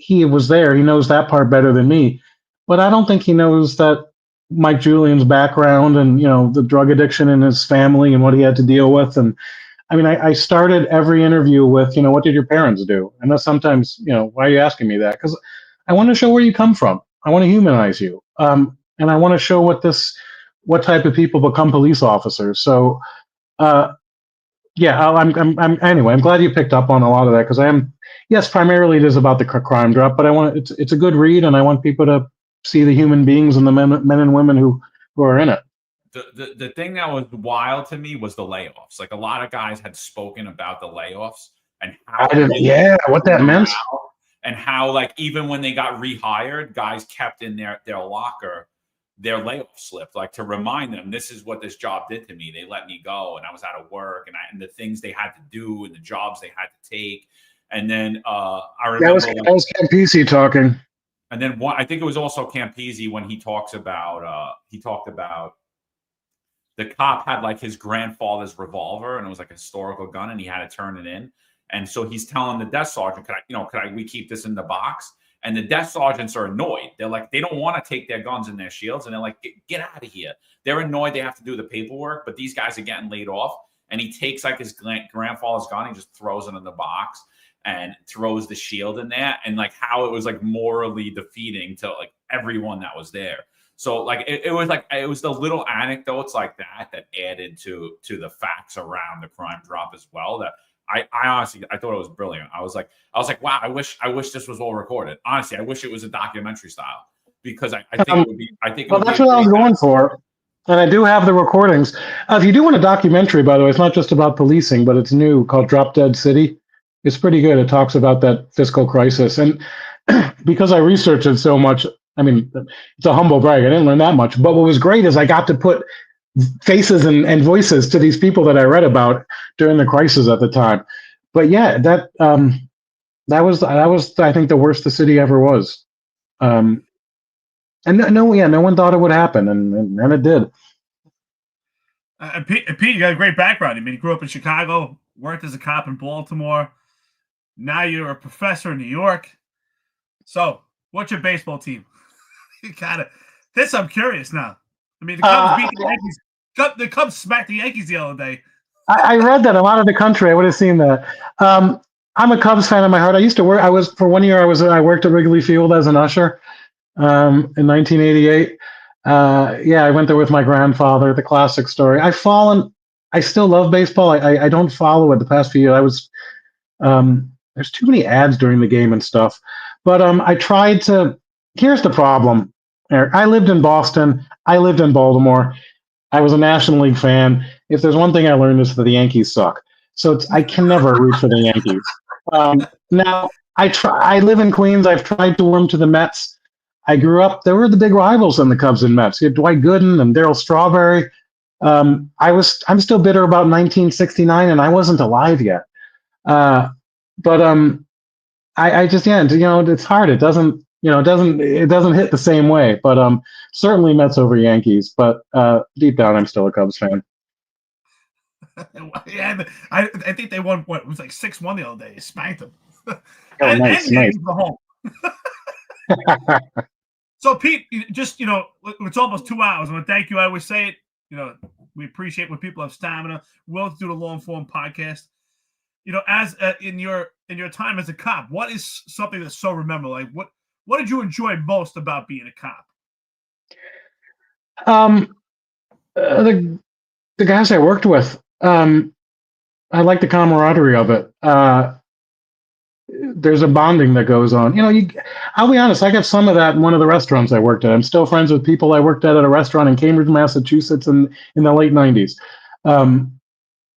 he was there. He knows that part better than me, but I don't think he knows that Mike Julian's background and the drug addiction in his family and what he had to deal with. And I mean, I started every interview with, what did your parents do? And that's sometimes, why are you asking me that? Because I want to show where you come from. I want to humanize you, and I want to show what type of people become police officers. So, yeah, anyway. I'm glad you picked up on a lot of that because yes, primarily it is about the crime drop, but it's a good read, and I want people to see the human beings and the men and women who are in it. The thing that was wild to me was the layoffs. Like a lot of guys had spoken about the layoffs and how what that meant, and how like even when they got rehired, guys kept in their locker their layoff slip, like to remind them, this is what this job did to me. They let me go, and I was out of work, and the things they had to do, and the jobs they had to take. And then I remember that was Campisi talking. And then I think it was also Campisi when he talked about the cop had like his grandfather's revolver, and it was like a historical gun, and he had to turn it in. And so he's telling the desk sergeant, we keep this in the box? And the desk sergeants are annoyed. They're like, they don't want to take their guns and their shields. And they're like, get out of here. They're annoyed they have to do the paperwork, but these guys are getting laid off. And he takes like his grandfather's gun, he just throws it in the box and throws the shield in there. And like how it was like morally defeating to like everyone that was there. So like it was the little anecdotes like that added to the facts around the crime drop as well. That I honestly thought it was brilliant. I was like, wow, I wish this was all recorded. Honestly, I wish it was a documentary style because I think it would be. That's what I was going for, and I do have the recordings. If you do want a documentary, by the way, it's not just about policing, but it's new, called Drop Dead City. It's pretty good. It talks about that fiscal crisis, and because I researched it so much, I mean, it's a humble brag. I didn't learn that much, but what was great is I got to put faces and voices to these people that I read about during the crisis at the time. But yeah, that was I think the worst the city ever was. And no one thought it would happen, and it did. Pete, you got a great background. I mean, you grew up in Chicago, worked as a cop in Baltimore. Now you're a professor in New York. So, what's your baseball team? I'm curious now. I mean, the Cubs beat the Yankees. The Cubs smacked the Yankees the other day. I read that a lot of the country. I would have seen that. I'm a Cubs fan in my heart. I used to work. For 1 year. I worked at Wrigley Field as an usher in 1988. I went there with my grandfather. The classic story. I still love baseball. I don't follow it the past few years. There's too many ads during the game and stuff. But I tried to. Here's the problem, Eric. I lived in Boston. I lived in Baltimore. I was a National League fan. If there's one thing I learned is that the Yankees suck. So I can never root for the Yankees. Now, I live in Queens. I've tried to warm to the Mets. I grew up. There were the big rivals in the Cubs and Mets. You had Dwight Gooden and Darryl Strawberry. I'm still bitter about 1969, and I wasn't alive yet. I just it's hard. It doesn't hit the same way. But certainly Mets over Yankees. But deep down, I'm still a Cubs fan. Yeah, I think they won. What it was like 6-1 the other day. They spanked them. Nice. Home. So Pete, it's almost 2 hours. I want to thank you. I always say it. We appreciate when people have stamina, willing to do the long form podcast. As in your time as a cop, what is something that's so memorable? Like what did you enjoy most about being a cop? The guys I worked with. I like the camaraderie of it. There's a bonding that goes on. I'll be honest, I got some of that in one of the restaurants I worked at. I'm still friends with people I worked at a restaurant in Cambridge, Massachusetts in the late 90s.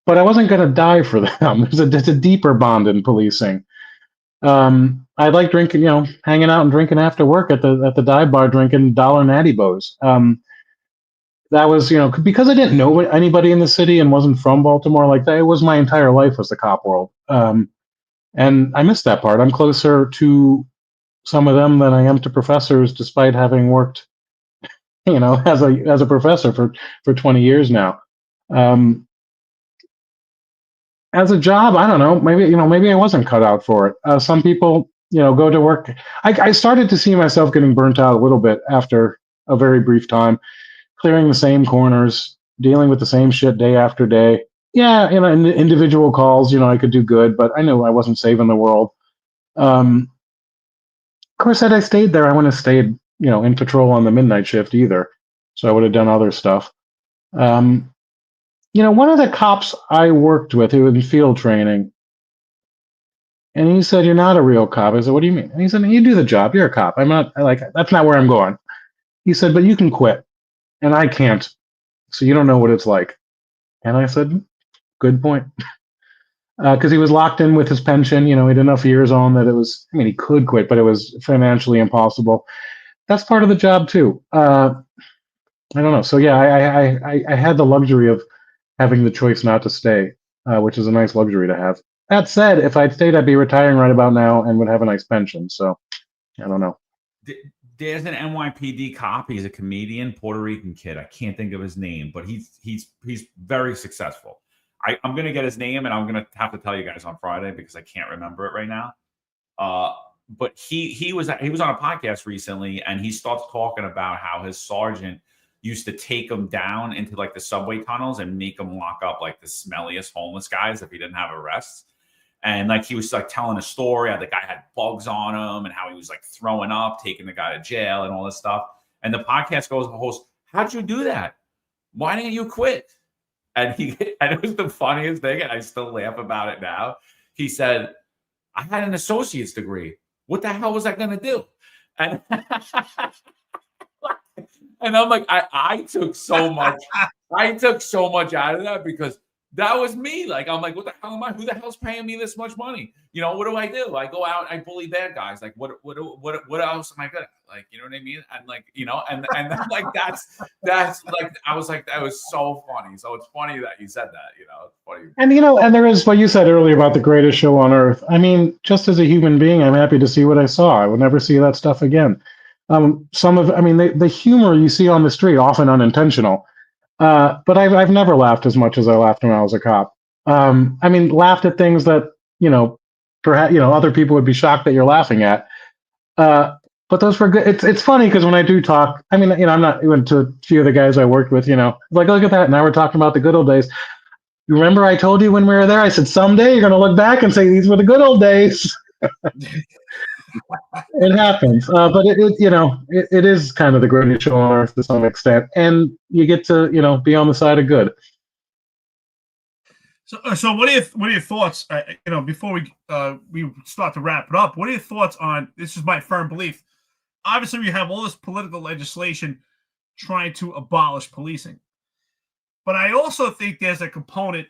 But I wasn't going to die for them. It's a deeper bond in policing. I like drinking, hanging out and drinking after work at the dive bar, drinking $1 Natty Bows. That was, because I didn't know anybody in the city and wasn't from Baltimore like that. It was my entire life was the cop world. And I missed that part. I'm closer to some of them than I am to professors, despite having worked, as a professor for 20 years now. As a job, I don't know. Maybe I wasn't cut out for it. Some people, go to work. I started to see myself getting burnt out a little bit after a very brief time, clearing the same corners, dealing with the same shit day after day. Yeah, in individual calls, I could do good, but I knew I wasn't saving the world. Of course, had I stayed there, I wouldn't have stayed, in patrol on the midnight shift either. So I would have done other stuff. One of the cops I worked with who was in field training, and he said, "You're not a real cop." I said, "What do you mean?" And he said, "You do the job. You're a cop. I'm not that's not where I'm going." He said, "But you can quit, and I can't. So you don't know what it's like." And I said, "Good point." Because he was locked in with his pension. He had enough years on that it was, he could quit, but it was financially impossible. That's part of the job too. I don't know. So yeah, I had the luxury of having the choice not to stay, which is a nice luxury to have. That said, if I'd stayed, I'd be retiring right about now and would have a nice pension. So I don't know. There's an NYPD cop. He's a comedian, Puerto Rican kid. I can't think of his name, but he's very successful. I'm going to get his name, and I'm going to have to tell you guys on Friday because I can't remember it right now. But he was on a podcast recently, and he starts talking about how his sergeant used to take him down into like the subway tunnels and make him lock up like the smelliest homeless guys if he didn't have arrests. And like he was like telling a story how the guy had bugs on him and how he was like throwing up, taking the guy to jail and all this stuff. And the podcast goes, the host, "How'd you do that? Why didn't you quit?" And it was the funniest thing, and I still laugh about it now. He said, "I had an associate's degree. What the hell was I going to do?" And and I'm like, I took so much out of that because that was me. Like, I'm like, what the hell am I? Who the hell's paying me this much money? What do I do? I go out, I bully bad guys. Like, what else am I good at? Like, you know what I mean? And like, and then, like, that's like, I was like, that was so funny. So it's funny that you said that, it's funny. And, and there is what you said earlier about the greatest show on earth. Just as a human being, I'm happy to see what I saw. I would never see that stuff again. The humor you see on the street, often unintentional. But I've never laughed as much as I laughed when I was a cop. Laughed at things that, perhaps, other people would be shocked that you're laughing at. But those were good. It's funny because when I do talk, I'm not even to a few of the guys I worked with, like, look at that. Now we're talking about the good old days. You remember I told you when we were there, I said, someday you're going to look back and say, these were the good old days. It happens, but it is kind of the greatest show on earth to some extent, and you get to be on the side of good. So what are your thoughts? Before we start to wrap it up, what are your thoughts on this? Is my firm belief. Obviously, we have all this political legislation trying to abolish policing, but I also think there's a component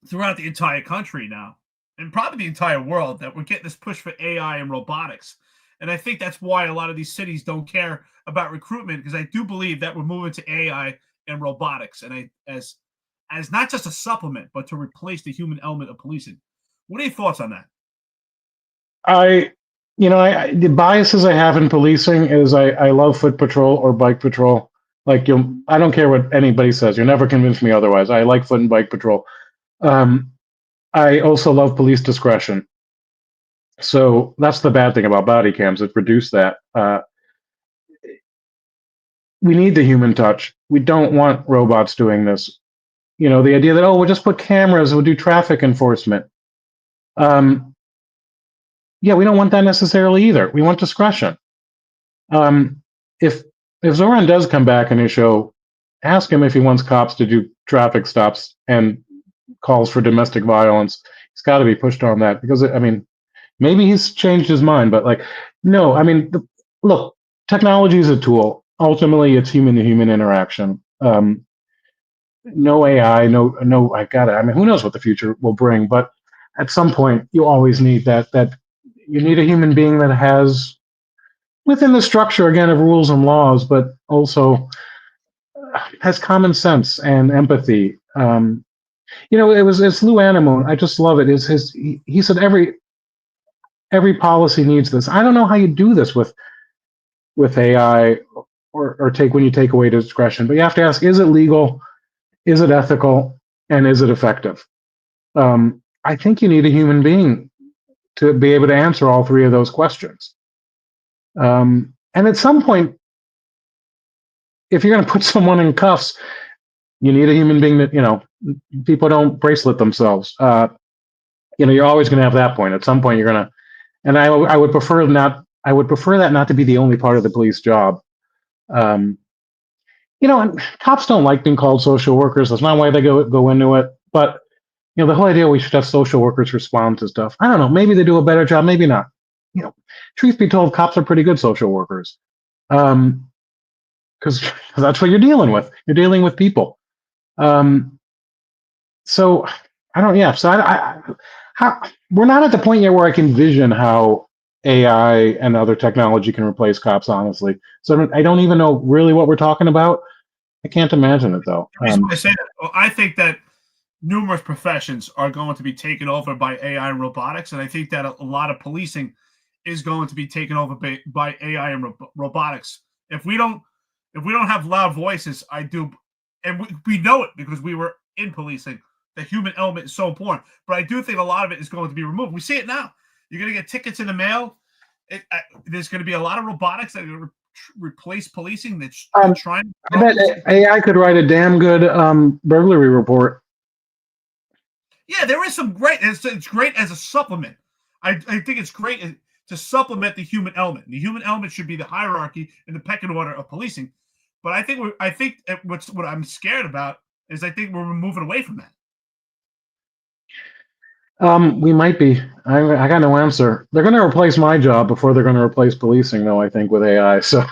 throughout the entire country now, and probably the entire world, that we're getting this push for AI and robotics. And I think that's why a lot of these cities don't care about recruitment, because I do believe that we're moving to AI and robotics, and as not just a supplement, but to replace the human element of policing. What are your thoughts on that? The biases I have in policing is I love foot patrol or bike patrol. Like, I don't care what anybody says. You'll never convince me otherwise. I like foot and bike patrol. I also love police discretion. So that's the bad thing about body cams. It reduced that. We need the human touch. We don't want robots doing this. The idea that, we'll just put cameras, we'll do traffic enforcement. Yeah, we don't want that necessarily either. We want discretion. If Zoran does come back in his show, ask him if he wants cops to do traffic stops and calls for domestic violence. He's got to be pushed on that, because maybe he's changed his mind, but no. Look, technology is a tool. Ultimately, it's human to human interaction. No AI, no. I got it. Who knows what the future will bring? But at some point, you always need that. You need a human being that has, within the structure again of rules and laws, but also has common sense and empathy. It's Lou Anemoon. I just love it. He said every policy needs this. I don't know how you do this with AI or when you take away discretion, but you have to ask: is it legal? Is it ethical? And is it effective? I think you need a human being to be able to answer all three of those questions. And at some point, if you're going to put someone in cuffs, you need a human being that, people don't bracelet themselves. You're always going to have that point. At some point, you're going to, and I would prefer that not to be the only part of the police job. And cops don't like being called social workers. That's not why they go into it. But, the whole idea we should have social workers respond to stuff. I don't know. Maybe they do a better job. Maybe not. Truth be told, cops are pretty good social workers. Because that's what you're dealing with. You're dealing with people. So I don't. Yeah. So we're not at the point yet where I can envision how AI and other technology can replace cops. Honestly, so I don't even know really what we're talking about. I can't imagine it though. The reason why I say that, I think that numerous professions are going to be taken over by AI and robotics, and I think that a lot of policing is going to be taken over by AI and robotics. If we don't have loud voices, and we know it because we were in policing. The human element is so important, but I do think a lot of it is going to be removed. We see it now. You're going to get tickets in the mail. There's going to be a lot of robotics that are going to replace policing. That's trying. I bet AI could write a damn good burglary report. Yeah, there is some great. It's great as a supplement. I think it's great to supplement the human element. The human element should be the hierarchy and the pecking order of policing. But I think what I'm scared about is I think we're moving away from that. We might be. I got no answer. They're going to replace my job before they're going to replace policing, though, I think, with AI. So,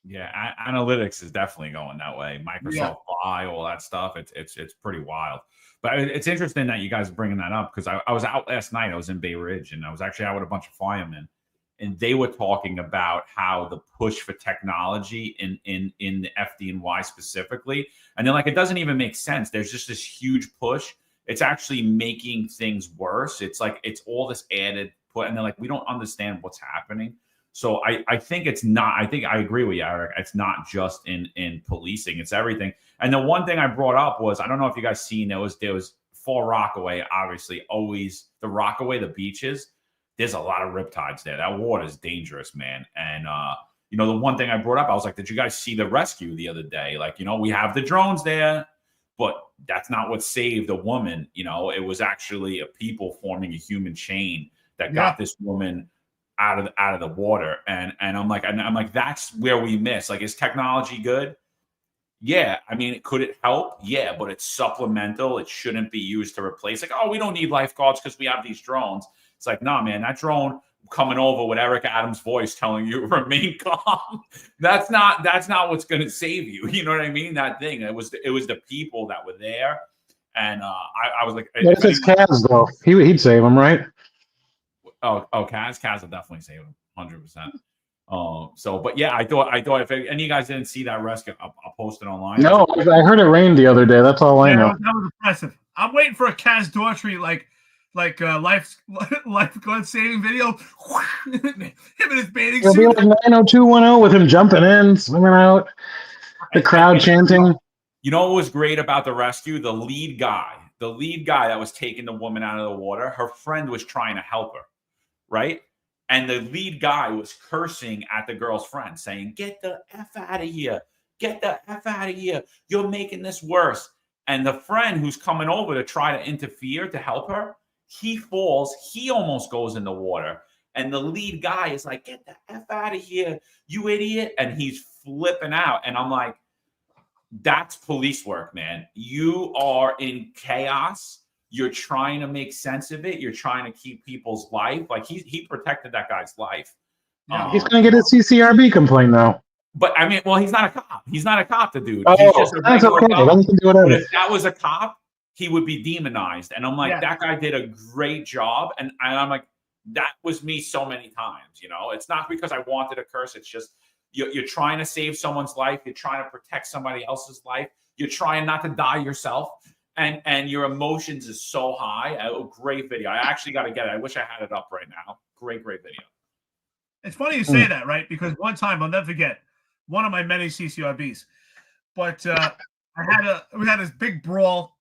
yeah, analytics is definitely going that way. Microsoft Buy, all that stuff. It's pretty wild. But it's interesting that you guys are bringing that up because I was out last night. I was in Bay Ridge, and I was actually out with a bunch of firemen, and they were talking about how the push for technology in the FDNY specifically, and they're like, it doesn't even make sense. There's just this huge push. It's actually making things worse. It's like it's all this added put, and they're like, we don't understand what's happening. So I think it's not. I think I agree with you, Eric. It's not just in policing. It's everything. And the one thing I brought up was I don't know if you guys seen there was Far Rockaway, obviously always the Rockaway, the beaches. There's a lot of riptides there. That water is dangerous, man. And the one thing I brought up, I was like, did you guys see the rescue the other day? Like, we have the drones there. But that's not what saved a woman. It was actually a people forming a human chain that got this woman out of the water. And I'm like, that's where we miss. Like, is technology good? Yeah. I mean, could it help? Yeah, but it's supplemental. It shouldn't be used to replace. Like, we don't need lifeguards because we have these drones. It's like, nah, man, that drone coming over with Eric Adams' voice telling you remain calm. That's not what's going to save you. You know what I mean? That thing. It was the people that were there, and I was like, if it's Kaz though, he'd save him, right? Oh, Kaz will definitely save him, 100%. But yeah, I thought if any of you guys didn't see that rescue, I'll post it online. No, I heard it rained the other day. That's all I know. That was impressive. I'm waiting for a Kaz Daughtry lifeguard saving video. Him and his bathing suit. It'll be like 90210 with him jumping in, swimming out, the crowd chanting. You know what was great about the rescue? The lead guy that was taking the woman out of the water, her friend was trying to help her, right? And the lead guy was cursing at the girl's friend, saying, "Get the F out of here. Get the F out of here. You're making this worse." And the friend who's coming over to try to interfere to help her, he falls. He almost goes in the water. And the lead guy is like, "Get the F out of here, you idiot." And he's flipping out. And I'm like, that's police work, man. You are in chaos. You're trying to make sense of it. You're trying to keep people's life. Like he protected that guy's life. He's going to get a CCRB complaint now. But I mean, well, he's not a cop. He's not a cop, the dude. Oh, he's just a that's okay. cop. He can do whatever. But if that was a cop, he would be demonized. And I'm like, that guy did a great job. And I'm like, that was me so many times. It's not because I wanted to curse. It's just you're trying to save someone's life. You're trying to protect somebody else's life. You're trying not to die yourself. And your emotions is so high. A great video. I actually got to get it. I wish I had it up right now. Great video. It's funny you say that, right? Because one time I'll never forget one of my many CCRBs. But we had this big brawl,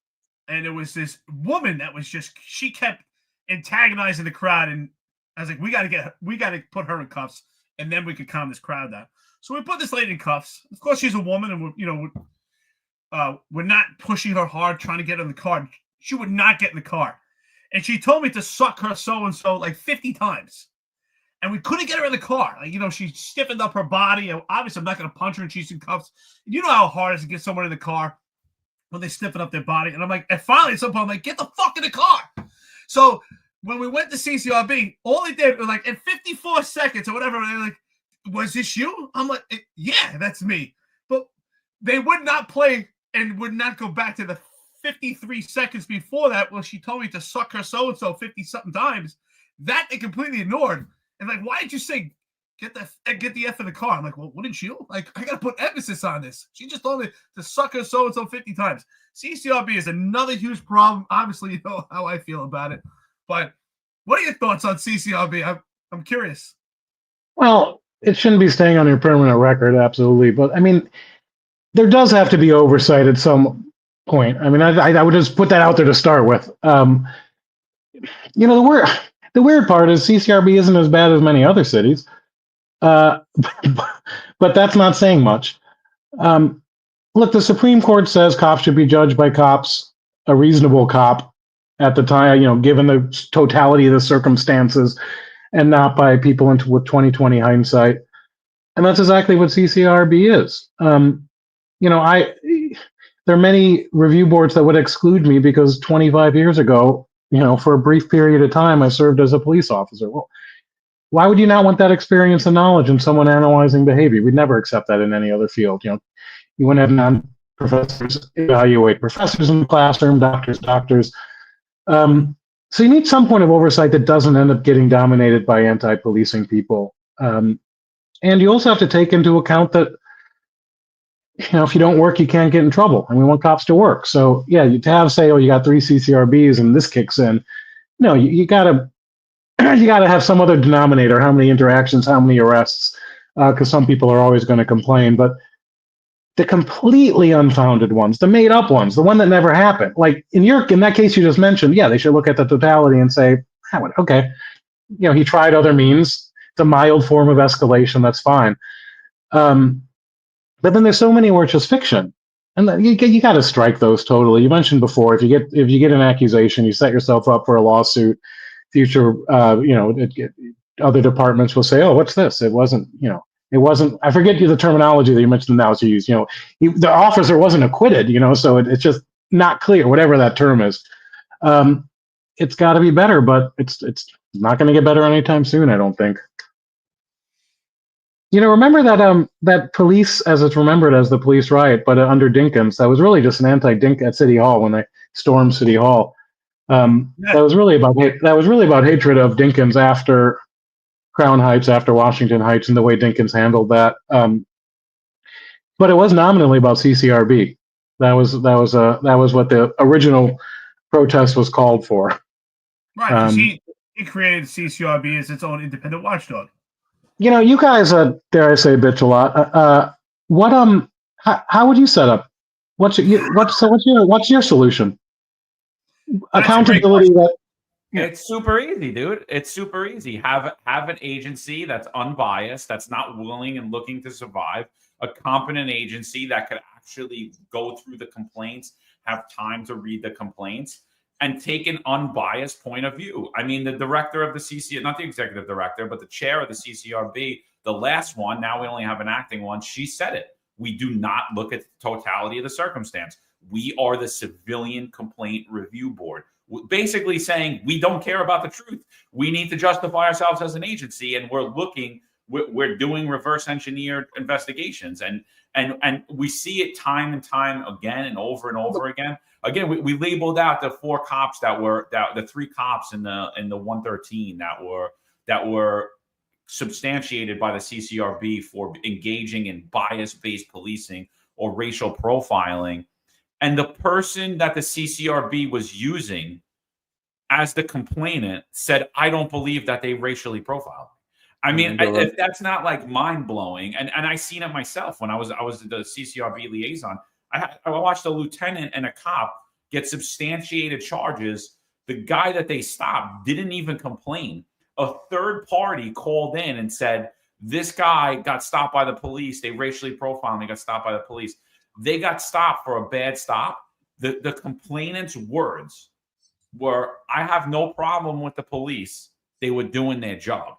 and it was this woman that was she kept antagonizing the crowd, and I was like, we got to put her in cuffs, and then we could calm this crowd down. So we put this lady in cuffs. Of course, she's a woman, and we're not pushing her hard, trying to get her in the car. She would not get in the car, and she told me to suck her so and so like 50 times, and we couldn't get her in the car. Like, she stiffened up her body. Obviously, I'm not going to punch her, and she's in cuffs. You know how hard it is to get someone in the car when they stiffen up their body. And I'm like, and finally at some point, I'm like, get the fuck in the car. So when we went to CCRB, all they did was like, in 54 seconds or whatever, they're like, was this you? I'm like, yeah, that's me. But they would not play and would not go back to the 53 seconds before that. Well, she told me to suck her so-and-so 50-something times. That they completely ignored. And like, why did you say, get the F in the car? I'm like, well, wouldn't you? Like, I got to put emphasis on this. She just told me to suck her so-and-so 50 times. CCRB is another huge problem. Obviously, you know how I feel about it. But what are your thoughts on CCRB? I'm curious. Well, it shouldn't be staying on your permanent record, absolutely. But I mean, there does have to be oversight at some point. I mean, I would just put that out there to start with. The weird part is CCRB isn't as bad as many other cities. But that's not saying much. Look, the Supreme Court says cops should be judged by cops, a reasonable cop at the time, given the totality of the circumstances, and not by people with 20/20 hindsight. And that's exactly what CCRB is. There are many review boards that would exclude me because 25 years ago, for a brief period of time, I served as a police officer. Well, why would you not want that experience and knowledge in someone analyzing behavior? We'd never accept that in any other field. You wouldn't have non-professors evaluate professors in the classroom, doctors. So you need some point of oversight that doesn't end up getting dominated by anti-policing people. And you also have to take into account that, if you don't work, you can't get in trouble. And we want cops to work. So yeah, you have say, you got 3 CCRBs and this kicks in. No, you gotta have some other denominator, how many interactions, how many arrests, because some people are always going to complain. But the completely unfounded ones, the made up ones, the one that never happened, like in that case you just mentioned, yeah, they should look at the totality and say, okay, he tried other means. It's a mild form of escalation. That's fine. But then there's so many where it's just fiction. And you got to strike those totally. You mentioned before, if you get an accusation, you set yourself up for a lawsuit. Future, other departments will say, "Oh, what's this? It wasn't, it wasn't." I forget the terminology that you mentioned now to use. The officer wasn't acquitted. So it's just not clear. Whatever that term is, it's got to be better, but it's not going to get better anytime soon. I don't think. Remember that police, as it's remembered as the police riot, but under Dinkins, that was really just an anti-Dink at City Hall when they stormed City Hall. That was really about hatred of Dinkins after Crown Heights, after Washington Heights, and the way Dinkins handled that. But it was nominally about CCRB. That was what the original protest was called for. Right, because he created CCRB as its own independent watchdog. You guys, dare I say, bitch a lot. How would you set up? What's your solution? Accountability. It's super easy, dude. It's super easy. Have an agency that's unbiased, that's not willing and looking to survive. A competent agency that could actually go through the complaints, have time to read the complaints, and take an unbiased point of view. I mean, the director of the CCRB, not the executive director, but the chair of the CCRB, the last one, now we only have an acting one, she said it. We do not look at the totality of the circumstance. We are the civilian complaint review board, basically saying we don't care about the truth. We need to justify ourselves as an agency, and we're doing reverse engineered investigations. And we see it time and time again and over again. Again, we labeled out the 4 cops the 3 cops in the 113 that were substantiated by the CCRB for engaging in bias-based policing or racial profiling. And the person that the CCRB was using as the complainant said, "I don't believe that they racially profiled." I mean, if that's not like mind blowing, and I seen it myself when I was the CCRB liaison. I watched a lieutenant and a cop get substantiated charges The guy that they stopped didn't even complain. A third party called in and said, this guy got stopped by the police. They racially profiled him. He got stopped by the police. They got stopped for a bad stop. The complainant's words were, I have no problem with the police. They were doing their job.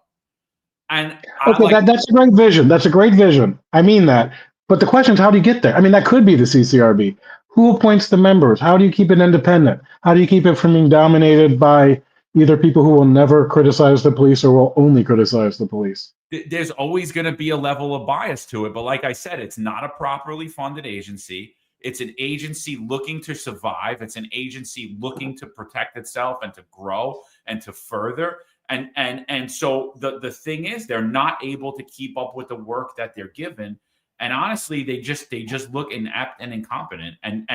And okay, that's a great vision. That's a great vision. I mean that. But the question is, how do you get there? I mean, that could be the CCRB. Who appoints the members? How do you keep it independent? How do you keep it from being dominated by either people who will never criticize the police or will only criticize the police? There's always going to be a level of bias to it. But like I said, it's not a properly funded agency. It's an agency looking to survive. It's an agency looking to protect itself and to grow and to further. And so the thing is, they're not able to keep up with the work that they're given. And honestly, they just look inept and incompetent. And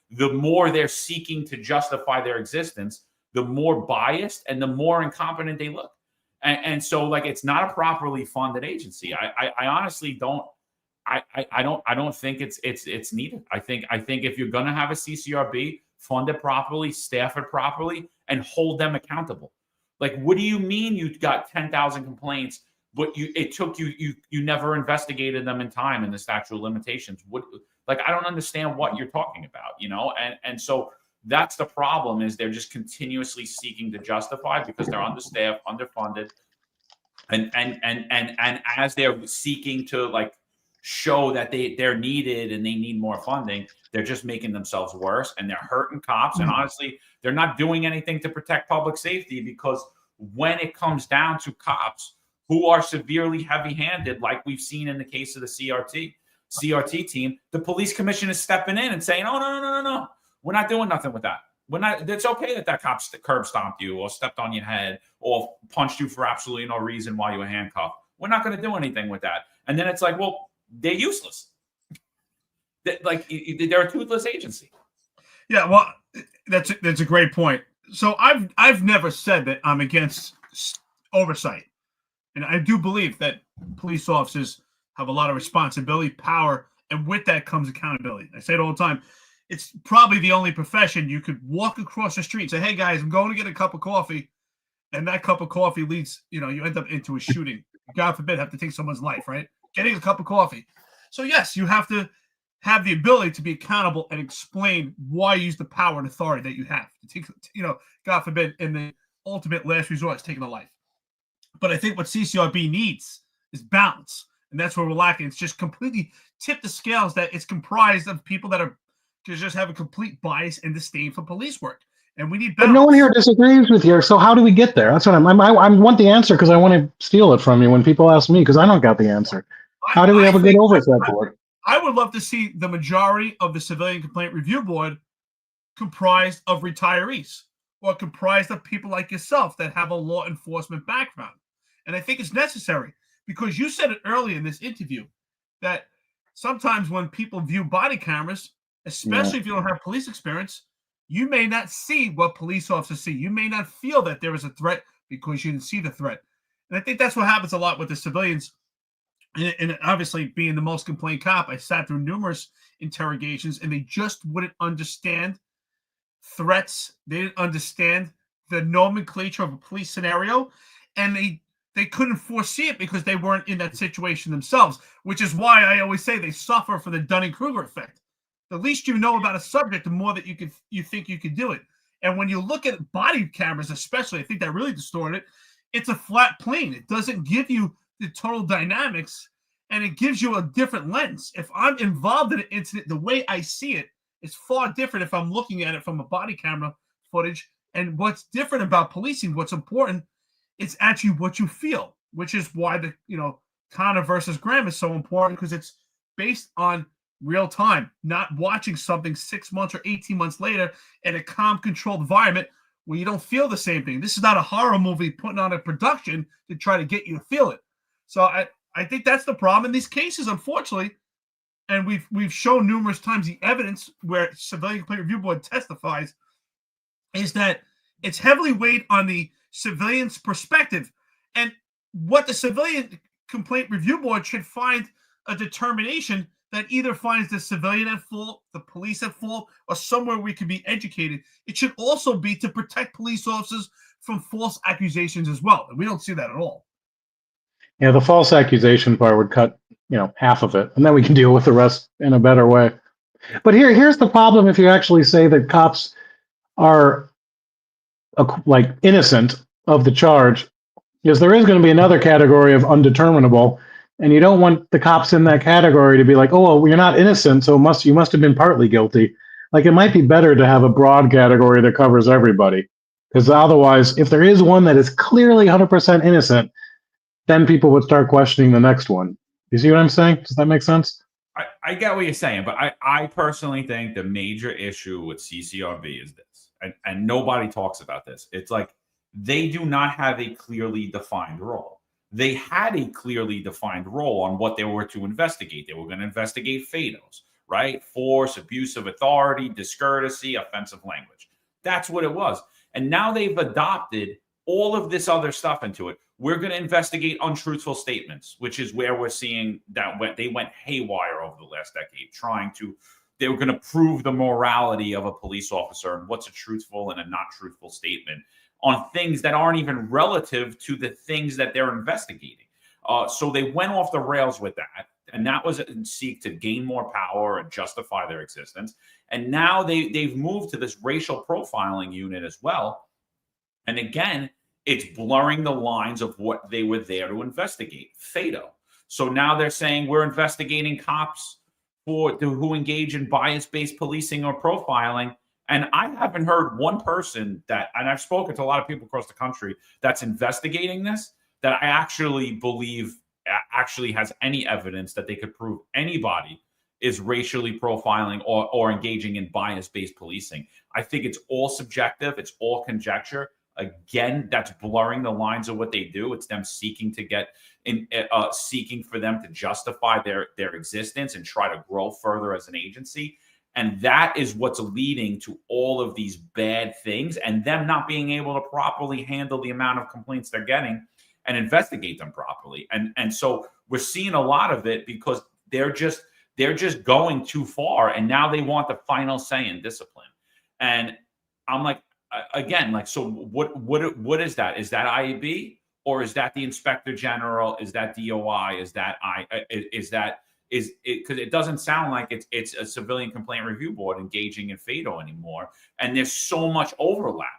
the more they're seeking to justify their existence, the more biased and the more incompetent they look. And so, like, it's not a properly funded agency. I honestly don't. I don't think it's needed. I think if you're going to have a CCRB, fund it properly, staff it properly, and hold them accountable. Like, what do you mean you got 10,000 complaints, but you never investigated them in time in the statute of limitations? I don't understand what you're talking about, And so that's the problem, is they're just continuously seeking to justify because they're understaffed, underfunded, and as they're seeking to show that they're needed and they need more funding, they're just making themselves worse, and they're hurting cops. And honestly, they're not doing anything to protect public safety, because when it comes down to cops who are severely heavy-handed, like we've seen in the case of the CRT team, the police commission is stepping in and saying, "Oh, no, we're not doing nothing with that. We're not. It's okay that cop curb stomped you or stepped on your head or punched you for absolutely no reason while you were handcuffed. We're not going to do anything with that." And then it's like, well, they're useless. They're a toothless agency. Yeah, well, that's a great point. So I've never said that I'm against oversight, and I do believe that police officers have a lot of responsibility, power, and with that comes accountability. I say it all the time. It's probably the only profession you could walk across the street and say, "Hey guys, I'm going to get a cup of coffee," and that cup of coffee leads, you end up into a shooting. God forbid, have to take someone's life, right? Getting a cup of coffee. So yes, you have to have the ability to be accountable and explain why you use the power and authority that you have to take, God forbid, in the ultimate last resort is taking a life. But I think what CCRB needs is balance. And that's where we're lacking. It's just completely tipped the scales that it's comprised of people that are just have a complete bias and disdain for police work. And we need balance. But no one here disagrees with you. So how do we get there? That's what I want the answer, because I want to steal it from you when people ask me, because I don't got the answer. How do we have a good oversight board? I would love to see the majority of the Civilian Complaint Review Board comprised of retirees or comprised of people like yourself that have a law enforcement background. And I think it's necessary, because you said it earlier in this interview that sometimes when people view body cameras, especially if you don't have police experience, you may not see what police officers see. You may not feel that there is a threat because you didn't see the threat. And I think that's what happens a lot with the civilians. And obviously, being the most complained cop, I sat through numerous interrogations, and they just wouldn't understand threats. They didn't understand the nomenclature of a police scenario, and they couldn't foresee it because they weren't in that situation themselves, which is why I always say they suffer from the Dunning-Kruger effect. The least you know about a subject, the more that you think you could do it. And when you look at body cameras, especially, I think that really distorted it. It's a flat plane. It doesn't give you the total dynamics, and it gives you a different lens. If I'm involved in an incident, the way I see it is far different if I'm looking at it from a body camera footage. And what's different about policing, what's important, it's actually what you feel, which is why the Connor versus Graham is so important, because it's based on real time, not watching something 6 months or 18 months later in a calm, controlled environment where you don't feel the same thing. This is not a horror movie putting on a production to try to get you to feel it. So I think that's the problem in these cases, unfortunately. And we've shown numerous times the evidence where Civilian Complaint Review Board testifies is that it's heavily weighed on the civilian's perspective. And what the Civilian Complaint Review Board should find a determination that either finds the civilian at fault, the police at fault, or somewhere we can be educated. It should also be to protect police officers from false accusations as well. And we don't see that at all. Yeah, the false accusation part would cut, half of it, and then we can deal with the rest in a better way. But here's the problem if you actually say that cops are innocent of the charge, because there is going to be another category of undeterminable, and you don't want the cops in that category to be like, oh, well, you're not innocent, so you must have been partly guilty. Like, it might be better to have a broad category that covers everybody, because otherwise, if there is one that is clearly 100% innocent, then people would start questioning the next one. You see what I'm saying? Does that make sense? I get what you're saying, but I personally think the major issue with CCRB is this, and nobody talks about this. It's like they do not have a clearly defined role. They had a clearly defined role on what they were to investigate. They were going to investigate FADOs, right? Force, abuse of authority, discourtesy, offensive language. That's what it was. And now they've adopted all of this other stuff into it. We're going to investigate untruthful statements, which is where we're seeing that they went haywire over the last decade, they were going to prove the morality of a police officer and what's a truthful and a not truthful statement on things that aren't even relative to the things that they're investigating. So they went off the rails with that. And that was seek to gain more power and justify their existence. And now they've moved to this racial profiling unit as well. And again, it's blurring the lines of what they were there to investigate. FADO. So now they're saying we're investigating cops who engage in bias-based policing or profiling. And I haven't heard one person and I've spoken to a lot of people across the country that's investigating this, that I actually believe actually has any evidence that they could prove anybody is racially profiling or engaging in bias-based policing. I think it's all subjective. It's all conjecture. Again, that's blurring the lines of what they do. It's them seeking to seeking for them to justify their existence and try to grow further as an agency. And that is what's leading to all of these bad things and them not being able to properly handle the amount of complaints they're getting and investigate them properly. And so we're seeing a lot of it because they're just going too far. And now they want the final say in discipline. And I'm like, again, so what is that? Is that IAB or is that the Inspector General? Is that DOI? Because it doesn't sound like it's a civilian complaint review board engaging in FADO anymore. And there's so much overlap.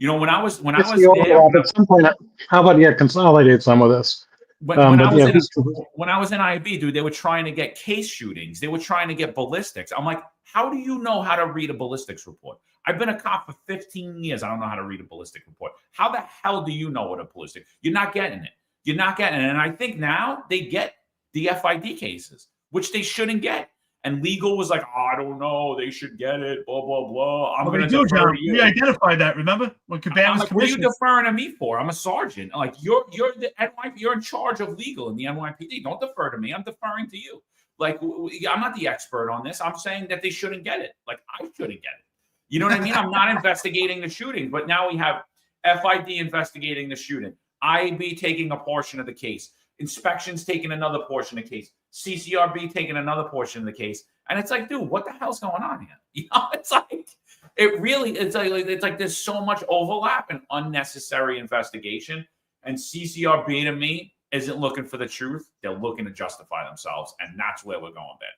When I was there, at some point, how about consolidate some of this? When I was in IAB, dude, they were trying to get case shootings. They were trying to get ballistics. I'm like, how do you know how to read a ballistics report? I've been a cop for 15 years. I don't know how to read a ballistic report. How the hell do you know what a ballistic? You're not getting it. You're not getting it. And I think now they get the FID cases, which they shouldn't get. And legal was like, I don't know, they should get it, blah, blah, blah. I'm going to defer to you. We identified that, remember? When Caban was like, what are you deferring to me for? I'm a sergeant. Like, you're the NYPD, you're in charge of legal in the NYPD. Don't defer to me. I'm deferring to you. Like, I'm not the expert on this. I'm saying that they shouldn't get it. Like, I shouldn't get it. You know what I mean? I'm not investigating the shooting, but now we have FID investigating the shooting, IAB taking a portion of the case, inspections taking another portion of the case, CCRB taking another portion of the case. And it's like, dude, what the hell's going on here? It's like, it's like there's so much overlap and unnecessary investigation. And CCRB to me isn't looking for the truth. They're looking to justify themselves. And that's where we're going, Ben.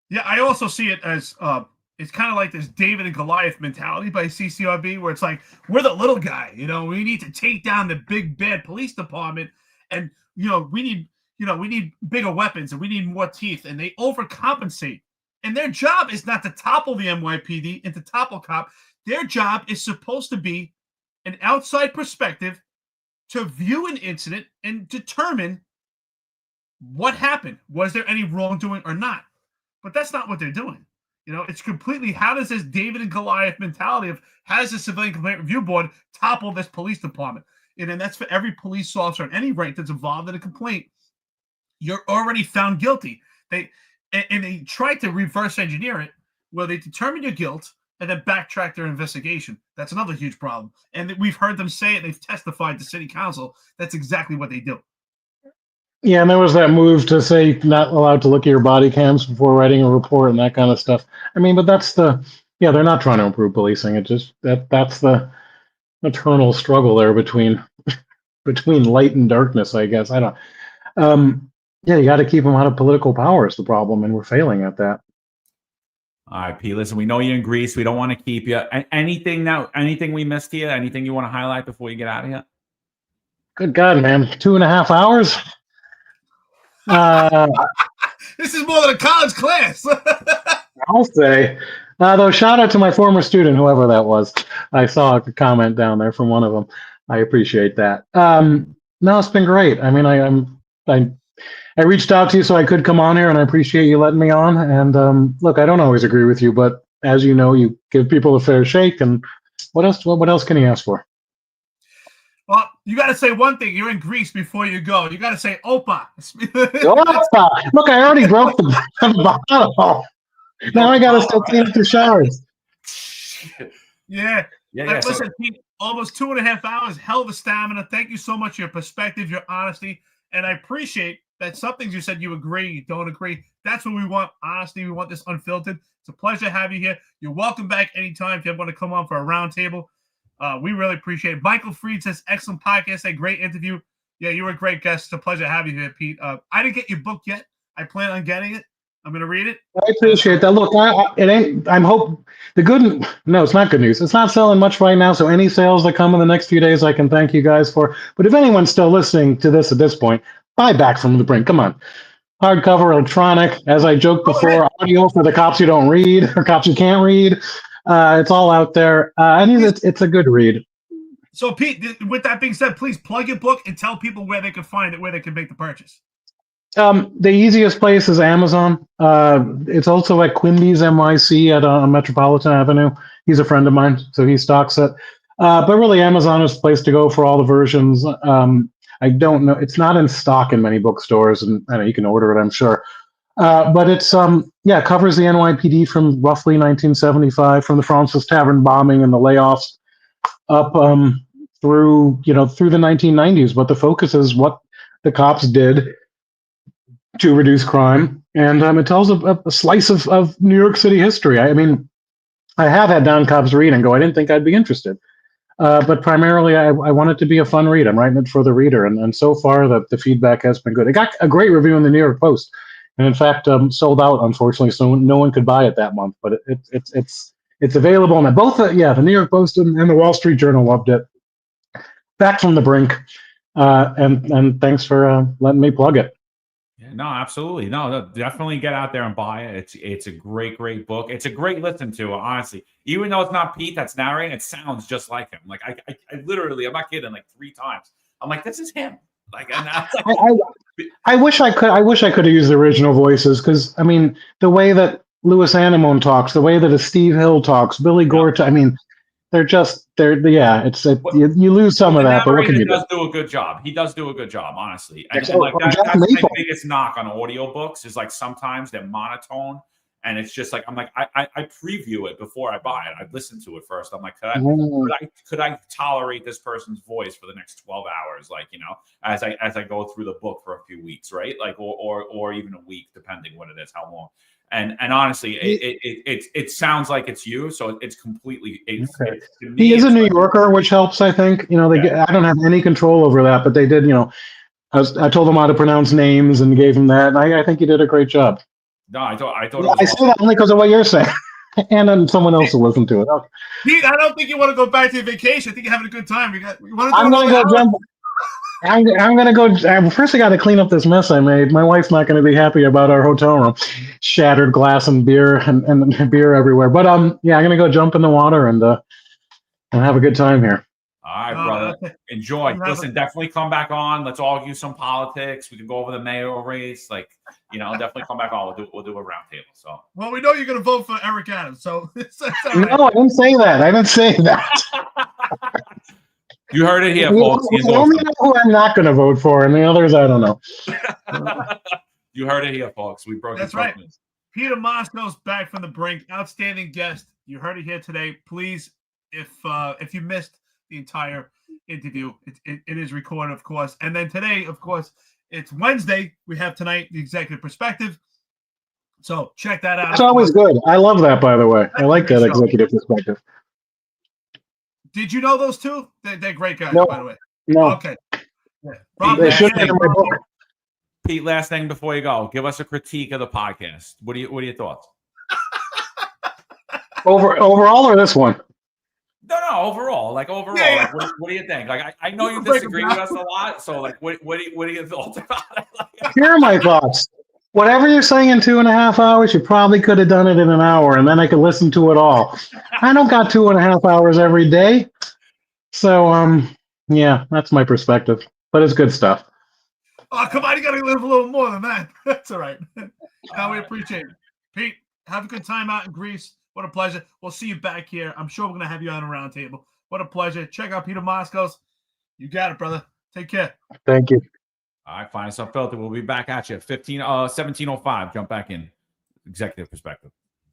Yeah, I also see it as it's kind of like this David and Goliath mentality by CCRB, where it's like, we're the little guy, we need to take down the big bad police department, and we need bigger weapons and we need more teeth, and they overcompensate. And their job is not to topple the NYPD and to topple cop. Their job is supposed to be an outside perspective to view an incident and determine what happened. Was there any wrongdoing or not? But that's not what they're doing. It's completely, how does this David and Goliath mentality of how does the Civilian Complaint Review Board topple this police department? And then that's for every police officer in any rank that's involved in a complaint. You're already found guilty. They try to reverse engineer it, where they determine your guilt and then backtrack their investigation. That's another huge problem. And we've heard them say it. They've testified to city council. That's exactly what they do. Yeah, and there was that move to say not allowed to look at your body cams before writing a report and that kind of stuff. I mean, but they're not trying to improve policing. It just that's the eternal struggle there between light and darkness, I guess. I don't. Yeah, you got to keep them out of political power is the problem, and we're failing at that. All right, Pete. Listen, we know you're in Greece. We don't want to keep you. Anything we missed here? Anything you want to highlight before you get out of here? Good God, man, 2.5 hours. This is more than a college class. I'll say. Though, shout out to my former student, whoever that was. I saw a comment down there from one of them. I appreciate that. No, it's been great. I mean, I reached out to you so I could come on here, and I appreciate you letting me on. And look, I don't always agree with you, but as you know, you give people a fair shake. And what else can you ask for? Well, you got to say one thing. You're in Greece before you go. You got to say Opa. Opa! Look, I already broke the bottle. Now I got to still clean up the showers. Yeah. So, listen, Pete, almost 2.5 hours. Hell of a stamina. Thank you so much for your perspective, your honesty. And I appreciate that some things you said you agree, you don't agree. That's what we want, honesty. We want this unfiltered. It's a pleasure to have you here. You're welcome back anytime if you ever want to come on for a roundtable. We really appreciate it. Michael Freed says, excellent podcast, a great interview. Yeah, you were a great guest. It's a pleasure to have you here, Pete. I didn't get your book yet. I plan on getting it. I'm going to read it. I appreciate that. Look, it ain't. I'm hope the good. No, it's not good news. It's not selling much right now. So any sales that come in the next few days, I can thank you guys for. But if anyone's still listening to this at this point, buy back From The Brink. Come on, hardcover, electronic. As I joked before, audio for the cops who don't read or cops who can't read. It's all out there. And it's a good read. So, Pete, with that being said, please plug your book and tell people where they can find it, where they can make the purchase. The easiest place is Amazon. It's also at Quimby's NYC at Metropolitan Avenue. He's a friend of mine, so he stocks it. But really, Amazon is the place to go for all the versions. I don't know. It's not in stock in many bookstores, and I know you can order it, I'm sure. But it's it covers the NYPD from roughly 1975, from the Francis Tavern bombing and the layoffs up through the 1990s. But the focus is what the cops did to reduce crime, and it tells a slice of New York City history. I mean, I have had Don Cobbs read and go, I didn't think I'd be interested. But primarily, I want it to be a fun read. I'm writing it for the reader, and so far, the feedback has been good. It got a great review in the New York Post, and in fact, sold out, unfortunately, so no one could buy it that month. But it's available, and both the New York Post and the Wall Street Journal loved it. Back From The Brink, and thanks for letting me plug it. Yeah, no, absolutely. No, definitely get out there and buy it. It's a great book. It's a great listen to, honestly. Even though it's not Pete that's narrating, it sounds just like him. Like I literally, I'm not kidding, like 3 times. I'm like, this is him. Like, and I wish I could have used the original voices, because I mean, the way that Louis Anemone talks, the way that Steve Hill talks, Billy Gore, I mean, you lose some of that, but what can you do? He does do a good job. He does do a good job, honestly. And like that's my biggest knock on audiobooks is like sometimes they're monotone, and it's just like I preview it before I buy it. I listen to it first. I'm like, could I tolerate this person's voice for the next 12 hours? Like, as I go through the book for a few weeks, right? Like or even a week, depending what it is, how long. And honestly, it sounds like it's you, so it's completely. He is a New Yorker, which helps, I think. I don't have any control over that, but they did. I told them how to pronounce names and gave him that, and I think he did a great job. No, I thought. I say that only because of what you're saying, and then someone else will listen to it. Okay. Pete, I don't think you want to go back to your vacation. I think you're having a good time. I'm going to go jump. I'm going to go. First, I got to clean up this mess I made. My wife's not going to be happy about our hotel room. Shattered glass and beer and beer everywhere. But I'm going to go jump in the water and have a good time here. All right, brother. Enjoy. Listen, definitely come back on. Let's argue some politics. We can go over the mayoral race. Like, definitely come back on. We'll do a roundtable. So. Well, we know you're going to vote for Eric Adams. So. No, I didn't say that. You heard it here, folks. You only know who I'm not going to vote for, and the others, I don't know. You heard it here, folks. We broke. That's right. Peter Moskos, back from the brink. Outstanding guest. You heard it here today. Please, if you missed the entire interview, it is recorded, of course. And then today, of course, It's Wednesday. We have tonight the executive perspective. So check that out. It's always good. I love that, by the way. I like that executive perspective. Did you know those two? They're great guys, No. by the way. No, Okay. Yeah. they should be in my book. Pete, last thing before you go, give us a critique of the podcast. What are your thoughts? Overall or this one? No, overall. Like overall, Yeah. like, what do you think? Like I know you disagree with us a lot, so like what are your thoughts about it? Here are my thoughts. Whatever you're saying in 2.5 hours, you probably could have done it in an hour, and then I could listen to it all. I don't got 2.5 hours every day. So, yeah, that's my perspective. But it's good stuff. Oh, come on. You got to live a little more than that. That's all right. Now we appreciate it. Pete, have a good time out in Greece. What a pleasure. We'll see you back here. I'm sure we're going to have you on a round table. What a pleasure. Check out Peter Moskos. You got it, brother. Take care. Thank you. All right, fine. So Filter, we'll be back at you. 17:05. Jump back in. Executive perspective.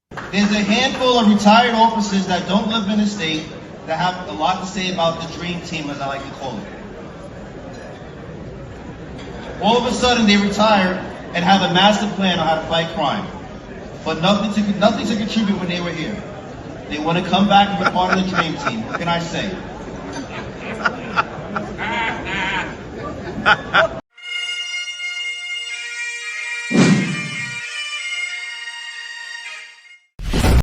There's a handful of retired officers that don't live in the state that have a lot to say about the dream team, as I like to call it. All of a sudden, they retire and have a master plan on how to fight crime, but nothing to contribute when they were here. They want to come back and be part of the dream team. What can I say?